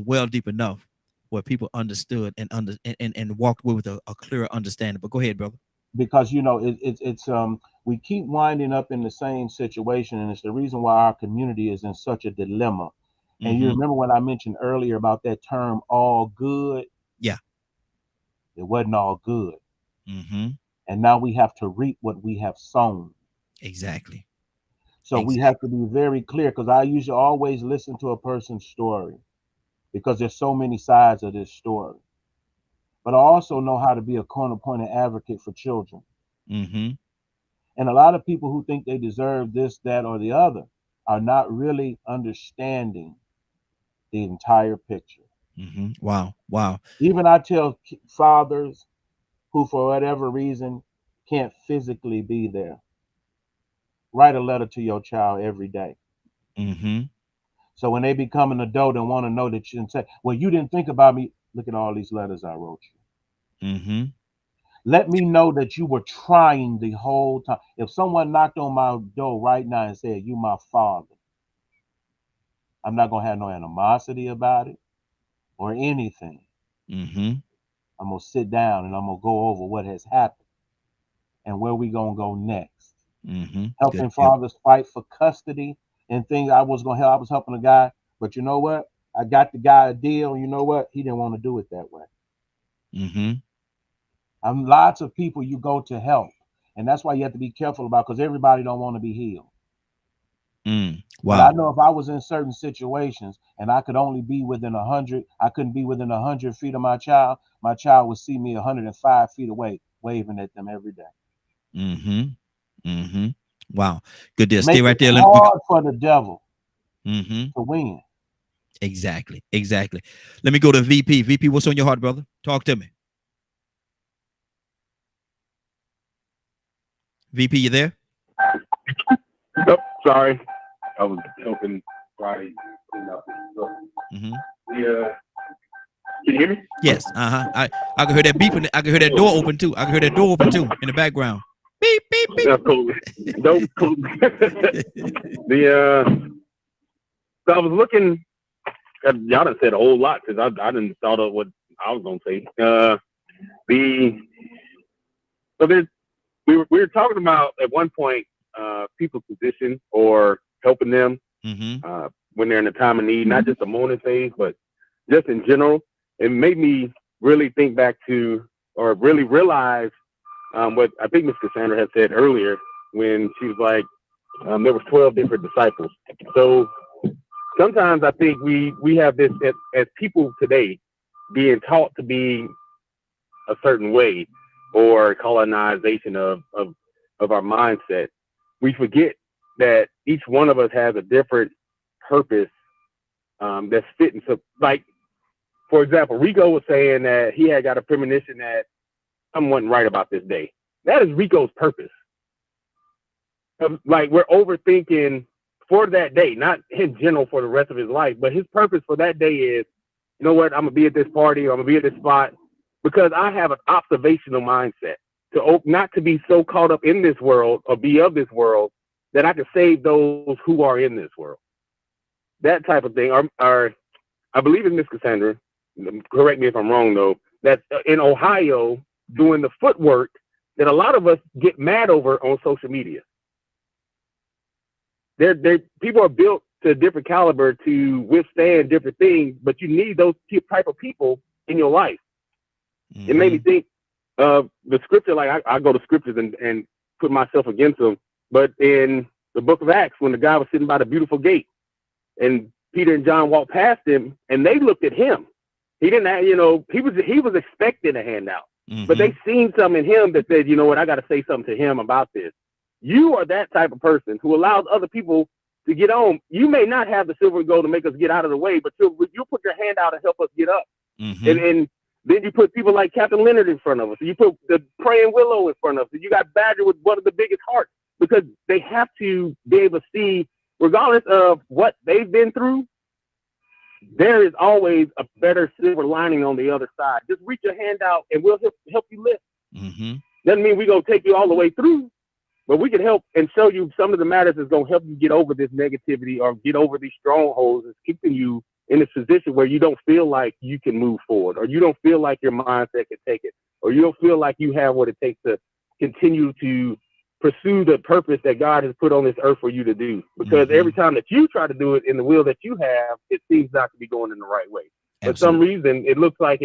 S1: well deep enough where people understood and walked away with a clearer understanding. But go ahead, brother.
S6: Because it's we keep winding up in the same situation, and it's the reason why our community is in such a dilemma. And you
S1: Mm-hmm.
S6: remember when I mentioned earlier about that term all good?
S1: Yeah.
S6: It wasn't all good.
S1: Mm-hmm.
S6: And now we have to reap what we have sown.
S1: Exactly.
S6: So we have to be very clear, because I usually always listen to a person's story because there's so many sides of this story. But I also know how to be a corner-pointed advocate for children.
S1: Mm-hmm.
S6: And a lot of people who think they deserve this, that, or the other are not really understanding the entire picture.
S1: Mm-hmm. Wow. Wow.
S6: Even I tell fathers who, for whatever reason, can't physically be there, write a letter to your child every day.
S1: Mm-hmm.
S6: So when they become an adult and want to know that you can say, well, you didn't think about me. Look at all these letters I wrote you.
S1: Mm-hmm.
S6: Let me know that you were trying the whole time. If someone knocked on my door right now and said, you my father, I'm not going to have no animosity about it or anything.
S1: Mm-hmm.
S6: I'm going to sit down and I'm going to go over what has happened and where we going to go next.
S1: Mm-hmm.
S6: Helping
S1: Good. Good.
S6: fathers fight for custody and things. I was helping a guy, but you know what? I got the guy a deal. You know what? He didn't want to do it that way.
S1: Mm-hmm.
S6: Lots of people you go to help, And that's why you have to be careful about, because everybody don't want to be healed.
S1: Wow.
S6: But I know if I was in certain situations and I could only be within 100, I couldn't be within 100 feet of my child would see me 105 feet away, waving at them every day.
S1: Wow. Good deal.
S6: Make
S1: Stay right there.
S6: it hard for the devil
S1: to
S6: win.
S1: Exactly. Let me go to VP. VP, what's on your heart, brother? Talk to me. VP, you there?
S10: Nope, sorry. I was helping Friday clean up this stuff. Yeah. Can you hear me?
S1: Yes. I can hear that beeping. I can hear that door open too. In the background. Beep, beep, beep.
S10: That's cool. Don't cool. So I was looking. Y'all done said a whole lot because I didn't thought of what I was gonna say. We were talking about at one point people's position or helping them when they're in a time of need, not just a mourning phase, but just in general. It made me really think back to, or really realize what I think Miss Cassandra had said earlier when she was like, there was 12 different disciples. So sometimes I think we have this as people today being taught to be a certain way, or colonization of our mindset. We forget that each one of us has a different purpose that's fitting. So, like, for example, Rico was saying that he had got a premonition that something wasn't right about this day. That is Rico's purpose. Like, we're overthinking for that day, not in general for the rest of his life, but his purpose for that day is, you know what, I'm gonna be at this party, or I'm gonna be at this spot, because I have an observational mindset to not to be so caught up in this world or be of this world that I can save those who are in this world. That type of thing. Or I believe in Miss Cassandra, correct me if I'm wrong though, that in Ohio doing the footwork that a lot of us get mad over on social media. People are built to a different caliber to withstand different things, but you need those type of people in your life. It made me think of the scripture. Like I go to scriptures and put myself against them. But in the book of Acts, when the guy was sitting by the beautiful gate and Peter and John walked past him and they looked at him, he didn't have, he was expecting a handout, but they seen something in him that said, you know what, I got to say something to him about this. You are that type of person who allows other people to get on. You may not have the silver and gold to make us get out of the way, but you'll put your hand out and help us get up. And then you put people like Captain Leonard in front of us. You put the Praying Willow in front of us. And you got Badger with one of the biggest hearts, because they have to be able to see, regardless of what they've been through, there is always a better silver lining on the other side. Just reach your hand out and we'll help you lift. Doesn't mean we're going to take you all the way through, but we can help and show you some of the matters that's going to help you get over this negativity or get over these strongholds that's keeping you in a position where you don't feel like you can move forward, or you don't feel like your mindset can take it, or you don't feel like you have what it takes to continue to pursue the purpose that God has put on this earth for you to do. Because every time that you try to do it in the will that you have, it seems not to be going in the right way. For some reason, it looks like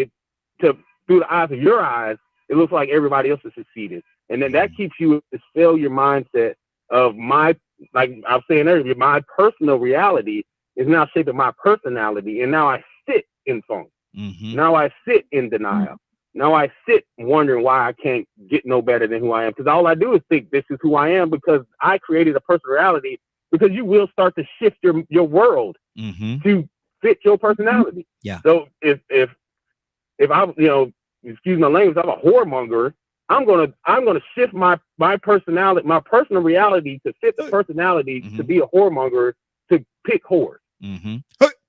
S10: through the eyes of your eyes, it looks like everybody else has succeeded. And then that keeps you in this failure mindset of like I was saying earlier, my personal reality is now shaping my personality. And now I sit in funk. Now I sit in denial. Now I sit wondering why I can't get no better than who I am. Because all I do is think this is who I am, because I created a personality. Because you will start to shift your world to fit your personality.
S1: Yeah.
S10: So if I, excuse my language, I'm a whoremonger, I'm gonna shift my personality, my personal reality to fit the personality to be a whoremonger, to pick whores. You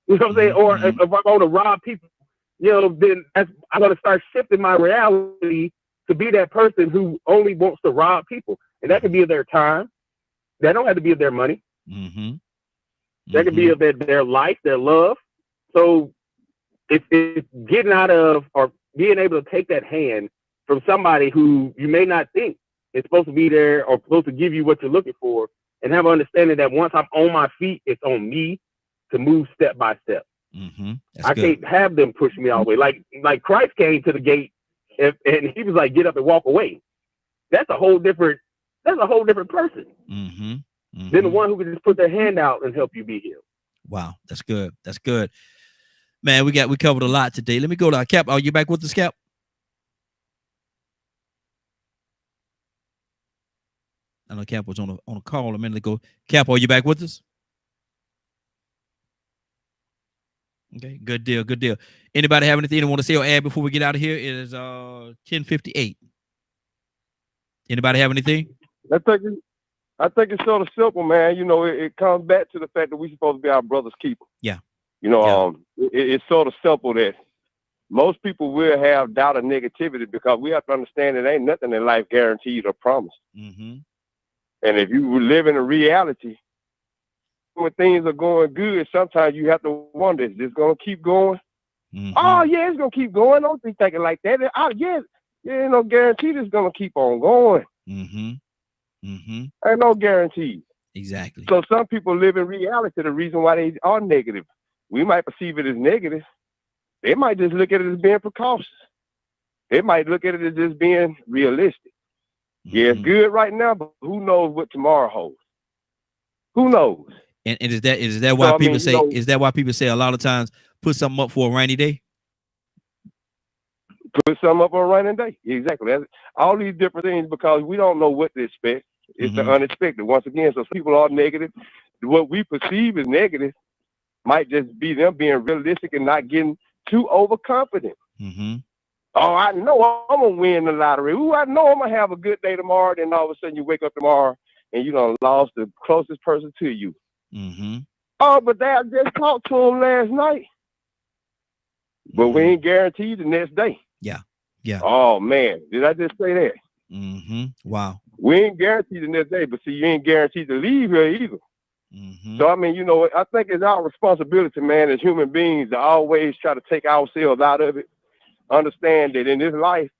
S10: know what I'm saying? Or if I'm going to rob people, then I'm going to start shifting my reality to be that person who only wants to rob people. And that could be of their time. That don't have to be of their money. That could be of their life, their love. So it's getting out of, or being able to take that hand from somebody who you may not think is supposed to be there or supposed to give you what you're looking for, and have an understanding that once I'm on my feet, it's on me to move step by step. I can't have them push me all the way. Like Christ came to the gate and he was like, get up and walk away. That's a whole different
S5: That's a whole different person
S1: Mm-hmm.
S5: than the one who can just put their hand out and help you be healed.
S1: Wow, that's good. That's good. Man, we covered a lot today. Let me go to Cap. Are you back with us, Cap? I know Cap was on a call a minute ago. Cap, are you back with us? Okay, good deal, good deal. Anybody have anything they want to say or add before we get out of here? It is 10:58. Anybody have anything?
S5: I think it's sort of simple, man. You know, it comes back to the fact that we're supposed to be our brother's keeper.
S1: Yeah.
S5: You know, it's sort of simple that most people will have doubt or negativity because we have to understand that ain't nothing in life guaranteed or promised.
S1: Mm-hmm.
S5: And if you live in a reality, when things are going good, sometimes you have to wonder, is this going to keep going?
S1: Mm-hmm.
S5: Oh, yeah, it's going to keep going. Don't be thinking like that. Oh, yeah, ain't no guarantee it's going to keep on going.
S1: Mm-hmm. Mm-hmm.
S5: Ain't no guarantee.
S1: Exactly.
S5: So some people live in reality. The reason why they are negative, we might perceive it as negative. They might just look at it as being precautious. They might look at it as just being realistic. Mm-hmm. Yeah, it's good right now, but who knows what tomorrow holds? Who knows?
S1: And is that why people say, is that why people say a lot of times put something up for a rainy day?
S5: Put something up on a rainy day. Exactly. That's all these different things because we don't know what to expect. It's the unexpected. Once again, so people are negative. What we perceive as negative might just be them being realistic and not getting too overconfident.
S1: Mm-hmm.
S5: Oh, I know I'm going to win the lottery. Ooh, I know I'm going to have a good day tomorrow. Then all of a sudden you wake up tomorrow and you done lost the closest person to you.
S1: Mm-hmm.
S5: Oh, but I just talked to him last night. But we ain't guaranteed the next day.
S1: Yeah. Yeah.
S5: Oh, man. Did I just say that?
S1: Mm-hmm. Wow.
S5: We ain't guaranteed the next day, but see, you ain't guaranteed to leave here either.
S1: Mm-hmm.
S5: So, I mean, you know, I think it's our responsibility, man, as human beings to always try to take ourselves out of it. Understand that in this life,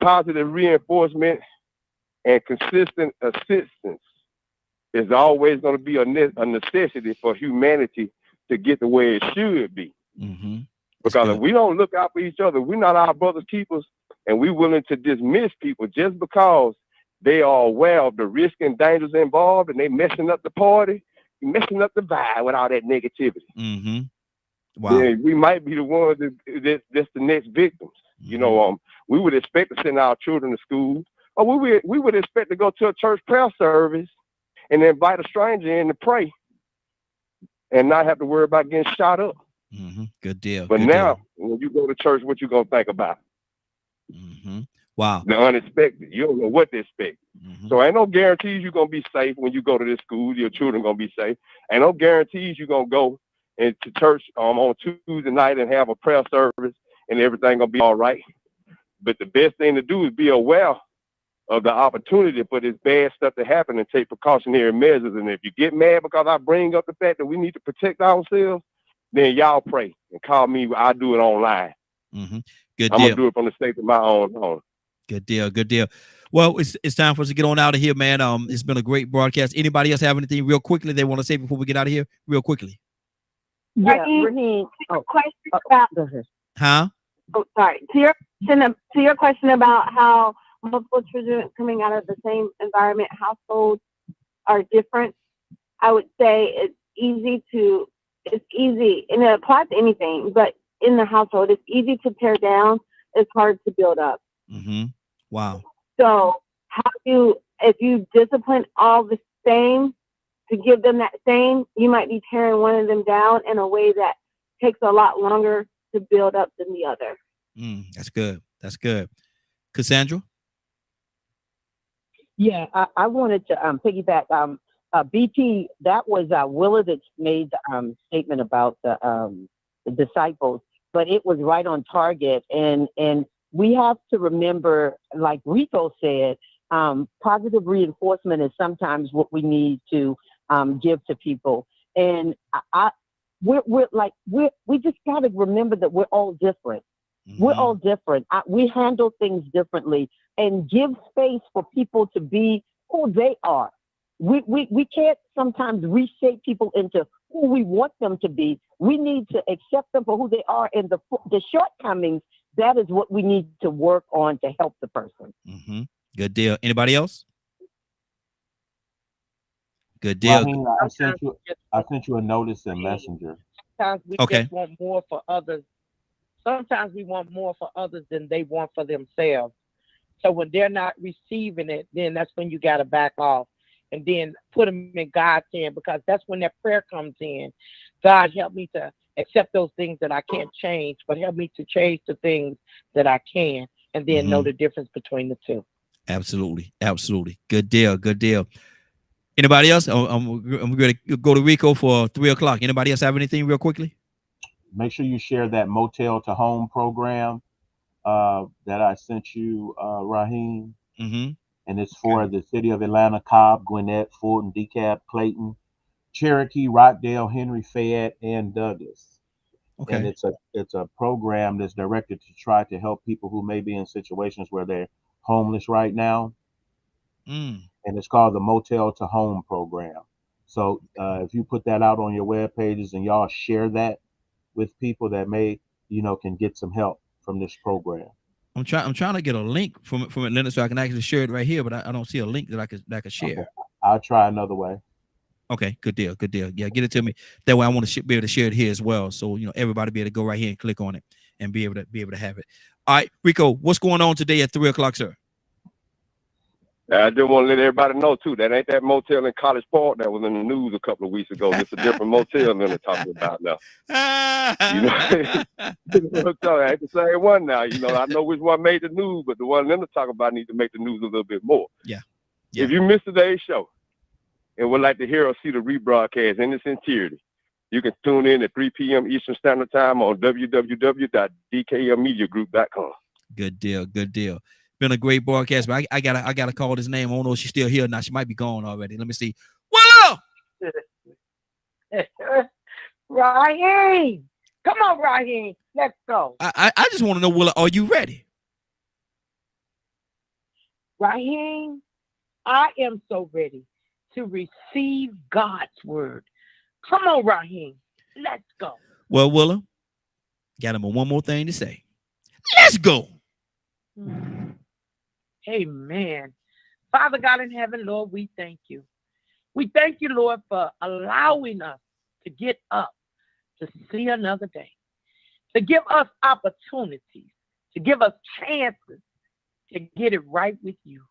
S5: positive reinforcement and consistent assistance is always going to be a necessity for humanity to get the way it should be.
S1: Mm-hmm.
S5: Because if we don't look out for each other, we're not our brother's keepers, and we're willing to dismiss people just because they are aware of the risk and dangers involved, and they messing up the party, messing up the vibe with all that negativity.
S1: Mm-hmm. Wow.
S5: Yeah, we might be the ones that's the next victims. Mm-hmm. You know, we would expect to send our children to school, or we would expect to go to a church prayer service and invite a stranger in to pray and not have to worry about getting shot up.
S1: Mm-hmm. Good deal.
S5: But
S1: good
S5: now,
S1: deal.
S5: when you go to church, what you gonna think about?
S1: Mm-hmm. Wow.
S5: The unexpected. You don't know what to expect.
S1: Mm-hmm.
S5: So ain't no guarantees you're gonna be safe when you go to this school. Your children gonna be safe. Ain't no guarantees you're gonna go into church on Tuesday night and have a prayer service and everything gonna be all right. But the best thing to do is be aware of the opportunity for this bad stuff to happen and take precautionary measures. And if you get mad because I bring up the fact that we need to protect ourselves, then y'all pray and call me. I'll do it online.
S1: Mm-hmm. Good
S5: I'm
S1: deal.
S5: gonna do it from the state of my own home.
S1: Good deal. Good deal. Well, it's time for us to get on out of here, man. It's been a great broadcast. Anybody else have anything real quickly they want to say before we get out of here? Real quickly.
S9: Yeah, Raheem.
S11: Question about.
S1: Huh?
S11: Oh, sorry. To your question about how multiple children coming out of the same environment, households are different. I would say it's easy, and it applies to anything, but in the household, it's easy to tear down. It's hard to build up.
S1: Mm-hmm. Wow.
S11: So if you discipline all the same to give them that same, you might be tearing one of them down in a way that takes a lot longer to build up than the other.
S1: That's good. That's good. Cassandra?
S9: Yeah, I wanted to piggyback. BP, that was Willa that made the statement about the disciples, but it was right on target. And we have to remember, like Rico said, positive reinforcement is sometimes what we need to give to people. And we just got to remember that we're all different. Mm-hmm. We're all different. We handle things differently, and give space for people to be who they are. We can't sometimes reshape people into who we want them to be. We need to accept them for who they are, and the shortcomings, that is what we need to work on to help the person.
S1: Mm-hmm. Good deal. Anybody else? Good deal.
S6: Raheem, I sent you a notice in Messenger.
S7: Sometimes we
S1: Okay.
S7: just want more for others. Sometimes we want more for others than they want for themselves. So when they're not receiving it, then that's when you got to back off and then put them in God's hand, because that's when that prayer comes in. God, help me to accept those things that I can't change, but help me to change the things that I can, and then know the difference between the two.
S1: Absolutely. Absolutely. Good deal. Good deal. Anybody else? I'm going to go to Rico for 3 o'clock. Anybody else have anything real quickly?
S6: Make sure you share that Motel to Home program that I sent you, Raheem.
S1: Mm-hmm.
S6: And it's for the city of Atlanta, Cobb, Gwinnett, Fulton, DeKalb, Clayton, Cherokee, Rockdale, Henry, Fayette, and Douglas.
S1: Okay.
S6: And it's a program that's directed to try to help people who may be in situations where they're homeless right now. And it's called the Motel to Home program. So if you put that out on your web pages and y'all share that with people that may, can get some help from this program.
S1: I'm trying to get a link from Atlanta so I can actually share it right here, but I don't see a link that I could share.
S6: Okay. I'll try another way.
S1: Okay, good deal, good deal. Yeah, get it to me. That way I want to be able to share it here as well. So everybody be able to go right here and click on it and be able to have it. All right, Rico, what's going on today at 3 o'clock, sir?
S5: I just want to let everybody know too, that ain't that motel in College Park that was in the news a couple of weeks ago. It's a different motel than they're talking about now. I ain't the same one now. I know which one made the news, but the one they're talking about needs to make the news a little bit more.
S1: Yeah.
S5: If you missed today's show and would like to hear or see the rebroadcast in its entirety, you can tune in at 3 p.m. Eastern Standard Time on www.dkmmediagroup.com.
S1: Good deal, good deal. Been a great broadcast, but I gotta call this name. I don't know if she's still here or not. She might be gone already. Let me see. Willow!
S7: Raheem! Come on, Raheem. Let's go.
S1: I just want to know, Willow, are you ready?
S7: Raheem, I am so ready to receive God's word. Come on, Raheem. Let's go.
S1: Well, Willow, got him one more thing to say. Let's go.
S7: Amen. Father God in heaven, Lord, we thank you. We thank you, Lord, for allowing us to get up, to see another day, to give us opportunities, to give us chances to get it right with you.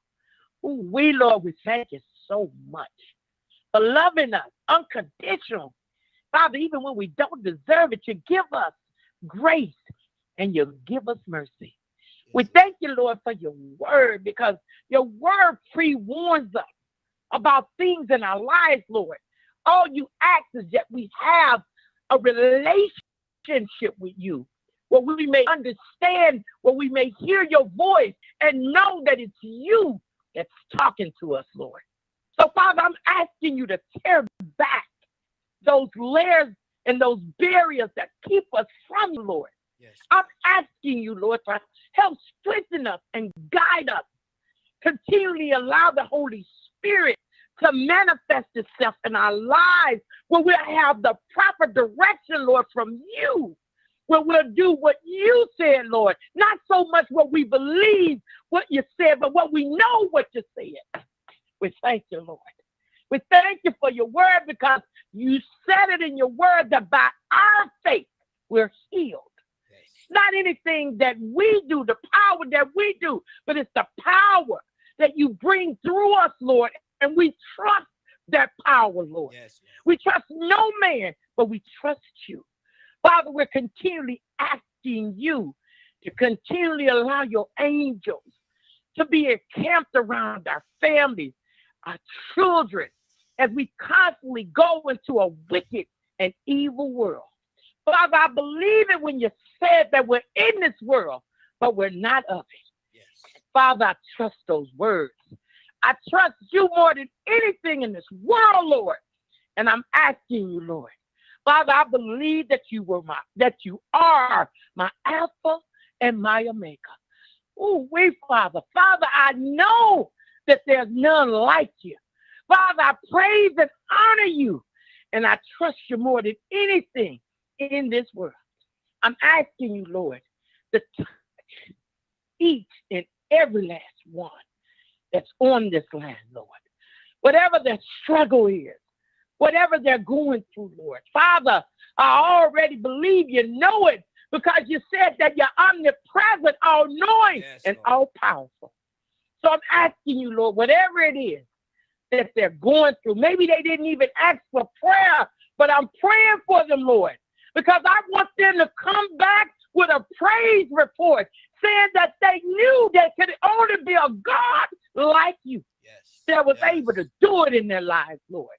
S7: We, Lord, we thank you so much for loving us unconditional. Father, even when we don't deserve it, you give us grace and you give us mercy. We thank you, Lord, for your word, because your word pre-warns us about things in our lives, Lord. All you ask is that we have a relationship with you, where we may understand, where we may hear your voice and know that it's you that's talking to us, Lord. So, Father, I'm asking you to tear back those layers and those barriers that keep us from you, Lord. Yes. I'm asking you, Lord, to help strengthen us and guide us. Continually allow the Holy Spirit to manifest itself in our lives, where we'll have the proper direction, Lord, from you, where we'll do what you said, Lord. Not so much what we believe what you said, but what we know what you said. We thank you, Lord. We thank you for your word, because you said it in your word that by our faith we're healed. Not anything that we do, the power that we do, but it's the power that you bring through us, Lord. And we trust that power, Lord. Yes. We trust no man, but we trust you. Father, we're continually asking you to continually allow your angels to be encamped around our families, our children, as we constantly go into a wicked and evil world. Father, I believe it when you said that we're in this world, but we're not of it. Yes. Father, I trust those words. I trust you more than anything in this world, Lord. And I'm asking you, Lord. Father, I believe that you are my Alpha and my Omega. Oh, Father. Father, I know that there's none like you. Father, I praise and honor you. And I trust you more than anything in this world. I'm asking you, Lord, to touch each and every last one that's on this land, Lord. whatever their struggle is, whatever they're going through, Lord. Father, I already believe you know it because you said that you're omnipresent, all-knowing, and all-powerful. So I'm asking you, Lord, whatever it is that they're going through, maybe they didn't even ask for prayer, but I'm praying for them, Lord, because I want them to come back with a praise report saying that they knew there could only be a God like you that was able to do it in their lives, Lord.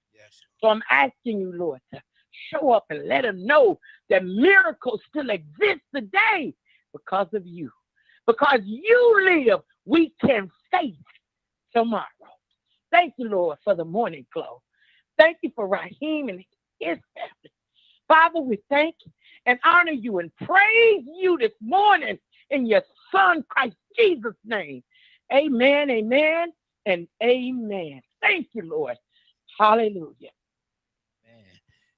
S7: So I'm asking you, Lord, to show up and let them know that miracles still exist today because of you. Because you live, we can face tomorrow. Thank you, Lord, for the morning glow. Thank you for Raheem and his family. Father, we thank you and honor you and praise you this morning in your Son, Christ Jesus' name. Amen, amen, and amen. Thank you, Lord. Hallelujah.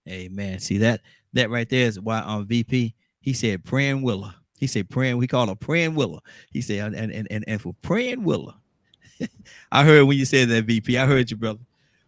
S1: Amen. See that right there is why VP, he said praying Willa. He said praying, we call her praying Willa. He said, and for praying Willa. I heard when you said that, VP. I heard you, brother.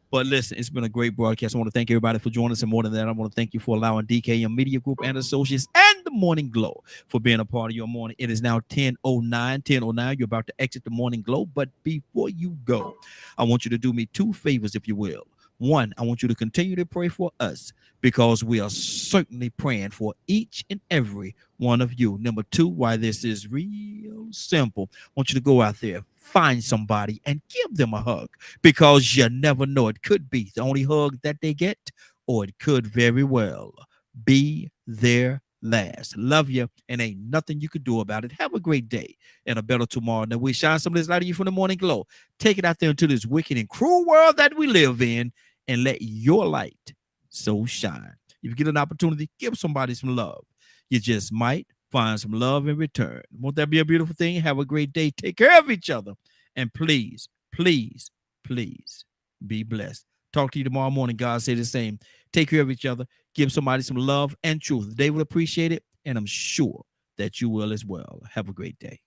S1: But listen, it's been a great broadcast. I want to thank everybody for joining us. And more than that, I want to thank you for allowing DKM Media Group and Associates and the Morning Glow for being a part of your morning. It is now 10:09. You're about to exit the Morning Glow. But before you go, I want you to do me two favors, if you will. One, I want you to continue to pray for us because we are certainly praying for each and every one of you. Number two, why this is real simple, I want you to go out there, find somebody and give them a hug because you never know. It could be the only hug that they get, or it could very well be their last. Love you, and ain't nothing you could do about it. Have a great day and a better tomorrow. Now we shine some of this light of you from the Morning Glow. Take it out there into this wicked and cruel world that we live in, and let your light so shine. If you get an opportunity, give somebody some love. You just might find some love in return. Won't that be a beautiful thing? Have a great day. Take care of each other. And please, please, please be blessed. Talk to you tomorrow morning. God say the same. Take care of each other. Give somebody some love and truth. They will appreciate it, and I'm sure that you will as well. Have a great day.